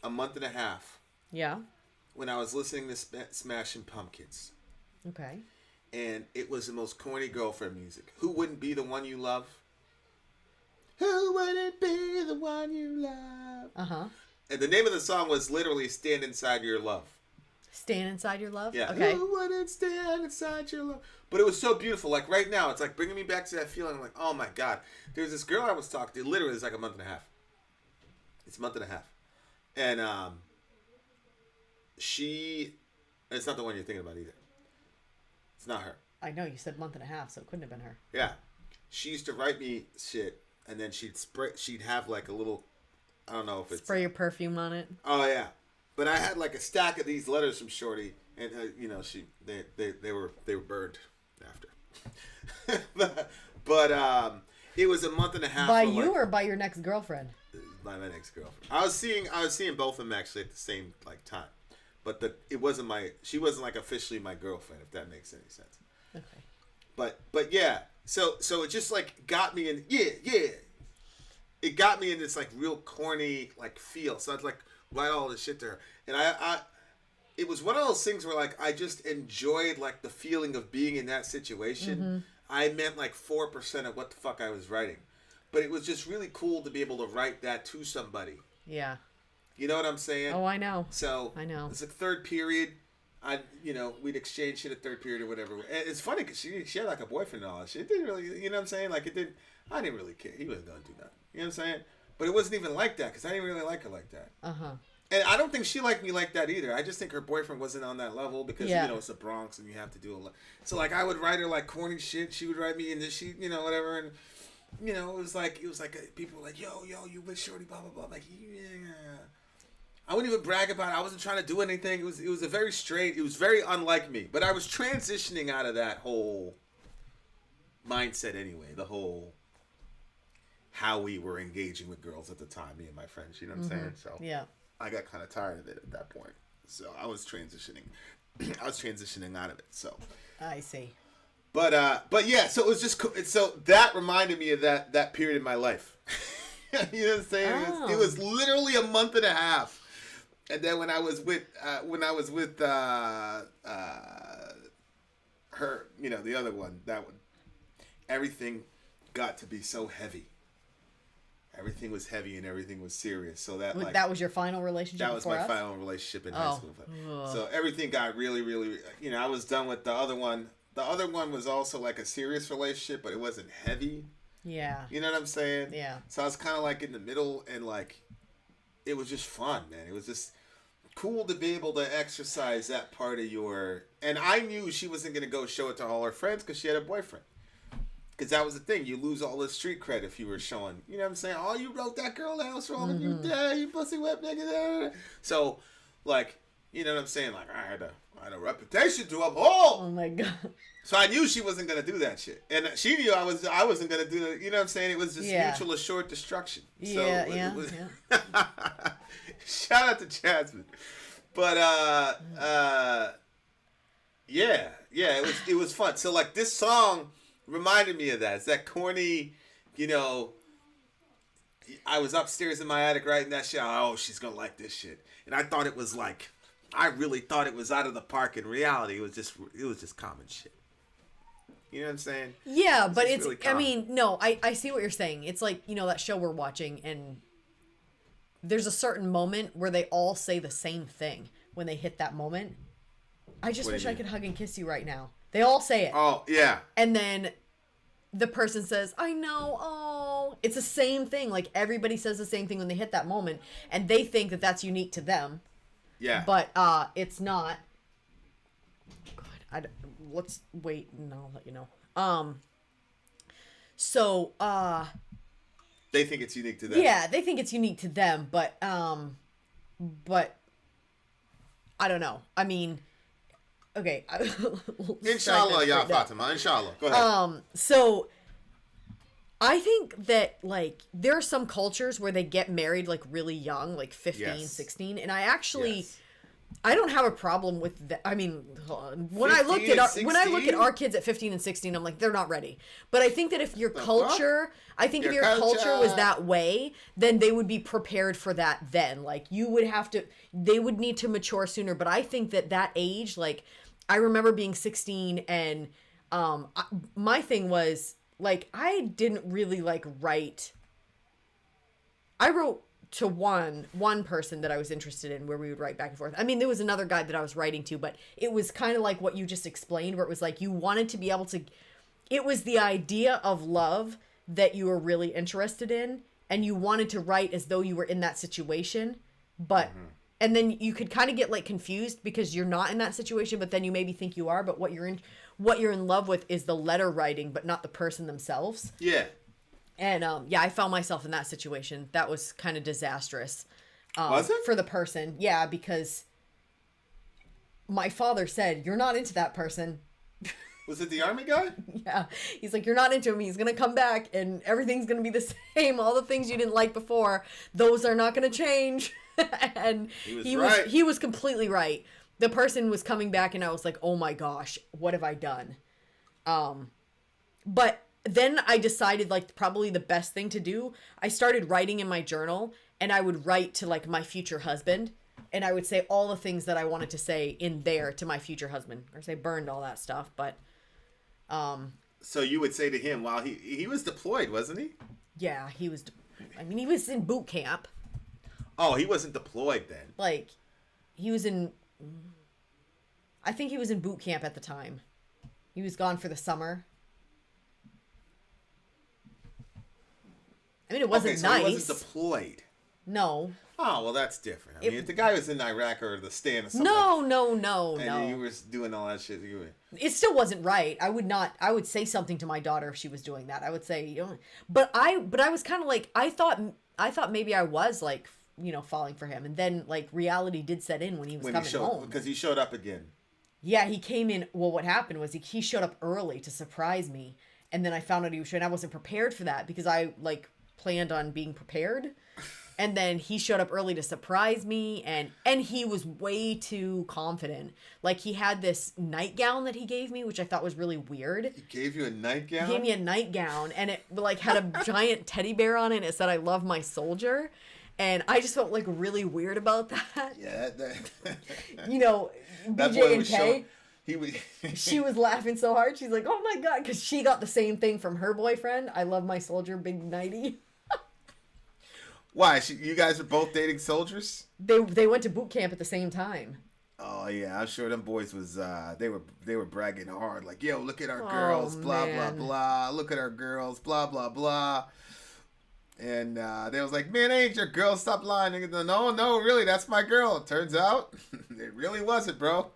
a month and a half Yeah. when I was listening to Smashing Pumpkins. Okay. And it was the most corny girlfriend music. Who wouldn't be the one you love? Who wouldn't be the one you love? Uh-huh. And the name of the song was literally Stand Inside Your Love. Stand inside your love? Yeah. Okay. Who wouldn't stand inside your love? But it was so beautiful. Like right now, it's like bringing me back to that feeling. I'm like, oh my God. There's this girl I was talking to. Literally, it's like a month and a half. It's a month and a half. And it's not the one you're thinking about either. It's not her. I know, you said month and a half, so it couldn't have been her. Yeah. She used to write me shit, and then she'd have like a little, I don't know if it's... Spray your perfume on it. Oh, yeah. But I had like a stack of these letters from Shorty, and you know, they were burned after. but it was a month and a half. By you or by your next girlfriend? By my next girlfriend. I was seeing both of them actually at the same like time, but she wasn't like officially my girlfriend, if that makes any sense. Okay. But yeah, so it just like got me in it got me in this like real corny like feel. So I'd like write all this shit to her, and I it was one of those things where like I just enjoyed like the feeling of being in that situation. Mm-hmm. I meant like 4% of what the fuck I was writing, but it was just really cool to be able to write that to somebody. Yeah. You know what I'm saying? Oh, I know. So I know. It's like third period. We'd exchange shit at third period or whatever. And it's funny because she had like a boyfriend and all that shit. It didn't really, you know what I'm saying? Like I didn't really care. He wasn't gonna do nothing. You know what I'm saying? But it wasn't even like that because I didn't really like her like that. Uh-huh. And I don't think she liked me like that either. I just think her boyfriend wasn't on that level because, Yeah. you know, it's the Bronx and you have to do a lot. So, like, I would write her, like, corny shit. She would write me, and she, you know, whatever. And, you know, it was like people were like, yo, you with Shorty, blah, blah, blah. I'm like, yeah. I wouldn't even brag about it. I wasn't trying to do anything. It was a very straight, it was very unlike me. But I was transitioning out of that whole mindset anyway. The whole how we were engaging with girls at the time, me and my friends, you know what I'm saying? So Yeah. I got kind of tired of it at that point. So I was transitioning. Out of it. So I see. But yeah, so it was just cool. So that reminded me of that period in my life. You know what I'm saying? Oh. It was literally a month and a half. And then when I was with her, you know, the other one, that one, everything got to be so heavy. Everything was heavy and everything was serious. So That was your final relationship? that was before my us? final relationship in high school. Ugh. So everything got really, really, you know, I was done with the other one. The other one was also like a serious relationship, but it wasn't heavy. Yeah. You know what I'm saying? Yeah. So I was kind of like in the middle, and like, it was just fun, man. It was just cool to be able to exercise that part of your, and I knew she wasn't going to go show it to all her friends because she had a boyfriend. Because that was the thing. You lose all the street cred if you were showing, you know what I'm saying? Oh, you wrote that girl down, what's wrong with you? Yeah, you pussy whip nigga. So, like, you know what I'm saying? Like, I had a reputation to uphold. Oh my God. So I knew she wasn't gonna do that shit, and she knew I wasn't gonna do it. You know what I'm saying? It was just mutual assured destruction. So Yeah. Shout out to Jasmine, but it was fun. So like this song reminded me of that. It's that corny, I was upstairs in my attic writing that shit. Oh, she's gonna like this shit. And I thought it was like, I really thought it was out of the park. In reality, it was just common shit. You know what I'm saying? Yeah, but it's, really I mean, no, I see what you're saying. It's like, that show we're watching, and there's a certain moment where they all say the same thing when they hit that moment. I just wish I could hug and kiss you right now. They all say it. Oh, yeah. And then the person says, I know, oh. It's the same thing. Like, everybody says the same thing when they hit that moment, and they think that that's unique to them. Yeah. But it's not. God, let's wait and I'll let you know. So, they think it's unique to them. yeah, they think it's unique to them, but I don't know. I mean, okay. Inshallah, ya Fatima. Inshallah. Go ahead. So I think that, like, there are some cultures where they get married, like, really young, like 15, Yes. 16. And I actually, Yes. I don't have a problem with that. I mean, when I 15 look and at 16? our kids at 15 and 16, I'm like, they're not ready. But I think that if your culture, if Your your culture was culture. that way, then they would be prepared for that then. Like, they would need to mature sooner. But I think that age, like, I remember being 16 and my thing was, like, I didn't really, like, write. I wrote to one person that I was interested in, where we would write back and forth. I mean, there was another guy that I was writing to, but it was kind of like what you just explained, where it was like you wanted to be able to, it was the idea of love that you were really interested in, and you wanted to write as though you were in that situation, but and then you could kind of get, like, confused because you're not in that situation, but then you maybe think you are, but what you're in love with is the letter writing, but not the person themselves. Yeah. And I found myself in that situation. That was kind of disastrous. Was it? For the person? Yeah, because my father said, "You're not into that person." Was it the army guy? Yeah. He's like, "You're not into him. He's going to come back and everything's going to be the same. All the things you didn't like before, those are not going to change." And he was completely right. The person was coming back and I was like, "Oh my gosh, what have I done?" But then I decided, like, probably the best thing to do, I started writing in my journal, and I would write to, like, my future husband, and I would say all the things that I wanted to say in there to my future husband. Of course, I burned all that stuff, but So you would say to him, while he was deployed, wasn't he? yeah, he was in boot camp. Oh, he wasn't deployed then. Like, I think he was in boot camp at the time. He was gone for the summer. I mean, it wasn't so nice. he wasn't deployed. No. Oh, well, that's different. I mean, if the guy was in Iraq or the stand or something. No. And you were doing all that shit. It still wasn't right. I would say something to my daughter if she was doing that. I would say, but I was kind of like, I thought maybe I was, like, falling for him. And then, like, reality did set in when he was coming home. Because he showed up again. Yeah, he came in. Well, what happened was he showed up early to surprise me. And then I found out he was showing. I wasn't prepared for that because I, like, planned on being prepared. And then he showed up early to surprise me, and he was way too confident. Like, he had this nightgown that he gave me, which I thought was really weird. He gave you a nightgown? He gave me a nightgown, and it, like, had a giant teddy bear on it, and it said, "I love my soldier." And I just felt, like, really weird about that. Yeah. BJ and Kay, was she was laughing so hard. She's like, "Oh my God," because she got the same thing from her boyfriend. "I love my soldier, big nighty." Why? You guys are both dating soldiers? They went to boot camp at the same time. Oh yeah, I'm sure them boys was they were bragging hard, like, "Yo, look at our girls, blah man. blah blah. Look at our girls, blah blah blah." And they was like, "Man, ain't your girl? Stop lying." They go, No, really, that's my girl. It turns out it really wasn't, bro.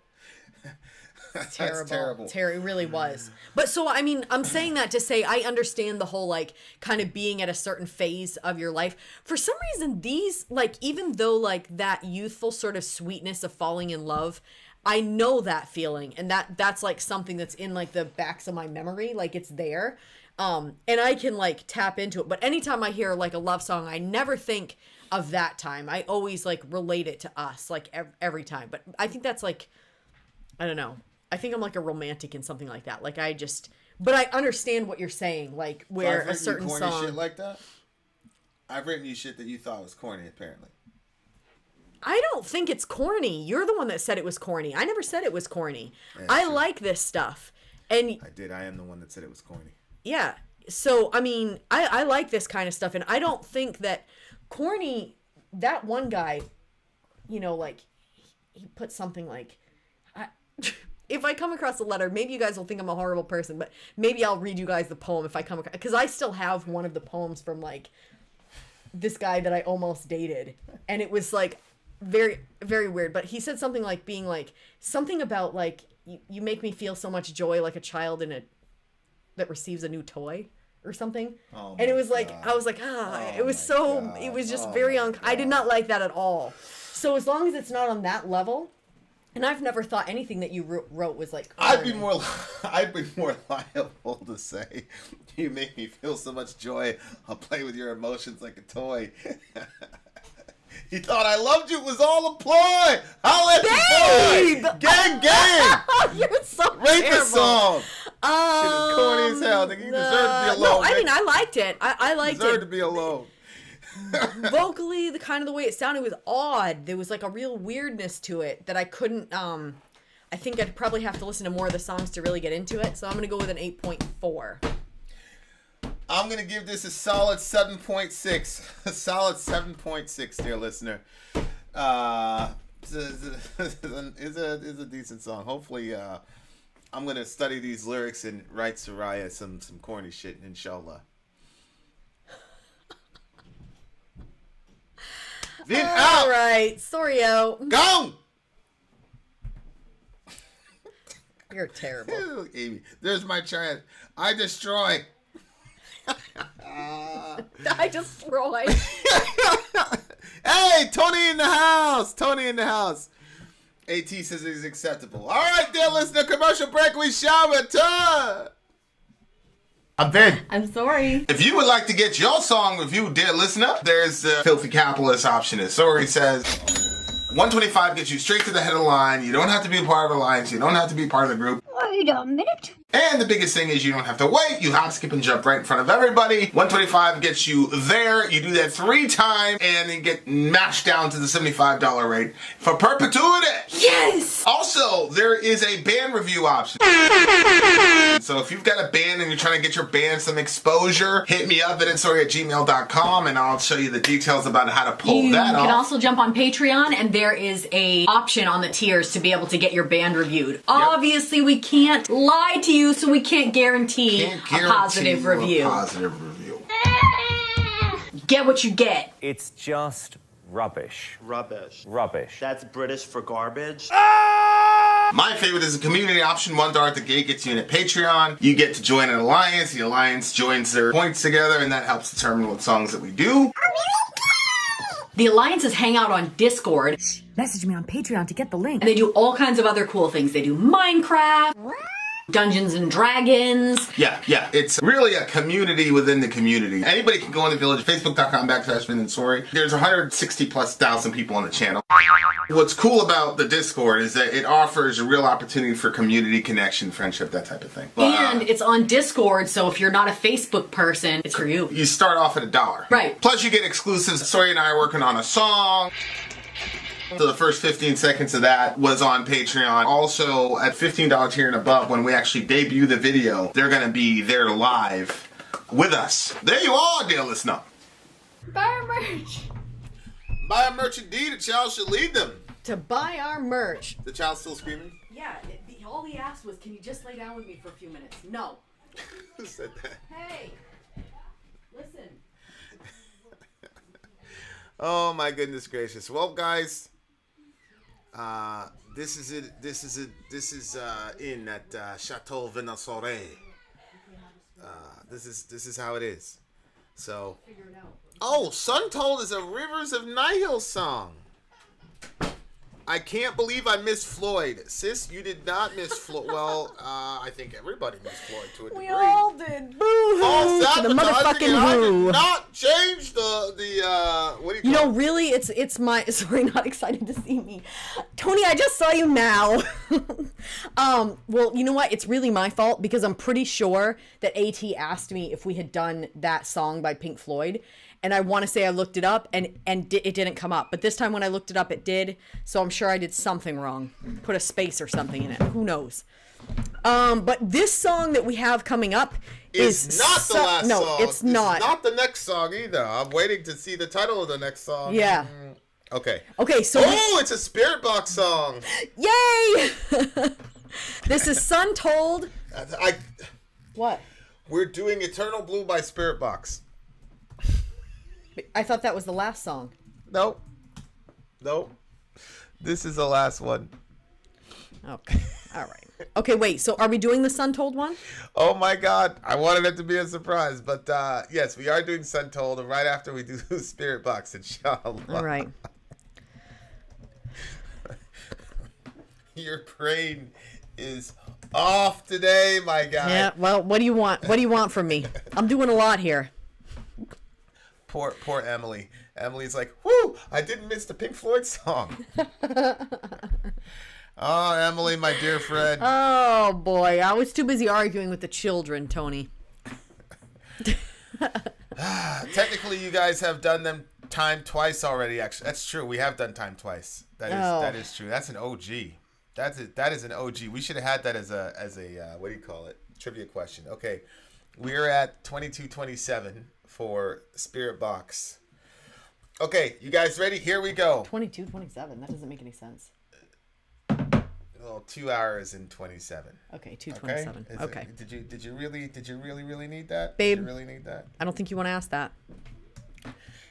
That's terrible. It really was. But so, I mean, I'm saying that to say I understand the whole, like, kind of being at a certain phase of your life. For some reason, these, like, even though, like, that youthful sort of sweetness of falling in love, I know that feeling. And that's, like, something that's in, like, the backs of my memory. Like, it's there. And I can, like, tap into it. But anytime I hear, like, a love song, I never think of that time. I always, like, relate it to us, like, every time. But I think that's, like, I don't know. I think I'm like a romantic in something like that. Like, I just, But I understand what you're saying, like where I've a written certain you corny song. shit like that. I've written you shit that you thought was corny, apparently. I don't think it's corny. You're the one that said it was corny. I never said it was corny. Yeah, I sure. like this stuff. And I did. I am the one that said it was corny. yeah. So, I mean, I like this kind of stuff. And I don't think that corny, that one guy, you know, like, he put something like, if I come across a letter, maybe you guys will think I'm a horrible person, but maybe I'll read you guys the poem if I come across, because I still have one of the poems from, like, this guy that I almost dated. And it was, like, very, very weird. But he said something like being, like, something about, like, you make me feel so much joy like a child that receives a new toy or something. Oh and it was my like, God. I was like, it was so, God. it was just Oh very, my I did not like that at all. So as long as it's not on that level, and I've never thought anything that you wrote was like, I'd be more liable to say, you make me feel so much joy. I'll play with your emotions like a toy. He thought I loved you. It was all a ploy. I'll let you boy. Gang, gang. You're so Rate terrible. the song. Shit is corny as hell. Nigga, you deserve to be alone. No, I nigga. mean, I liked it. I liked deserve it. to be alone. Vocally, the kind of the way it sounded was odd. There was like a real weirdness to it that I couldn't, I think I'd probably have to listen to more of the songs to really get into it. So I'm going to go with an 8.4. I'm going to give this a solid 7.6. A solid 7.6, dear listener. It's a decent song. Hopefully, I'm going to study these lyrics and write Soraya some corny shit, inshallah. VIN out! All right. Sorry-o. Go! You're terrible. Amy, there's my chance. I destroy. I destroyed. Hey, Tony in the house. Tony in the house. AT says it is acceptable. All right, dear listener, commercial break. We shall return. I'm Vin. I'm sorry. If you would like to get your song reviewed, dear listener, there's the Filthy Capitalist option. As Sori says, 125 gets you straight to the head of the line. You don't have to be a part of the alliance. You don't have to be part of the group. Wait a minute. And the biggest thing is you don't have to wait. You hop, skip, and jump right in front of everybody. 125 gets you there. You do that 3 times, and then get mashed down to the $75 rate for perpetuity. Yes! Also, there is a band review option. So if you've got a band and you're trying to get your band some exposure, hit me up at insori@gmail.com, and I'll show you the details about how to pull You that can off. also jump on Patreon, and there is a option on the tiers to be able to get your band reviewed. Obviously, we can't lie to you, so we can't guarantee, Can't a guarantee positive you a review. positive review. Get what you get. It's just rubbish. Rubbish. Rubbish. That's British for garbage. My favorite is the community option. $1 at the gate gets you in at Patreon. You get to join an alliance. The alliance joins their points together, and that helps determine what songs that we do. The alliances hang out on Discord, Message me on Patreon to get the link. and they do all kinds of other cool things. They do Minecraft, Dungeons and Dragons. Yeah. It's really a community within the community. Anybody can go in the village, facebook.com/VIN and SORI. There's 160,000+ people on the channel. What's cool about the Discord is that it offers a real opportunity for community connection, friendship, that type of thing. And it's on Discord, so if you're not a Facebook person, it's for you. You start off at $1. Right. Plus you get exclusives. Sori and I are working on a song. So the first 15 seconds of that was on Patreon. Also, at $15 tier and above, when we actually debut the video, they're going to be there live with us. There you are, dear listener. Buy our merch. Buy a merch indeed. A child should lead them. To buy our merch. The child's still screaming? Yeah, all he asked was, can you just lay down with me for a few minutes? No. Who said that? Hey, listen. Oh my goodness gracious. Well, guys, this is it. This is in at Chateau VIN AND SORI. This is how it is. So, oh, Suntold is a Rivers of Nihil song. I can't believe I missed Floyd. Sis, you did not miss Floyd. Well, I think everybody missed Floyd to a degree. We all did. Boo! False The advertising, motherfucking and I who. did not change the what do you You call know, it? really, it's my. Sorry, not excited to see me, Tony. I just saw you now. Well, you know what? It's really my fault because I'm pretty sure that AT asked me if we had done that song by Pink Floyd, and I want to say I looked it up and it didn't come up. But this time when I looked it up, it did. So I'm sure I did something wrong. Put a space or something in it. Who knows? But this song that we have coming up is not the last no, song. it's not. It's not the next song either. I'm waiting to see the title of the next song. Yeah. Okay. Okay, so it's a Spirit Box song. yay! This is Suntold. What? We're doing Eternal Blue by Spirit Box. I thought that was the last song. Nope. This is the last one. Okay. All right. Okay, wait. So are we doing the Suntold one? Oh my God. I wanted it to be a surprise. But yes, we are doing Suntold. And right after we do Spirit Box, inshallah. All right. Your brain is off today, my guy. Yeah, well, what do you want? What do you want from me? I'm doing a lot here. Poor Emily. Emily's like, whoo, I didn't miss the Pink Floyd song. Oh, Emily, my dear friend. Oh, boy. I was too busy arguing with the children, Tony. Technically, you guys have done them time twice already, actually. That's true. We have done time twice. That is true. That's an OG. That is an OG. We should have had that as a what do you call it? Trivia question. Okay. We're at 2227 for Spirit Box. Okay, you guys ready? Here we go. 22:27. That doesn't make any sense. Well, 2 hours and 27. Okay, 2:27. Okay. Did you really need that? Babe. Did you really need that? I don't think you want to ask that.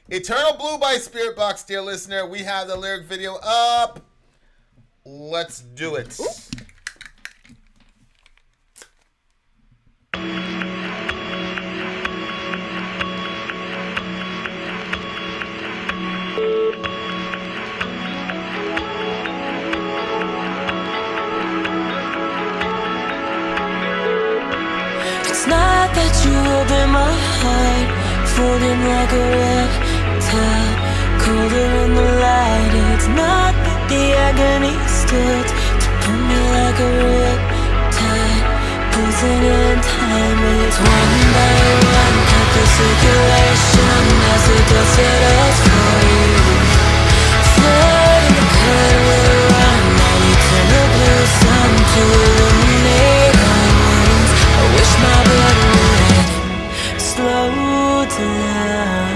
Eternal Blue by Spirit Box, dear listener. We have the lyric video up. Let's do it. Ooh. It's not that you open my heart, folding like a reptile, colder in the light. It's not that the agony stood to pull me like a riptide, pulsing in time. It's one by one, cut the circulation as the dust settles for you. Flood in the current around that eternal blue sun to illuminate our wounds. I wish my blood would slow down.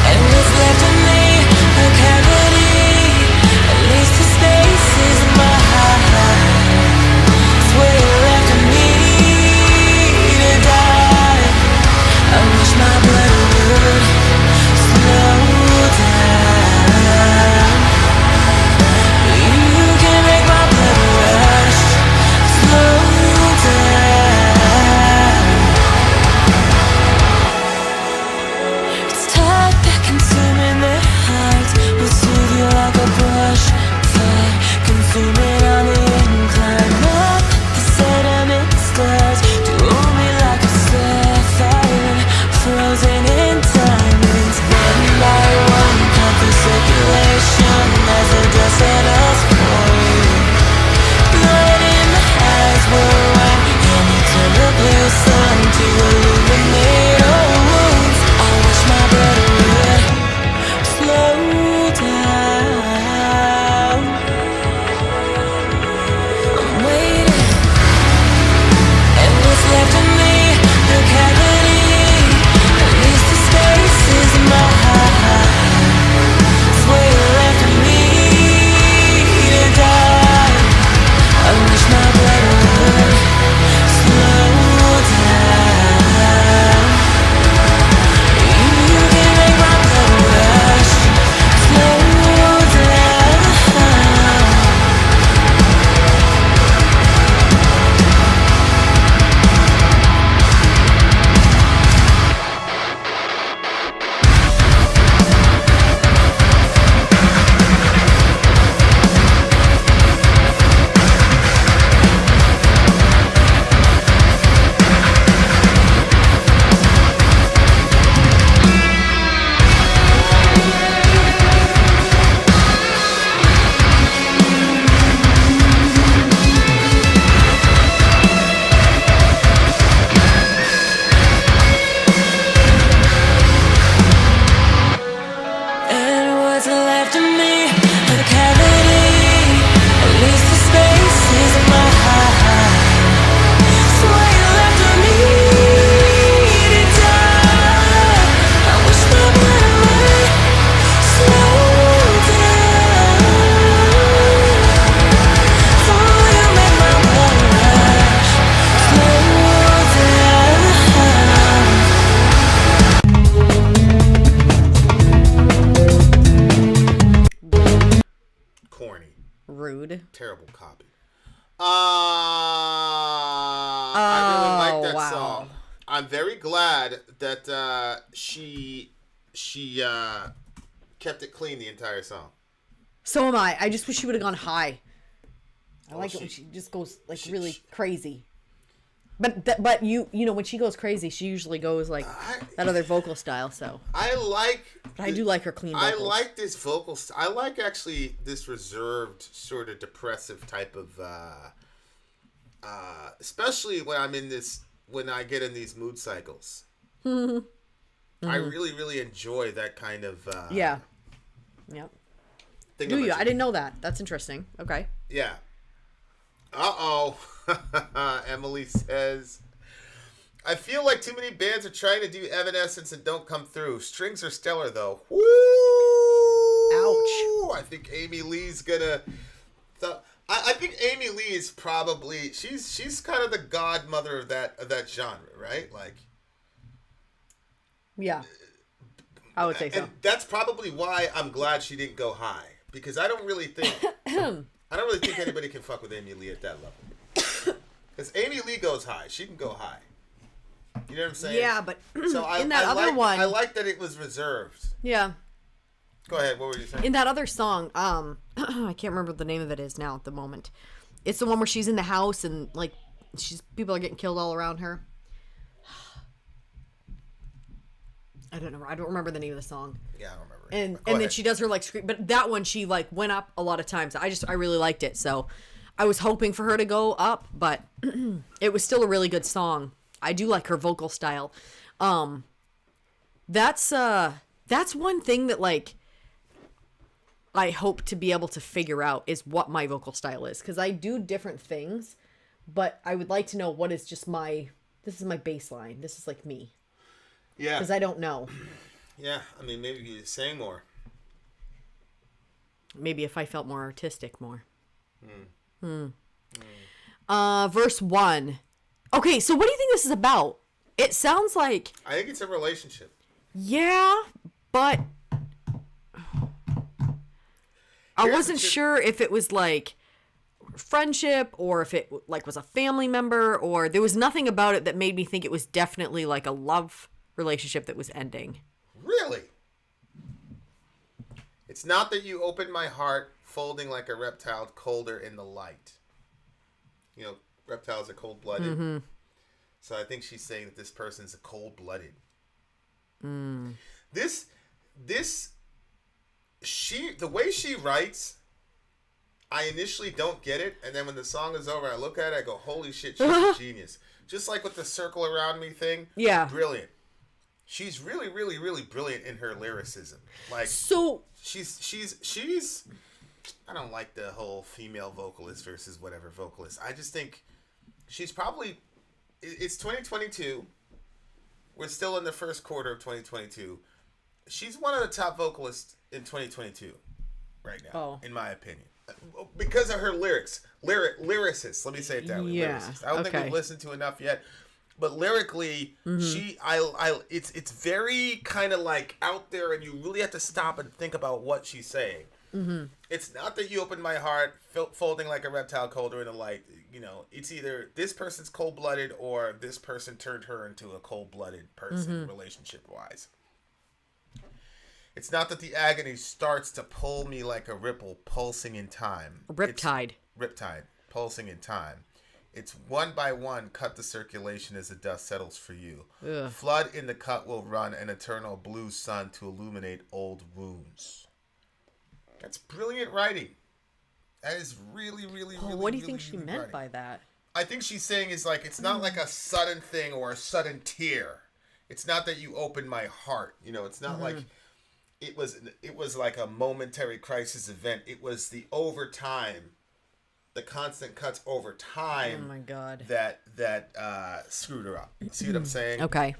And what's left of me, a cavity, at least the space is in my heart. It's where you left me to die. left of me a cavity. At least the space is mine. So why you left of me to die? I wish my blood would slow down. Oh, you make my blood rush. Corny. Rude. Terrible copy. I really like that wow. song. I'm very glad that she kept it clean the entire song. So am I. I just wish she would have gone high. I like it when she- she just goes like really crazy. But you know when she goes crazy, she usually goes like that other vocal style. So I like. but I do like her clean vocals. I like this vocal. I like actually this reserved, sort of depressive type of. Especially when I'm in this, when I get in these mood cycles. I really, really enjoy that kind of. Yeah. Yep. Thing Do of you? a- I didn't know that. That's interesting. Okay. Yeah. Uh-oh. Emily says, I feel like too many bands are trying to do Evanescence and don't come through. Strings are stellar, though. Woo! Ouch. I think Amy Lee's gonna... I think Amy Lee is probably... She's kind of the godmother of that genre, right? Like... Yeah. I would say so. And that's probably why I'm glad she didn't go high. Because I don't really think anybody can fuck with Amy Lee at that level. Because Amy Lee goes high. She can go high. You know what I'm saying? Yeah, but So in that other one... I like that it was reserved. Yeah. Go ahead. What were you saying? In that other song, I can't remember what the name of it is now at the moment. It's the one where she's in the house and like people are getting killed all around her. I don't know. I don't remember the name of the song. Yeah, I don't remember. And Go then ahead. she does her like scream, but that one she like went up a lot of times. I really liked it, so I was hoping for her to go up, but it was still a really good song. I do like her vocal style. That's one thing that like I hope to be able to figure out is what my vocal style is, because I do different things, but I would like to know what is just this is my baseline. This is like me. Yeah. Because I don't know. Yeah. I mean, maybe you sang more. Maybe if I felt more artistic more. Verse 1. Okay, so what do you think this is about? It sounds like... I think it's a relationship. Yeah, but... I wasn't sure if it was like friendship or if it like was a family member, or there was nothing about it that made me think it was definitely like a love relationship that was ending. Really? It's not that you opened my heart, folding like a reptile, colder in the light. You know, reptiles are cold-blooded. Mm-hmm. So I think she's saying that this person's a cold-blooded. Mm. The way she writes, I initially don't get it, and then when the song is over, I look at it, I go, holy shit, she's a genius. Just like with the circle around me thing. Yeah. Brilliant. She's really, really, really brilliant in her lyricism. Like, So... She's I don't like the whole female vocalist versus whatever vocalist. I just think she's probably... It's 2022. We're still in the first quarter of 2022. She's one of the top vocalists in 2022 right now, in my opinion. Because of her lyrics. Lyricists. Let me say it that way. Yeah, Lyricists. I don't think we've listened to enough yet. But lyrically, it's very kind of like out there, and you really have to stop and think about what she's saying. Mm-hmm. It's not that you opened my heart, folding like a reptile, colder in the light. You know, it's either this person's cold-blooded or this person turned her into a cold-blooded person, relationship-wise. It's not that the agony starts to pull me like a ripple pulsing in time. Riptide. Riptide, pulsing in time. It's one by one, cut the circulation as the dust settles for you. Ugh. Flood in the cut will run an eternal blue sun to illuminate old wounds. That's brilliant writing. That is really, really, really, what do you really, think she really meant writing. by that? I think she's saying is like, it's not like a sudden thing or a sudden tear. It's not that you open my heart. You know, it's not like it was like a momentary crisis event. It was the overtime, the constant cuts over time. Oh my God. That screwed her up. See what I'm saying? Okay.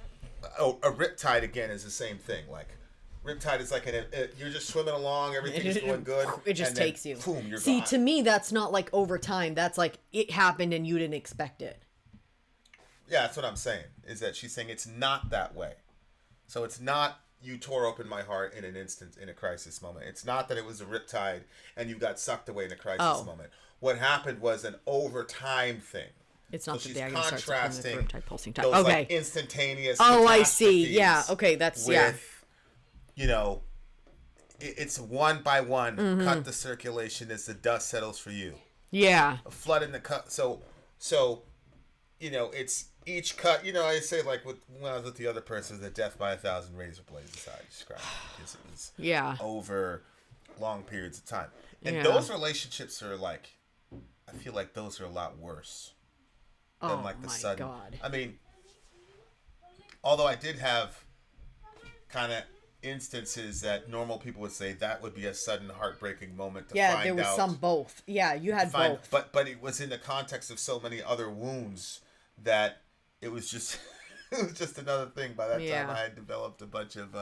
Oh, a riptide again is the same thing. Like riptide is like you're just swimming along, everything's going good. It just and then, takes you. Boom, you're See, gone. to me, that's not like overtime. That's like it happened and you didn't expect it. Yeah, that's what I'm saying. Is that she's saying it's not that way. So it's not you tore open my heart in an instant, in a crisis moment. It's not that it was a riptide and you got sucked away in a crisis moment. What happened was an overtime thing. It's not so the she's day starts contrasting with riptide pulsing time. those Okay. like instantaneous. Oh, I see. catastrophes Yeah. Okay. That's with, you know, it's one by one. Cut the circulation as the dust settles for you. Yeah. A flood in the cut. So, you know, it's each cut. You know, I say like when I was with the other person, the death by 1,000 razor blades is how I described it, because it was over long periods of time. And those relationships are like, I feel like those are a lot worse than like the sudden. God. I mean, although I did have kind of instances that normal people would say that would be a sudden heartbreaking moment to find out. Yeah, there was some both. Yeah, you had both. But it was in the context of so many other wounds that it was just it was just another thing. By that time, I had developed a bunch of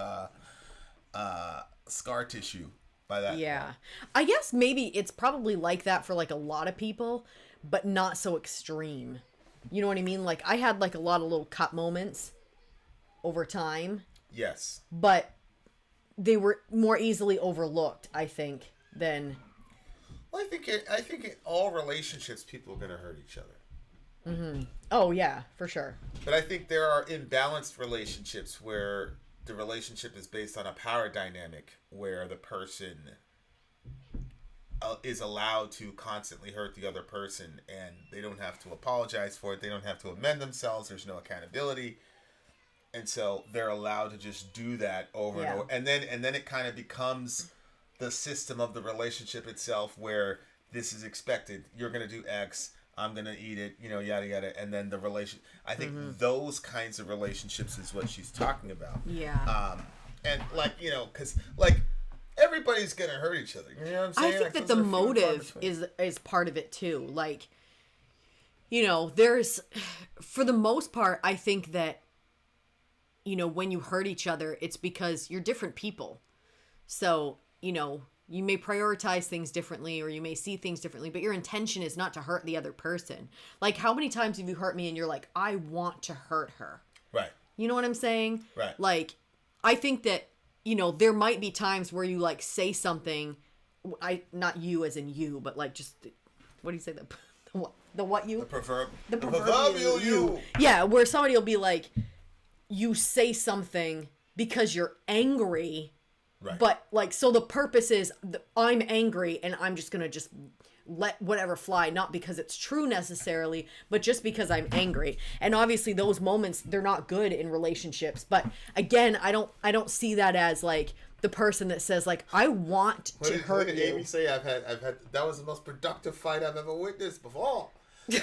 scar tissue. By that point. I guess maybe it's probably like that for like a lot of people, but not so extreme. You know what I mean? Like I had like a lot of little cut moments over time. Yes. But they were more easily overlooked, I think, than. Well, I think in all relationships, people are going to hurt each other. Mm-hmm. Oh yeah, for sure. But I think there are imbalanced relationships where the relationship is based on a power dynamic where the person is allowed to constantly hurt the other person and they don't have to apologize for it. They don't have to amend themselves. There's no accountability. And so they're allowed to just do that over and over. And then it kind of becomes the system of the relationship itself where this is expected. You're going to do X. I'm going to eat it, you know, yada, yada. And then the I think those kinds of relationships is what she's talking about. Yeah. And like, you know, because like everybody's going to hurt each other. You know what I'm saying? I think that the motive is part of it too. Like, you know, there's, for the most part, I think that, you know, when you hurt each other, it's because you're different people. So, you know, you may prioritize things differently or you may see things differently, but your intention is not to hurt the other person. Like, how many times have you hurt me and you're like, I want to hurt her? Right. You know what I'm saying? Right. Like, I think that, you know, there might be times where you like say something, not you as in you, but like just, what do you say? The what you? The proverbial you. Yeah, where somebody will be like, you say something because you're angry. Right. But like, so the purpose is I'm angry and I'm just going to just let whatever fly, not because it's true necessarily, but just because I'm angry. And obviously those moments, they're not good in relationships. But again, I don't see that as like the person that says like, I want to hurt you. What did Amy say? I've had, that was the most productive fight I've ever witnessed before. Yeah.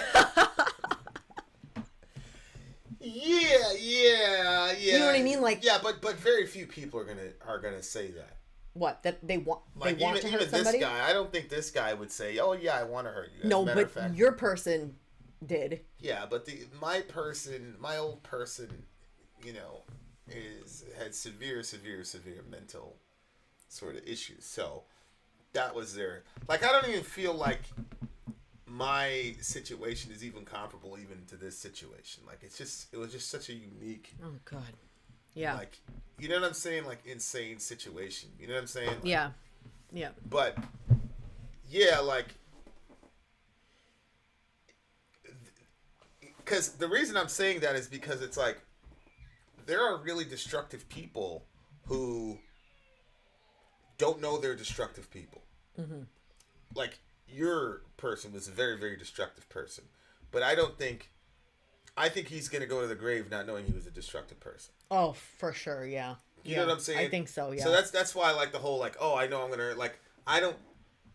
You know what I mean? Like, yeah, but very few people are gonna say that. What, that they want? Like, they want to hurt somebody. This guy, I don't think this guy would say, "Oh yeah, I want to hurt you." No, but your person did. Yeah, but my old person, you know, had severe mental sort of issues. So that was their. Like, I don't even feel like my situation is even comparable even to this situation. Like, it was just such a unique. Oh God. Yeah. Like, you know what I'm saying? Like, insane situation. You know what I'm saying? Like, yeah. But yeah, like, because the reason I'm saying that is because it's like there are really destructive people who don't know they're destructive people. Mm-hmm. Like, your person was a very, very destructive person, but I think he's gonna go to the grave not knowing he was a destructive person. Oh, for sure, yeah. You know what I'm saying? I think so, yeah. So that's why I like the whole like, oh, I know I'm gonna like, I don't.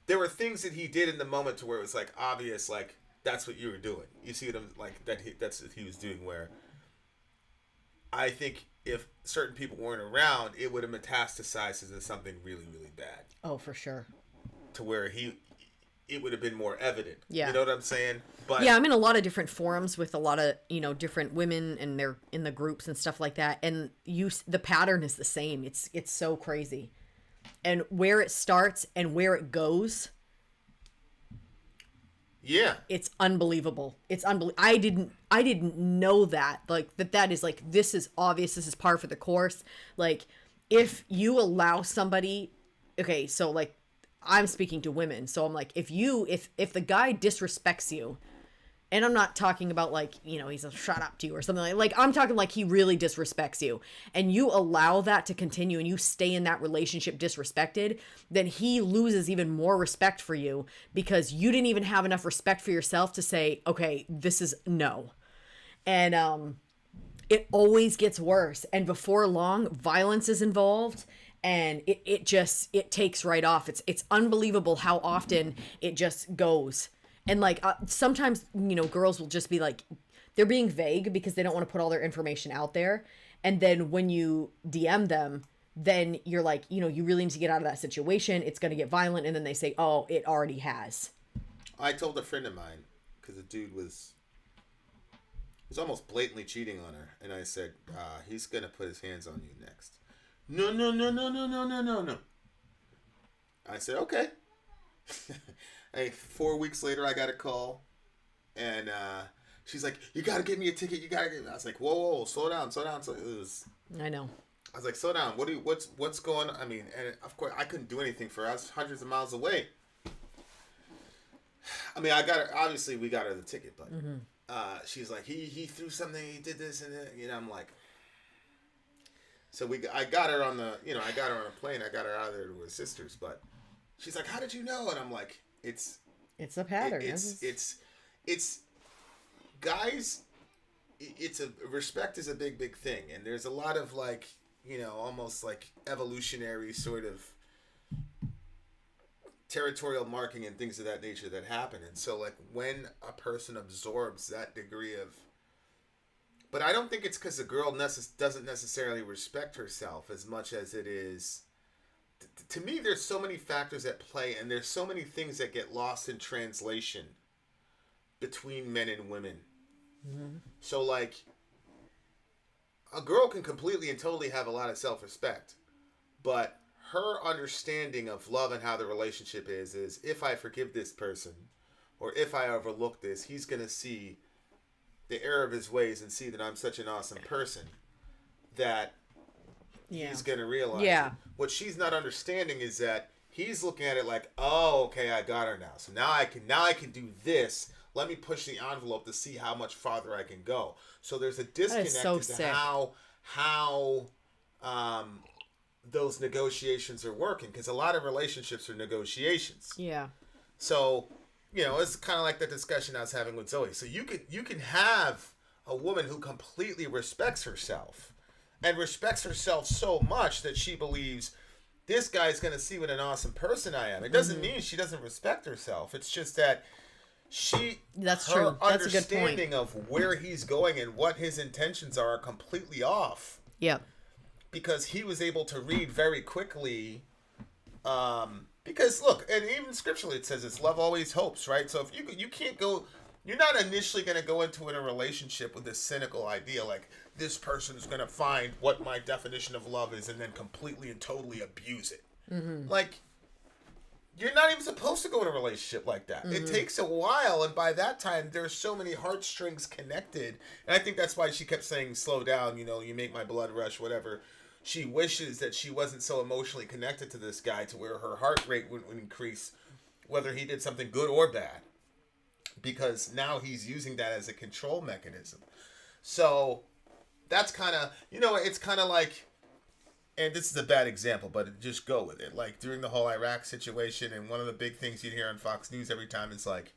There were things that he did in the moment to where it was like obvious, like that's what you were doing. You see what I'm like that's what he was doing. Where I think if certain people weren't around, it would have metastasized into something really, really bad. Oh, for sure. To where it would have been more evident. Yeah. You know what I'm saying? But yeah, I'm in a lot of different forums with a lot of, different women, and they're in the groups and stuff like that. And the pattern is the same. It's so crazy. And where it starts and where it goes. Yeah. It's unbelievable. It's unbelievable. I didn't know that. Like, that is like, this is obvious. This is par for the course. Like, if you allow somebody, okay, so like, I'm speaking to women. So I'm like, if the guy disrespects you, and I'm not talking about like, he's a shut up to you or something like I'm talking like he really disrespects you, and you allow that to continue and you stay in that relationship disrespected, then he loses even more respect for you because you didn't even have enough respect for yourself to say, okay, this is no. And it always gets worse. And before long, violence is involved. And it takes right off. It's unbelievable how often it just goes. And like sometimes, girls will just be like, they're being vague because they don't want to put all their information out there. And then when you DM them, then you're like, you really need to get out of that situation. It's going to get violent. And then they say, oh, it already has. I told a friend of mine, because the dude was almost blatantly cheating on her. And I said, he's going to put his hands on you next. No. I said, okay. Hey, 4 weeks later, I got a call, and she's like, "You gotta get me a ticket. You gotta get me." I was like, "Whoa, slow down." So it was. I know. I was like, "Slow down. What's going on?" I mean, and of course, I couldn't do anything for her. I was hundreds of miles away. I mean, I got her. Obviously, we got her the ticket, but she's like, he threw something. He did this and that. I'm like. So I got her on I got her on a plane. I got her out of there to her sister's, but she's like, "How did you know?" And I'm like, it's a pattern. It's guys. It's respect is a big thing, and there's a lot of like, almost like evolutionary sort of territorial marking and things of that nature that happen. And so like when a person absorbs that degree of, but I don't think it's because the girl doesn't necessarily respect herself as much as it is. To me, there's so many factors at play, and there's so many things that get lost in translation between men and women. Mm-hmm. So, like, a girl can completely and totally have a lot of self-respect, but her understanding of love and how the relationship is if I forgive this person, or if I overlook this, he's going to see the error of his ways and see that I'm such an awesome person that he's going to realize. Yeah. It. What she's not understanding is that he's looking at it like, oh, okay, I got her now. So now I can do this. Let me push the envelope to see how much farther I can go. So there's a disconnect to how those negotiations are working, because a lot of relationships are negotiations. Yeah. So, it's kind of like the discussion I was having with Zoe. So you can have a woman who completely respects herself and respects herself so much that she believes this guy's going to see what an awesome person I am. It doesn't mean she doesn't respect herself. It's just that That's her true. That's a good understanding point. of where he's going and what his intentions are completely off. Yeah. Because he was able to read very quickly. Because look, and even scripturally it says it's love always hopes, right? So if you can't go, you're not initially going to go into a relationship with this cynical idea like this person is going to find what my definition of love is and then completely and totally abuse it. Mm-hmm. Like, you're not even supposed to go in a relationship like that. Mm-hmm. It takes a while, and by that time, there's so many heartstrings connected. And I think that's why she kept saying, slow down, you make my blood rush, whatever. She wishes that she wasn't so emotionally connected to this guy to where her heart rate would increase, whether he did something good or bad. Because now he's using that as a control mechanism. So that's kind of, it's kind of like, and this is a bad example, but just go with it. Like during the whole Iraq situation, and one of the big things you'd hear on Fox News every time is like,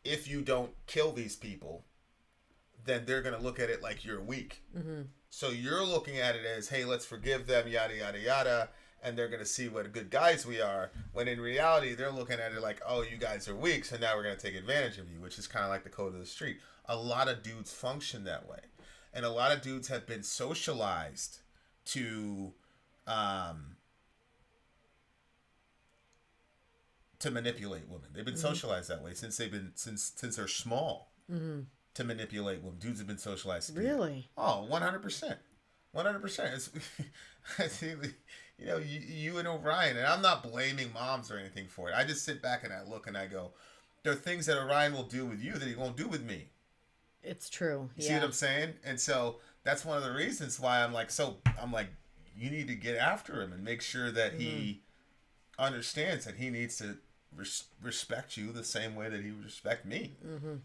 if you don't kill these people, then they're going to look at it like you're weak. Mm-hmm. So you're looking at it as, hey, let's forgive them, yada, yada, yada, and they're going to see what good guys we are, when in reality, they're looking at it like, oh, you guys are weak, so now we're going to take advantage of you, which is kind of like the code of the street. A lot of dudes function that way. and a lot of dudes have been socialized to manipulate women. They've been socialized that way since they're small. To manipulate women. Dudes have been socialized to do that. Really? Oh, 100%. 100%. It's, you know, you and Orion, and I'm not blaming moms or anything for it. I just sit back and I look and I go, there are things that Orion will do with you that he won't do with me. It's true. You see what I'm saying? And so that's one of the reasons why I'm like, you need to get after him and make sure that he understands that he needs to respect you the same way that he would respect me.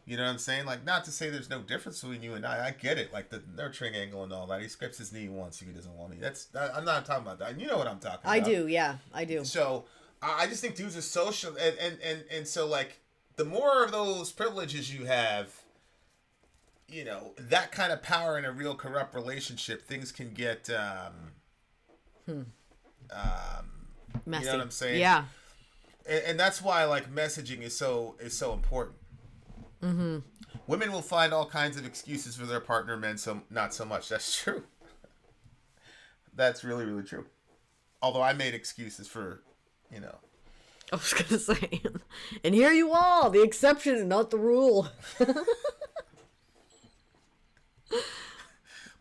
You know what I'm saying? Like, not to say there's no difference between you and I get it, like the nurturing angle and all that. He scrapes his knee once if he doesn't want me. I'm not talking about that, and you know what I'm talking about. I do. I do. So I just think dudes are social, and so like the more of those privileges you have, you know, that kind of power in a real corrupt relationship, things can get Messy. you know what I'm saying? Yeah. And that's why like messaging is so important. Women will find all kinds of excuses for their partner, men not so much. That's true. That's really, really true. Although I made excuses for, you know. I was gonna say, and here you are, the exception and not the rule.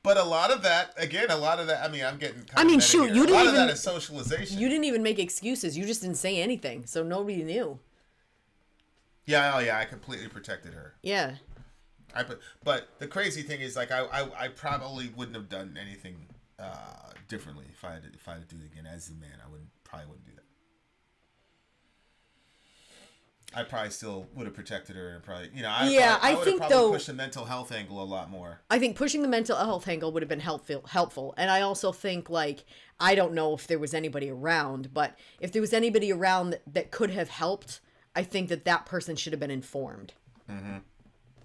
But a lot of that, I mean, I'm getting shoot, here. you A didn't lot even, of that is socialization. You didn't even make excuses. You just didn't say anything, so nobody knew. Yeah, I completely protected her. Yeah. But the crazy thing is, like, I probably wouldn't have done anything differently if I had to do it again as a man. I probably wouldn't do that. I probably still would have protected her, and probably, you know, I would have probably pushed the mental health angle a lot more. I think pushing the mental health angle would have been helpful. And I also think, like, I don't know if there was anybody around, but if there was anybody around that could have helped, I think that person should have been informed.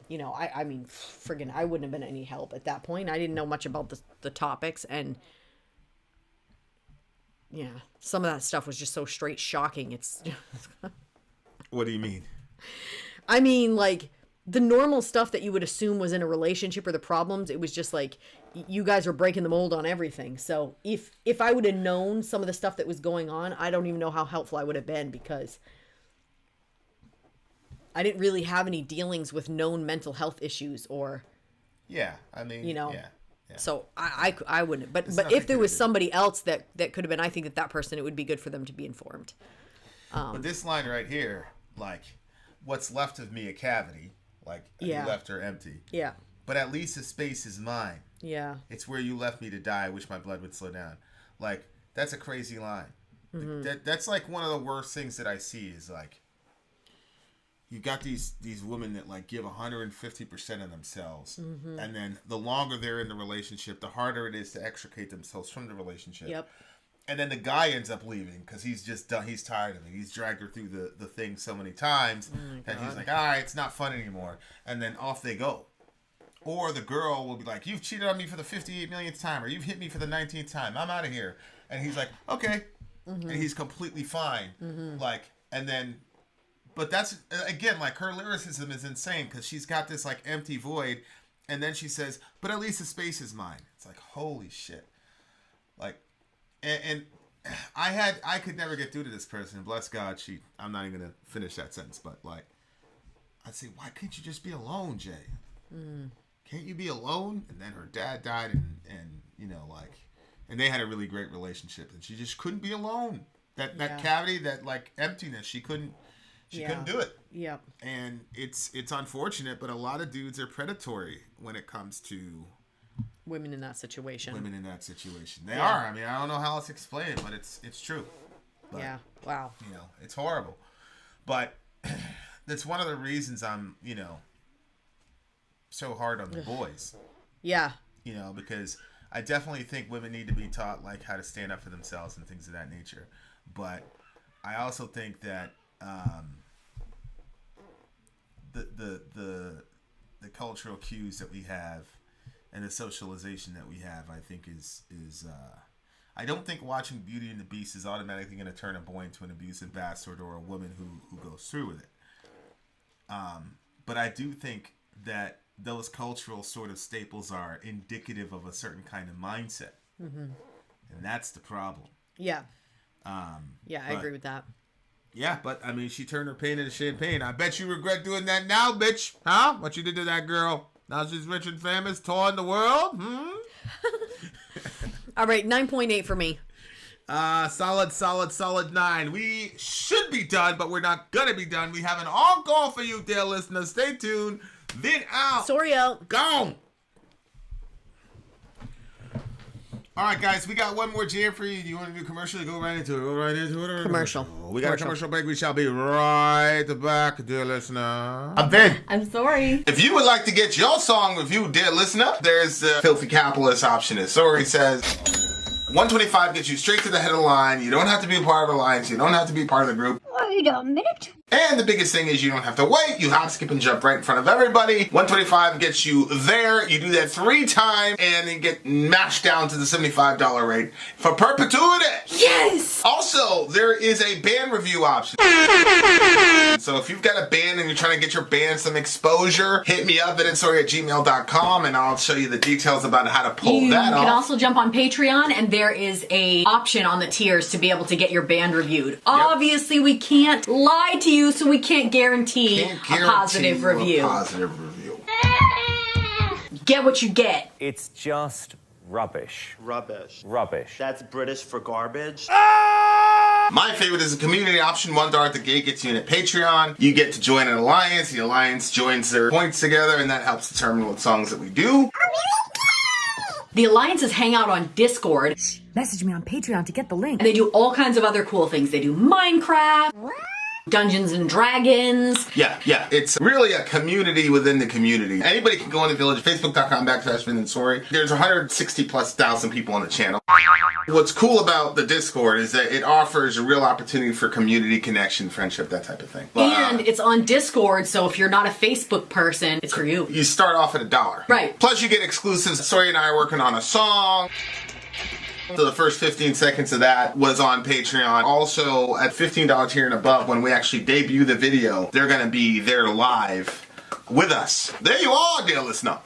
You know, I mean, friggin', I wouldn't have been any help at that point. I didn't know much about the topics, and yeah, some of that stuff was just so straight shocking. It's What do you mean? I mean, like, the normal stuff that you would assume was in a relationship or the problems, it was just like, you guys were breaking the mold on everything. So if I would have known some of the stuff that was going on, I don't even know how helpful I would have been, because I didn't really have any dealings with known mental health issues or... Yeah, I mean, you know, yeah. So I wouldn't. But if there was somebody else that could have been, I think that person, it would be good for them to be informed. But this line right here, like, what's left of me a cavity, like, you left her empty. Yeah. But at least the space is mine. Yeah. It's where you left me to die. I wish my blood would slow down. Like, that's a crazy line. That's like one of the worst things that I see is, like, you got these women that, like, give 150% of themselves, and then the longer they're in the relationship, the harder it is to extricate themselves from the relationship. Yep. And then the guy ends up leaving because he's just done. He's tired of it. He's dragged her through the thing so many times that he's like, all right, it's not fun anymore. And then off they go. Or the girl will be like, you've cheated on me for the 58 millionth time, or you've hit me for the 19th time. I'm out of here. And he's like, okay. And he's completely fine. Like, and then, but that's, again, like, her lyricism is insane because she's got this, like, empty void. And then she says, but at least the space is mine. It's like, holy shit. Like, and I could never get through to this person. Bless God, I'm not even going to finish that sentence, but, like, I'd say, why can't you just be alone, Jay? Can't you be alone? And then her dad died, and you know, like, and they had a really great relationship, and she just couldn't be alone. That cavity, that, like, emptiness, she couldn't do it. Yep. And it's unfortunate, but a lot of dudes are predatory when it comes to women in that situation. They are. I mean, I don't know how else to explain it, but it's true. But, yeah. Wow. You know, it's horrible. But that's one of the reasons I'm, you know, so hard on the boys. Yeah. You know, because I definitely think women need to be taught, like, how to stand up for themselves and things of that nature. But I also think that the cultural cues that we have and the socialization that we have, I think is I don't think watching Beauty and the Beast is automatically going to turn a boy into an abusive bastard or a woman who goes through with it. But I do think that those cultural sort of staples are indicative of a certain kind of mindset. Mm-hmm. And that's the problem. Yeah. Yeah, I agree with that. Yeah, but I mean, she turned her pain into champagne. I bet you regret doing that now, bitch. Huh? What you did to that girl? Now she's rich and famous, touring the world? All right, 9.8 for me. Solid 9. We should be done, but we're not gonna be done. We have an encore for you, dear listeners. Stay tuned. VIN out. Sorry out. Gone. All right, guys, we got one more jam for you. Do you want to do commercial? Go right into it. Commercial. We got a commercial break. We shall be right back, dear listener. I'm Vin. I'm sorry. If you would like to get your song reviewed, dear listener, there's the Filthy Capitalist option. As Sori says, 125 gets you straight to the head of the line. You don't have to be a part of the alliance. You don't have to be part of the group. Wait a minute. And the biggest thing is you don't have to wait. You hop, skip, and jump right in front of everybody. 125 gets you there. You do that 3 times, and you get matched down to the $75 rate for perpetuity. Yes! Also, there is a band review option. So if you've got a band and you're trying to get your band some exposure, hit me up at insori@gmail.com, and I'll show you the details about how to pull that off. You can also jump on Patreon, and there is a option on the tiers to be able to get your band reviewed. Obviously, we can't lie to you, so we can't guarantee a positive review. Get what you get. It's just rubbish. Rubbish. Rubbish. That's British for garbage. My favorite is the community option. $1 at the gate gets you in at Patreon. You get to join an alliance. The alliance joins their points together, and that helps determine what songs that we do. The alliances hang out on Discord. Message me on Patreon to get the link. And they do all kinds of other cool things. They do Minecraft, Dungeons and Dragons. Yeah. It's really a community within the community. Anybody can go in the village. Facebook.com/VIN and SORI. There's 160,000+ people on the channel. What's cool about the Discord is that it offers a real opportunity for community connection, friendship, that type of thing. And it's on Discord, so if you're not a Facebook person, it's for you. You start off at $1. Right. Plus you get exclusives. Sori and I are working on a song. So the first 15 seconds of that was on Patreon. Also, at $15 tier and above, when we actually debut the video, they're going to be there live with us. There you are, dear listener.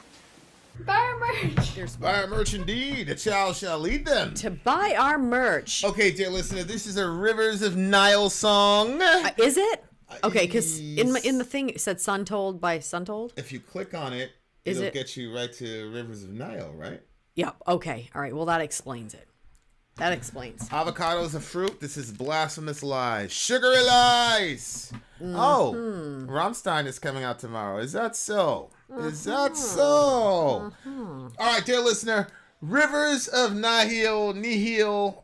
Buy our merch. Buy our merch indeed. A child shall lead them. To buy our merch. Okay, dear listener, this is a Rivers of Nile song. Is it? Okay, because in the thing it said Suntold by Suntold. If you click on it, it'll get you right to Rivers of Nile, right? Yep. Okay. All right. Well, that explains it. That explains. Avocados a fruit. This is blasphemous lies. Sugary lies. Mm-hmm. Oh, Rammstein is coming out tomorrow. Is that so? Is that so? All right, dear listener. Rivers of Nihil.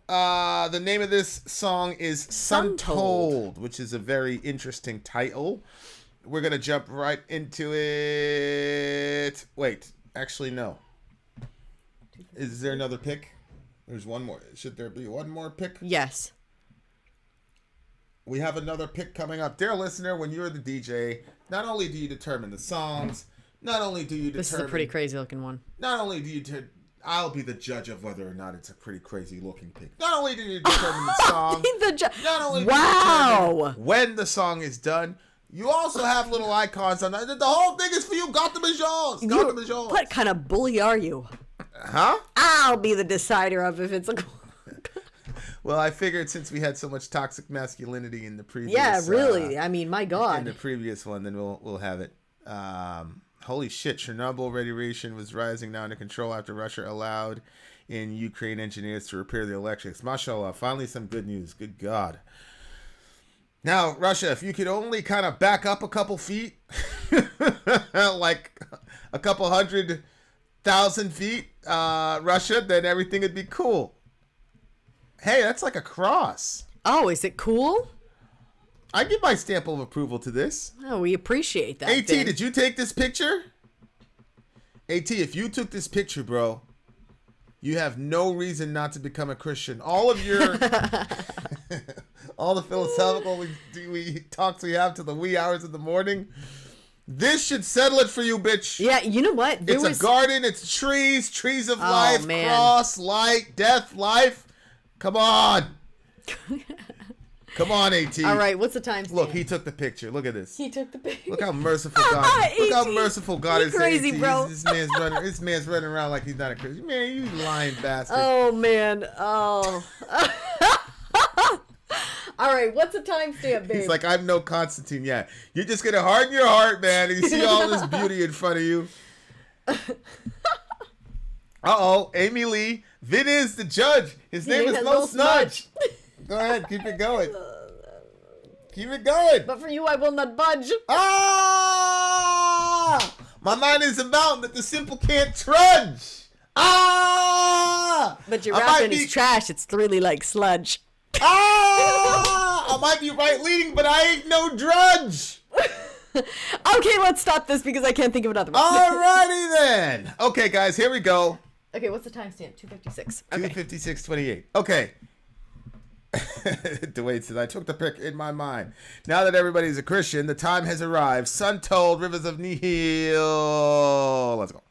The name of this song is Suntold, which is a very interesting title. We're going to jump right into it. Wait, actually, no. Is there another pick? There's one more. Should there be one more pick? Yes. We have another pick coming up. Dear listener, when you're the DJ, not only do you determine the songs, not only do you determine... This is a pretty crazy looking one. Not only do you... I'll be the judge of whether or not it's a pretty crazy looking pick. Not only do you determine the song... Not only do you determine when the song is done, you also have little icons on that. The whole thing is for you. Gotham is yours. Gotham is yours. What kind of bully are you? Huh? I'll be the decider of if it's a... Well, I figured since we had so much toxic masculinity in the previous... Yeah, really. I mean, my God. In the previous one, then we'll have it. Holy shit, Chernobyl radiation was rising now under control after Russia allowed in Ukraine engineers to repair the electrics. Mashallah, finally some good news. Good God. Now, Russia, if you could only kind of back up a couple feet, like a couple 100,000 feet, Russia, then everything would be cool. Hey, that's like a cross. Oh, is it cool? I give my stamp of approval to this. Oh, we appreciate that. AT, did you take this picture? AT, if you took this picture, bro, you have no reason not to become a Christian. All of your... all the philosophical talks we have to the wee hours of the morning... This should settle it for you, bitch. Yeah, you know what? It's a garden. It's trees of life, cross, light, death, life. Come on. Come on, AT. All right, what's the time? Look, he took the picture. Look at this. He took the picture. Look how merciful God. Look how merciful God is. Crazy, AT. bro. This man's running around like he's not a crazy man. You lying bastard. Oh man. Oh. All right, what's the timestamp, babe? He's like, I'm no Constantine yet. You're just gonna harden your heart, man, and you see all this beauty in front of you. Uh-oh, Amy Lee. Vin is the judge. His name is No Snudge. Go ahead, keep it going. Keep it going. But for you, I will not budge. Ah! My mind is a mountain that the simple can't trudge. Ah! But your rapping is trash. It's really like sludge. Ah! I might be right leading, but I ain't no drudge. Okay, let's stop this because I can't think of another one. Alrighty then. Okay, guys, here we go. Okay, what's the timestamp? 2:56. Okay. 2:56:28. Okay. Dwayne says, I took the pick in my mind. Now that everybody's a Christian, the time has arrived. Suntold, Rivers of Nihil. Let's go.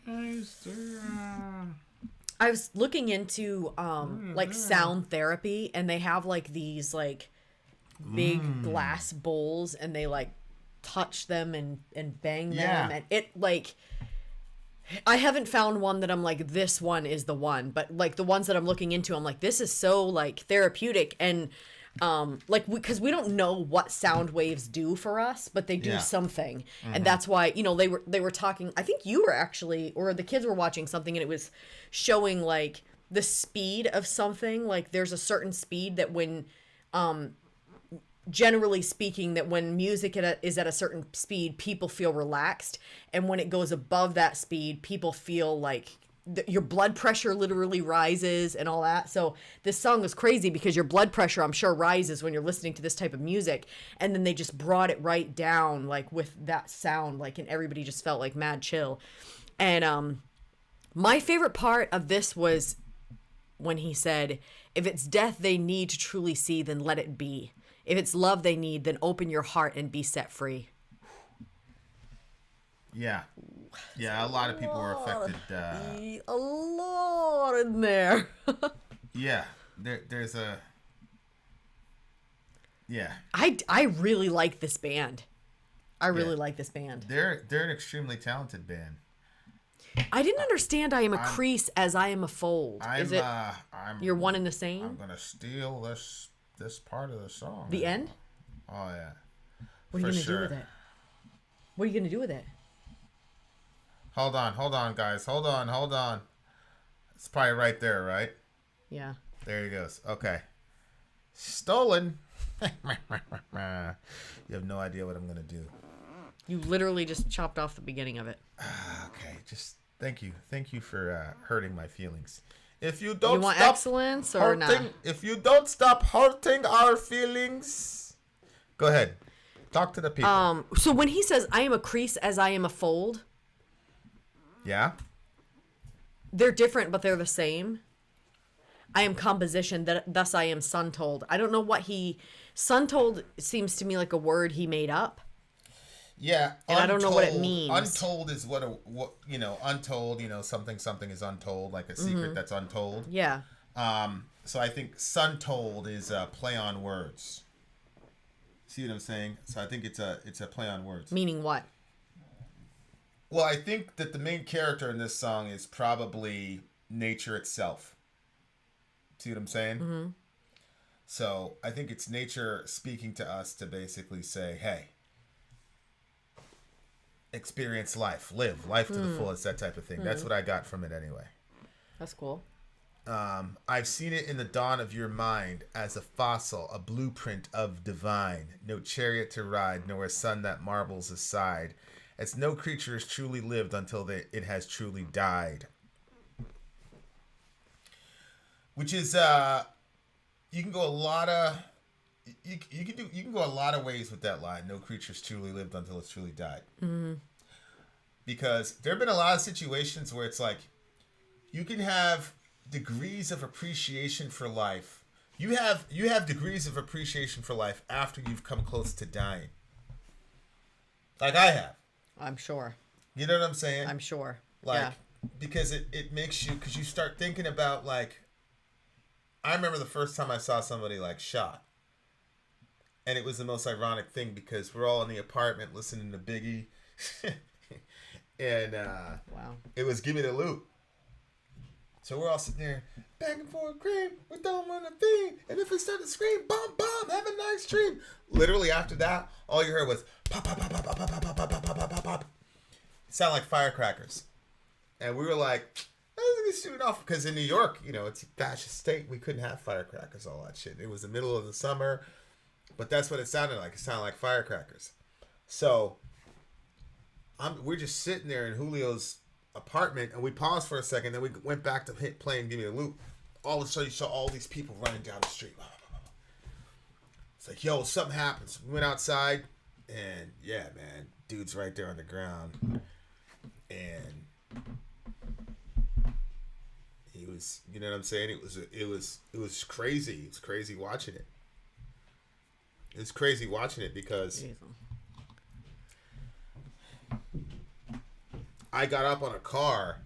I was looking into like sound therapy, and they have like these like big glass bowls, and they like touch them and bang them, and it like, I haven't found one that I'm like, this one is the one, but like the ones that I'm looking into, I'm like, this is so like therapeutic, and like because we don't know what sound waves do for us, but they do something. And that's why, you know, they were talking, I think you were actually, or the kids were watching something, and it was showing like the speed of something. Like there's a certain speed that when generally speaking, that when music is at a certain speed, people feel relaxed, and when it goes above that speed, people feel like your blood pressure literally rises and all that. So this song is crazy because your blood pressure, I'm sure, rises when you're listening to this type of music. And then they just brought it right down, like with that sound, like, and everybody just felt like mad chill. And my favorite part of this was when he said, if it's death they need to truly see, then let it be. If it's love they need, then open your heart and be set free. Yeah. Yeah, a lot of people were affected. A lot in there. Yeah, there's a... Yeah. I really like this band. I really like this band. They're an extremely talented band. I didn't understand I am a crease as I am a fold. Is it you're one and the same? I'm going to steal this part of the song. The end? Oh, yeah. What are you going to do with it? What are you going to do with it? Hold on, guys. Hold on. It's probably right there, right? Yeah. There he goes. Okay. Stolen. You have no idea what I'm going to do. You literally just chopped off the beginning of it. Okay, just thank you. Thank you for hurting my feelings. If you don't want stop excellence or not? If you don't stop hurting our feelings, go ahead. Talk to the people. So when he says, I am a crease as I am a fold. Yeah? They're different, but they're the same. I am composition, thus I am Suntold. I don't know what Suntold seems to me like a word he made up. Yeah, and I don't know what it means. Untold is what untold, something is untold, like a secret that's untold. Yeah. So I think Suntold is a play on words. See what I'm saying? So I think it's a play on words. Meaning what? Well, I think that the main character in this song is probably nature itself. See what I'm saying? Mm-hmm. So I think it's nature speaking to us to basically say, hey, experience life, live life to the fullest, that type of thing. That's what I got from it anyway. That's cool. I've seen it in the dawn of your mind as a fossil, a blueprint of divine. No chariot to ride, nor a sun that marbles aside. As no creature has truly lived until it has truly died. Which is, you can go a lot of, you can go a lot of ways with that line. No creature's truly lived until it's truly died. Mm-hmm. Because there have been a lot of situations where it's like, you can have degrees of appreciation for life. You have degrees of appreciation for life after you've come close to dying. Like I have. I'm sure. You know what I'm saying? I'm sure. Like, yeah. Because it makes you, because you start thinking about, like, I remember the first time I saw somebody, like, shot. And it was the most ironic thing because we're all in the apartment listening to Biggie. And wow. It was Give Me the Loot. So we're all sitting there, begging for a cream, we don't want a thing. And if it started to scream, bomb, bomb, have a nice dream. Literally after that, all you heard was pop, pop, pop, pop, pop, pop, pop, pop, pop, pop, pop, pop. It sounded like firecrackers. And we were like, let's shoot off. Because in New York, it's a fascist state. We couldn't have firecrackers, all that shit. It was the middle of the summer. But that's what it sounded like. It sounded like firecrackers. So we're just sitting there in Julio's apartment, and we paused for a second. Then we went back to playing Give Me the Loot. All of a sudden, you saw all these people running down the street. It's like, yo, something happens. We went outside, and yeah, man, dude's right there on the ground. And he was, you know what I'm saying? It was crazy. It was crazy watching it. It's crazy watching it because I got up on a car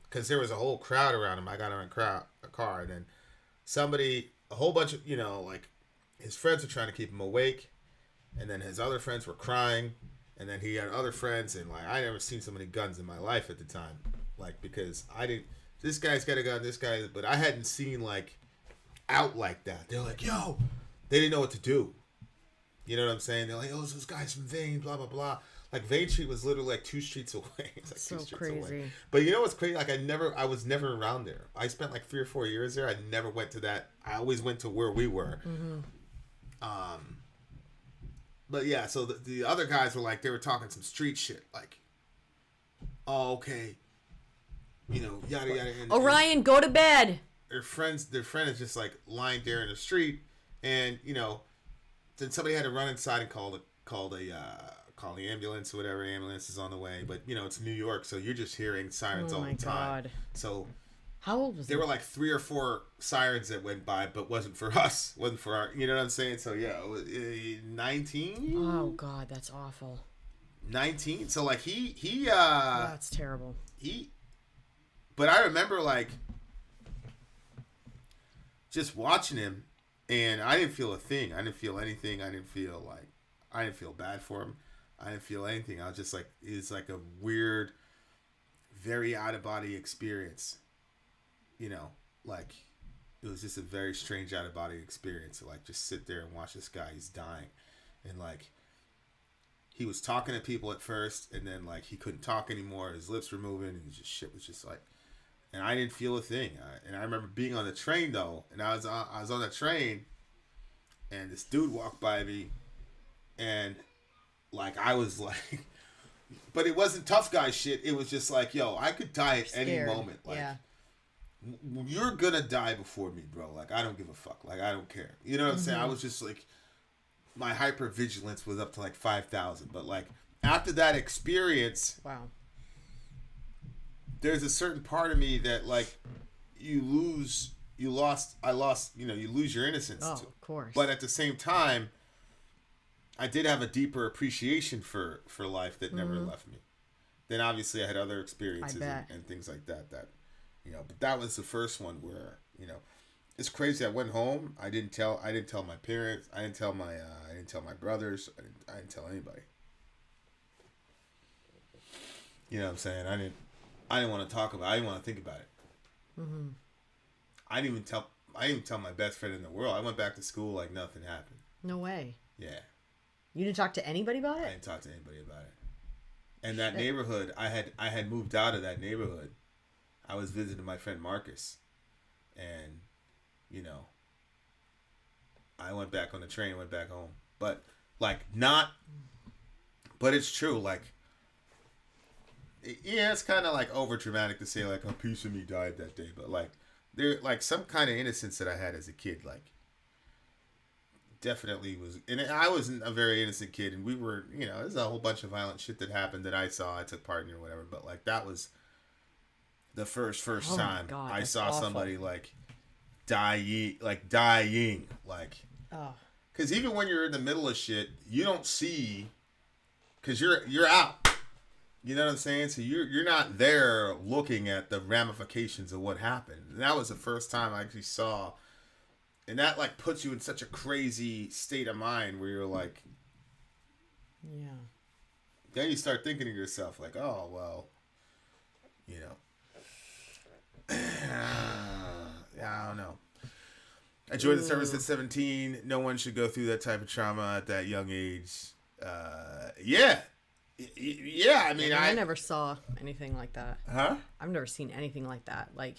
because there was a whole crowd around him. I got on a car, and then a whole bunch of, like his friends were trying to keep him awake, and then his other friends were crying, and then he had other friends, and like I never seen so many guns in my life at the time, like because this guy's got a gun, this guy, but I hadn't seen like out like that. They're like, yo, they didn't know what to do. You know what I'm saying? They're like, oh, those guys from Vane, blah blah blah. Like Vane Street was literally like 2 streets away. It's like So 2 streets crazy. away. But you know what's crazy? Like I was never around there. I spent like 3 or 4 years there. I never went to that. I always went to where we were. But yeah, so the other guys were like, they were talking some street shit, like, oh, okay, yada yada. And, Orion, go to bed. Their friend is just like lying there in the street, and then somebody had to run inside and call the ambulance or whatever. Ambulance is on the way, but it's New York, so you're just hearing sirens all the time. God. So How old was there were like 3 or 4 sirens that went by, but wasn't for us, wasn't for our, you know what I'm saying? So yeah, 19. Oh God, that's awful. 19. So like he That's terrible. But I remember like just watching him, and I didn't feel a thing. I didn't feel anything. I didn't feel bad for him. I didn't feel anything. I was just like, it's like a weird, very out of body experience. Like it was just a very strange out of body experience to like just sit there and watch this guy. He's dying, and like he was talking to people at first, and then like he couldn't talk anymore. His lips were moving, and shit was just like. And I didn't feel a thing. And I remember being on the train though, and I was on the train, and this dude walked by me, and like I was like, but it wasn't tough guy shit. It was just like, yo, I could die at any moment. Like, you're gonna die before me, bro. Like I don't give a fuck. Like I don't care. You know what I'm saying? I was just like, my hypervigilance was up to like 5,000. But like after that experience, wow. There's a certain part of me that like you lose your innocence. Oh, of course. But at the same time, I did have a deeper appreciation for life that never left me. Then obviously I had other experiences and things like that but that was the first one where, it's crazy. I went home. I didn't tell my parents. I didn't tell my brothers. I didn't tell anybody. You know what I'm saying? I didn't want to talk about it. I didn't want to think about it. Mm-hmm. I didn't even tell my best friend in the world. I went back to school like nothing happened. No way. Yeah. You didn't talk to anybody about it? I didn't talk to anybody about it. And that neighborhood, I had moved out of that neighborhood. I was visiting my friend Marcus. And, I went back on the train, went back home. But, but it's true. Like, yeah, it's kind of like over dramatic to say like a piece of me died that day, but like there like some kind of innocence that I had as a kid, like definitely was. And I wasn't a very innocent kid, and we were, there's a whole bunch of violent shit that happened that I took part in or whatever. But like that was the first time I saw somebody like dying, oh. Because even when you're in the middle of shit, you don't see, because you're out. You know what I'm saying? So you're not there looking at the ramifications of what happened. And that was the first time I actually saw, and that like puts you in such a crazy state of mind where you're like, yeah. Then you start thinking to yourself like, oh well, yeah, I don't know. I joined the service at 17. No one should go through that type of trauma at that young age. Yeah. Yeah, I mean, I never saw anything like that. Huh? I've never seen anything like that. Like,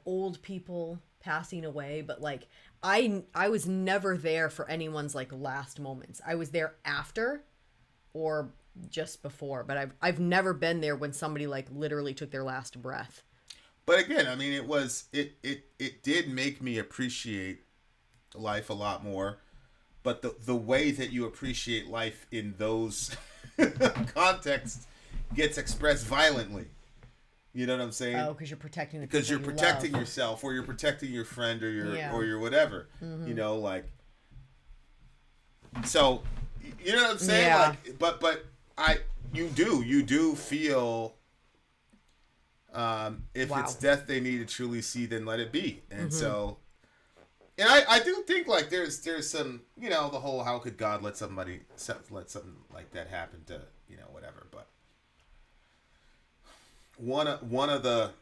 old people passing away, but like I was never there for anyone's like last moments. I was there after or just before, but I've never been there when somebody like literally took their last breath. But again, I mean, it did make me appreciate life a lot more. But the way that you appreciate life in those contexts gets expressed violently. You know what I'm saying? Oh, because you're protecting the people because you're protecting yourself, or you're protecting your friend, or your whatever. Mm-hmm. Like. So, you know what I'm saying? Yeah. Like, but you do feel if it's death they need to truly see, then let it be. And so, and I do think like there's some, you know, the whole how could God let something like that happen to, you know, whatever. But one of the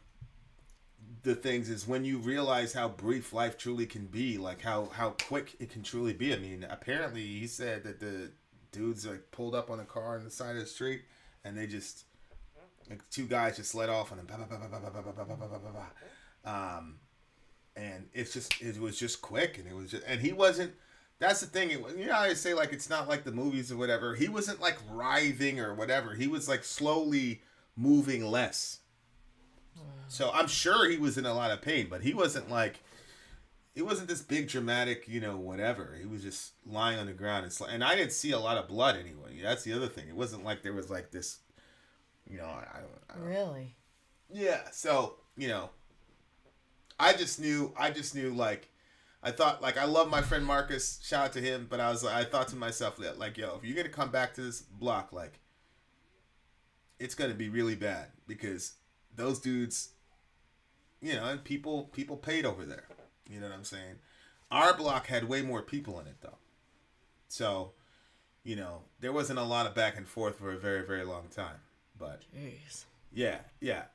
things is when you realize how brief life truly can be, like how quick it can truly be. I mean, apparently he said that the dudes like pulled up on a car on the side of the street and they just like two guys just let off on him, and it was just quick, and it was just, and he wasn't. That's the thing. You know, I say like it's not like the movies or whatever. He wasn't like writhing or whatever. He was like slowly moving less. So I'm sure he was in a lot of pain, but he wasn't like, it wasn't this big dramatic, you know, whatever. He was just lying on the ground. And I didn't see a lot of blood anyway. That's the other thing. It wasn't like there was like this, you know, I don't Really? Yeah. So, you know, I just knew like, I thought like, I love my friend Marcus, shout out to him. But I thought to myself that like, yo, if you're going to come back to this block, like it's going to be really bad because those dudes, you know, and people paid over there. You know what I'm saying? Our block had way more people in it though. So, you know, there wasn't a lot of back and forth for a very, very long time. But jeez. Yeah.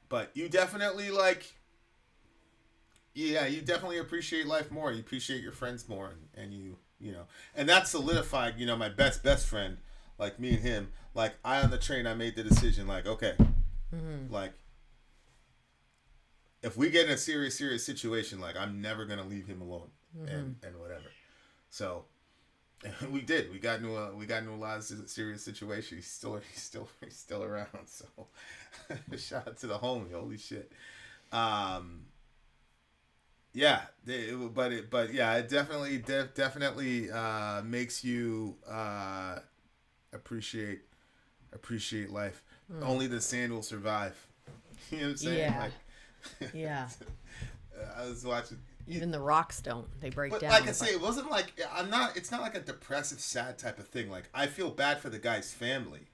But you definitely like, you definitely appreciate life more. You appreciate your friends more, and you know, and that solidified, you know, my best friend, like me and him, like on the train, I made the decision, like, okay, like, if we get in a serious situation, like I'm never gonna leave him alone, and whatever. So we did. We got into a lot of serious situations. He's still around. So shout out to the homie. Holy shit. Yeah. But yeah, it definitely makes you appreciate life. Only the sand will survive. You know what I'm saying? Yeah. Like, yeah. I was watching. Even the rocks don't. They break But down. like I say, it wasn't like it's not like a depressive, sad type of thing. Like I feel bad for the guy's family.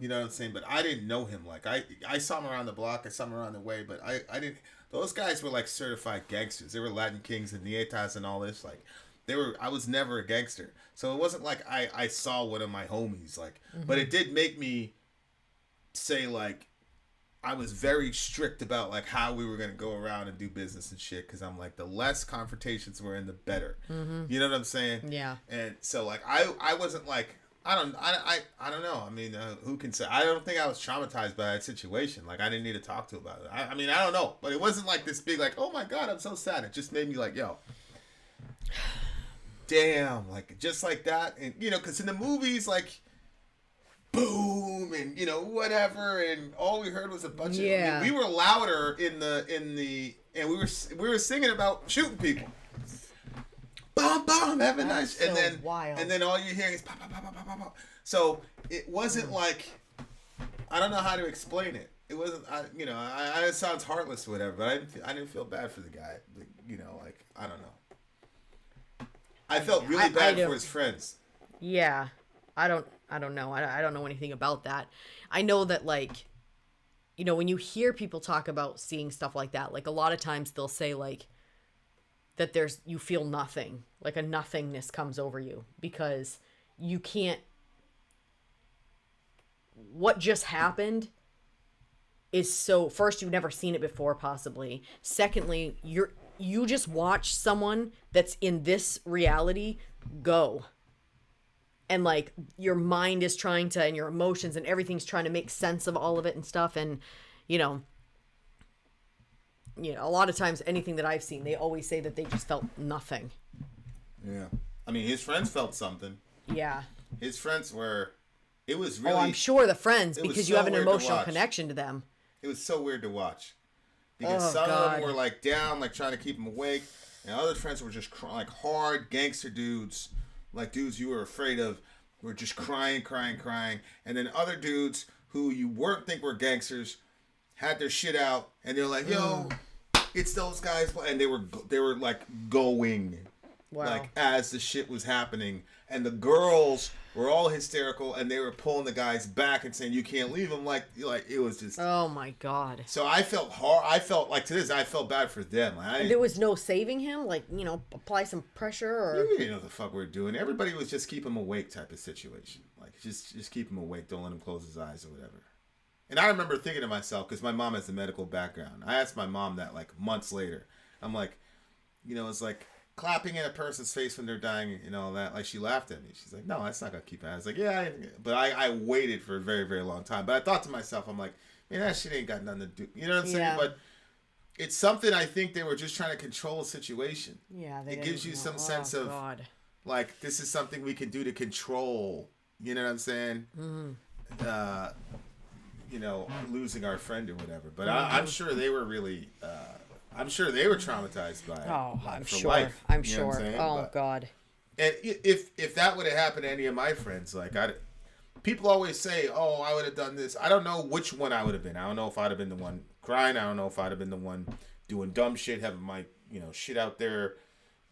You know what I'm saying? But I didn't know him. Like I saw him around the block. I saw him around the way. But I didn't. Those guys were like certified gangsters. They were Latin Kings and Nietas and all this. Like they were. I was never a gangster. So it wasn't like I saw one of my homies. Like, but it did make me say like, I was very strict about like how we were gonna go around and do business and shit, because I'm like, the less confrontations we're in, the better. You know what I'm saying? Yeah. And so like I wasn't like, I don't know. I mean, who can say? I don't think I was traumatized by that situation. Like I didn't need to talk to about it. I mean, I don't know, but it wasn't like this big like, oh my god, I'm so sad. It just made me like, yo, damn, like just like that. And you know, because in the movies, like, boom, and you know, whatever, and all we heard was a bunch of. I mean, we were louder in the and we were singing about shooting people. Bomb, bomb, have a nice, so and then wild. And then all you hear is pop, pop, pop, pop, pop, pop. So it wasn't like, I don't know how to explain it. It wasn't, you know, it sounds heartless or whatever, but I didn't feel bad for the guy. Like, you know, like I don't know. I felt really bad for his friends. Yeah, I don't know. I don't know anything about that. I know that, like, you know, when you hear people talk about seeing stuff like that, like a lot of times they'll say like that you feel nothing, like a nothingness comes over you because you can't. What just happened is so. First, you've never seen it before, possibly. Secondly, you just watch someone that's in this reality go. And like your mind is trying to, and your emotions and everything's trying to make sense of all of it and stuff. And, you know, a lot of times anything that I've seen, they always say that they just felt nothing. Yeah. I mean, his friends felt something. Yeah. His friends were, it was really. Oh, I'm sure the friends, because you have an emotional connection to them. It was so weird to watch. Because some of them were like down, like trying to keep them awake. And other friends were just like hard gangster dudes. Like dudes you were afraid of were just crying. And then other dudes who you weren't think were gangsters had their shit out, and they're like, yo, it's those guys. And they were like going, like as the shit was happening. And the girls were all hysterical, and they were pulling the guys back and saying, "You can't leave him." Like it was just. Oh my God. So I felt hard. I felt like to this. I felt bad for them. There was no saving him. Like, you know, apply some pressure or. We didn't know what the fuck we were doing. Everybody was just keep him awake type of situation. Like just keep him awake. Don't let him close his eyes or whatever. And I remember thinking to myself, because my mom has a medical background. I asked my mom that like months later. I'm like, you know, it's like clapping in a person's face when they're dying and all that. Like, she laughed at me. She's like, no, that's not going to keep it. I was like, yeah. But I waited for a very, very long time. But I thought to myself, I'm like, man, that shit ain't got nothing to do. You know what I'm saying? Yeah. But it's something I think they were just trying to control a situation. Yeah. It gives you some sense of, like, this is something we can do to control. You know what I'm saying? Mm-hmm. You know, losing our friend or whatever. But I'm sure they were really... I'm sure they were traumatized by it. Oh, like, I'm for sure. life. I'm You know what sure. saying? Oh, But- God. And if that would have happened to any of my friends, like people always say, "Oh, I would have done this." I don't know which one I would have been. I don't know if I'd have been the one crying. I don't know if I'd have been the one doing dumb shit, having my shit out there,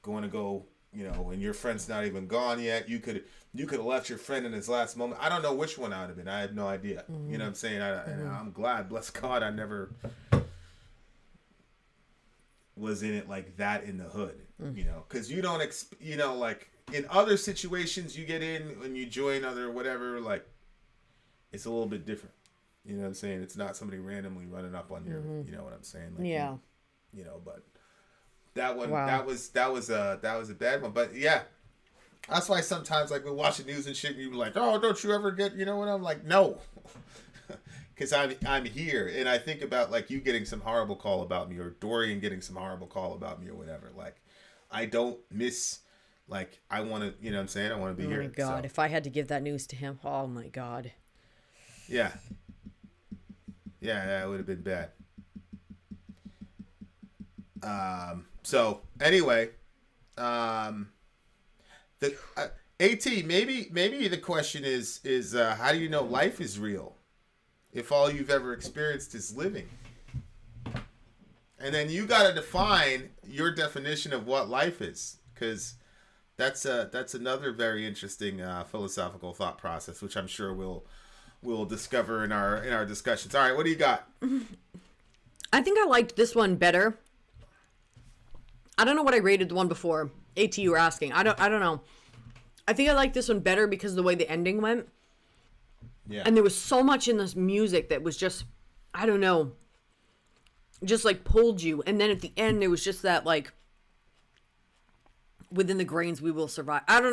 going to go, and your friend's not even gone yet. You could have left your friend in his last moment. I don't know which one I would have been. I have no idea. Mm-hmm. You know what I'm saying? And I'm glad, bless God, I never was in it like that in the hood, because you don't, like in other situations you get in when you join other whatever, like it's a little bit different. You know what I'm saying? It's not somebody randomly running up on your, you know what I'm saying? Like, Yeah. But that one, Wow. that was a bad one. But yeah, that's why sometimes like we watch the news and shit, and you're like, oh, don't you ever get, what I'm like, no. Because I'm here, and I think about like you getting some horrible call about me, or Dorian getting some horrible call about me, or whatever. Like, I don't miss. Like, I want to, what I'm saying? I want to be here. Oh my God! So. If I had to give that news to him, oh my God. Yeah, it would have been bad. So anyway, the AT maybe the question is how do you know life is real if all you've ever experienced is living? And then you got to define your definition of what life is, because that's another very interesting philosophical thought process, which I'm sure we'll discover in our discussions. All right, what do you got? I think I liked this one better. I don't know what I rated the one before. AT, you were asking. I don't know. I think I like this one better because of the way the ending went. Yeah. And there was so much in this music that was just, I don't know, just like pulled you. And then at the end, there was just that like, within the grains, we will survive. I don't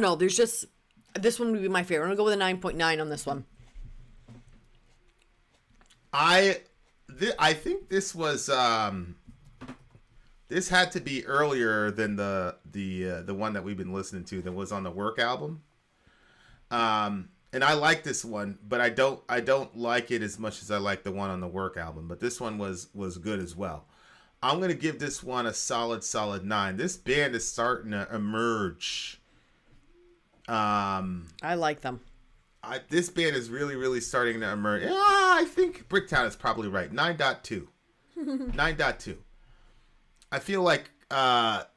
know. There's just, this one would be my favorite. I'm going to go with a 9.9 on this one. I think this was this had to be earlier than the one that we've been listening to that was on the Work album. And I like this one, but I don't like it as much as I like the one on the Work album. But this one was good as well. I'm gonna give this one a solid 9. This band is starting to emerge. I like them. This band is really starting to emerge. Yeah, I think Bricktown is probably right. 9.2. 9.2. I feel like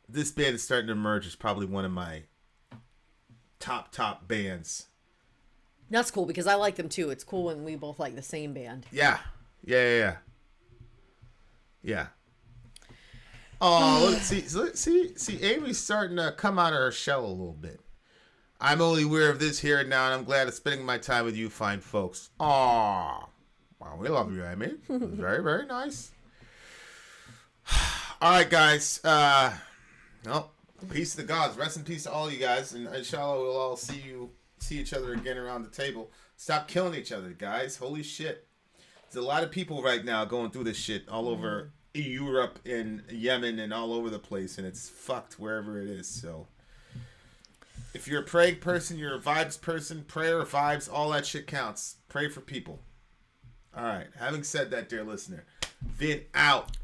this band is starting to emerge as probably one of my top bands. That's cool because I like them too. It's cool when we both like the same band. Yeah. Oh, look, see, Amy's starting to come out of her shell a little bit. I'm only aware of this here and now, and I'm glad of spending my time with you fine folks. Aw. Wow, we love you, Amy. Very, very nice. All right, guys. Well, peace to the gods. Rest in peace to all you guys, and inshallah we'll all see each other again around the table. Stop killing each other, guys. Holy shit. There's a lot of people right now going through this shit all over Europe and Yemen and all over the place, and it's fucked wherever it is. So if you're a praying person, you're a vibes person, prayer, vibes, all that shit counts. Pray for people. All right. Having said that, dear listener, VIN out.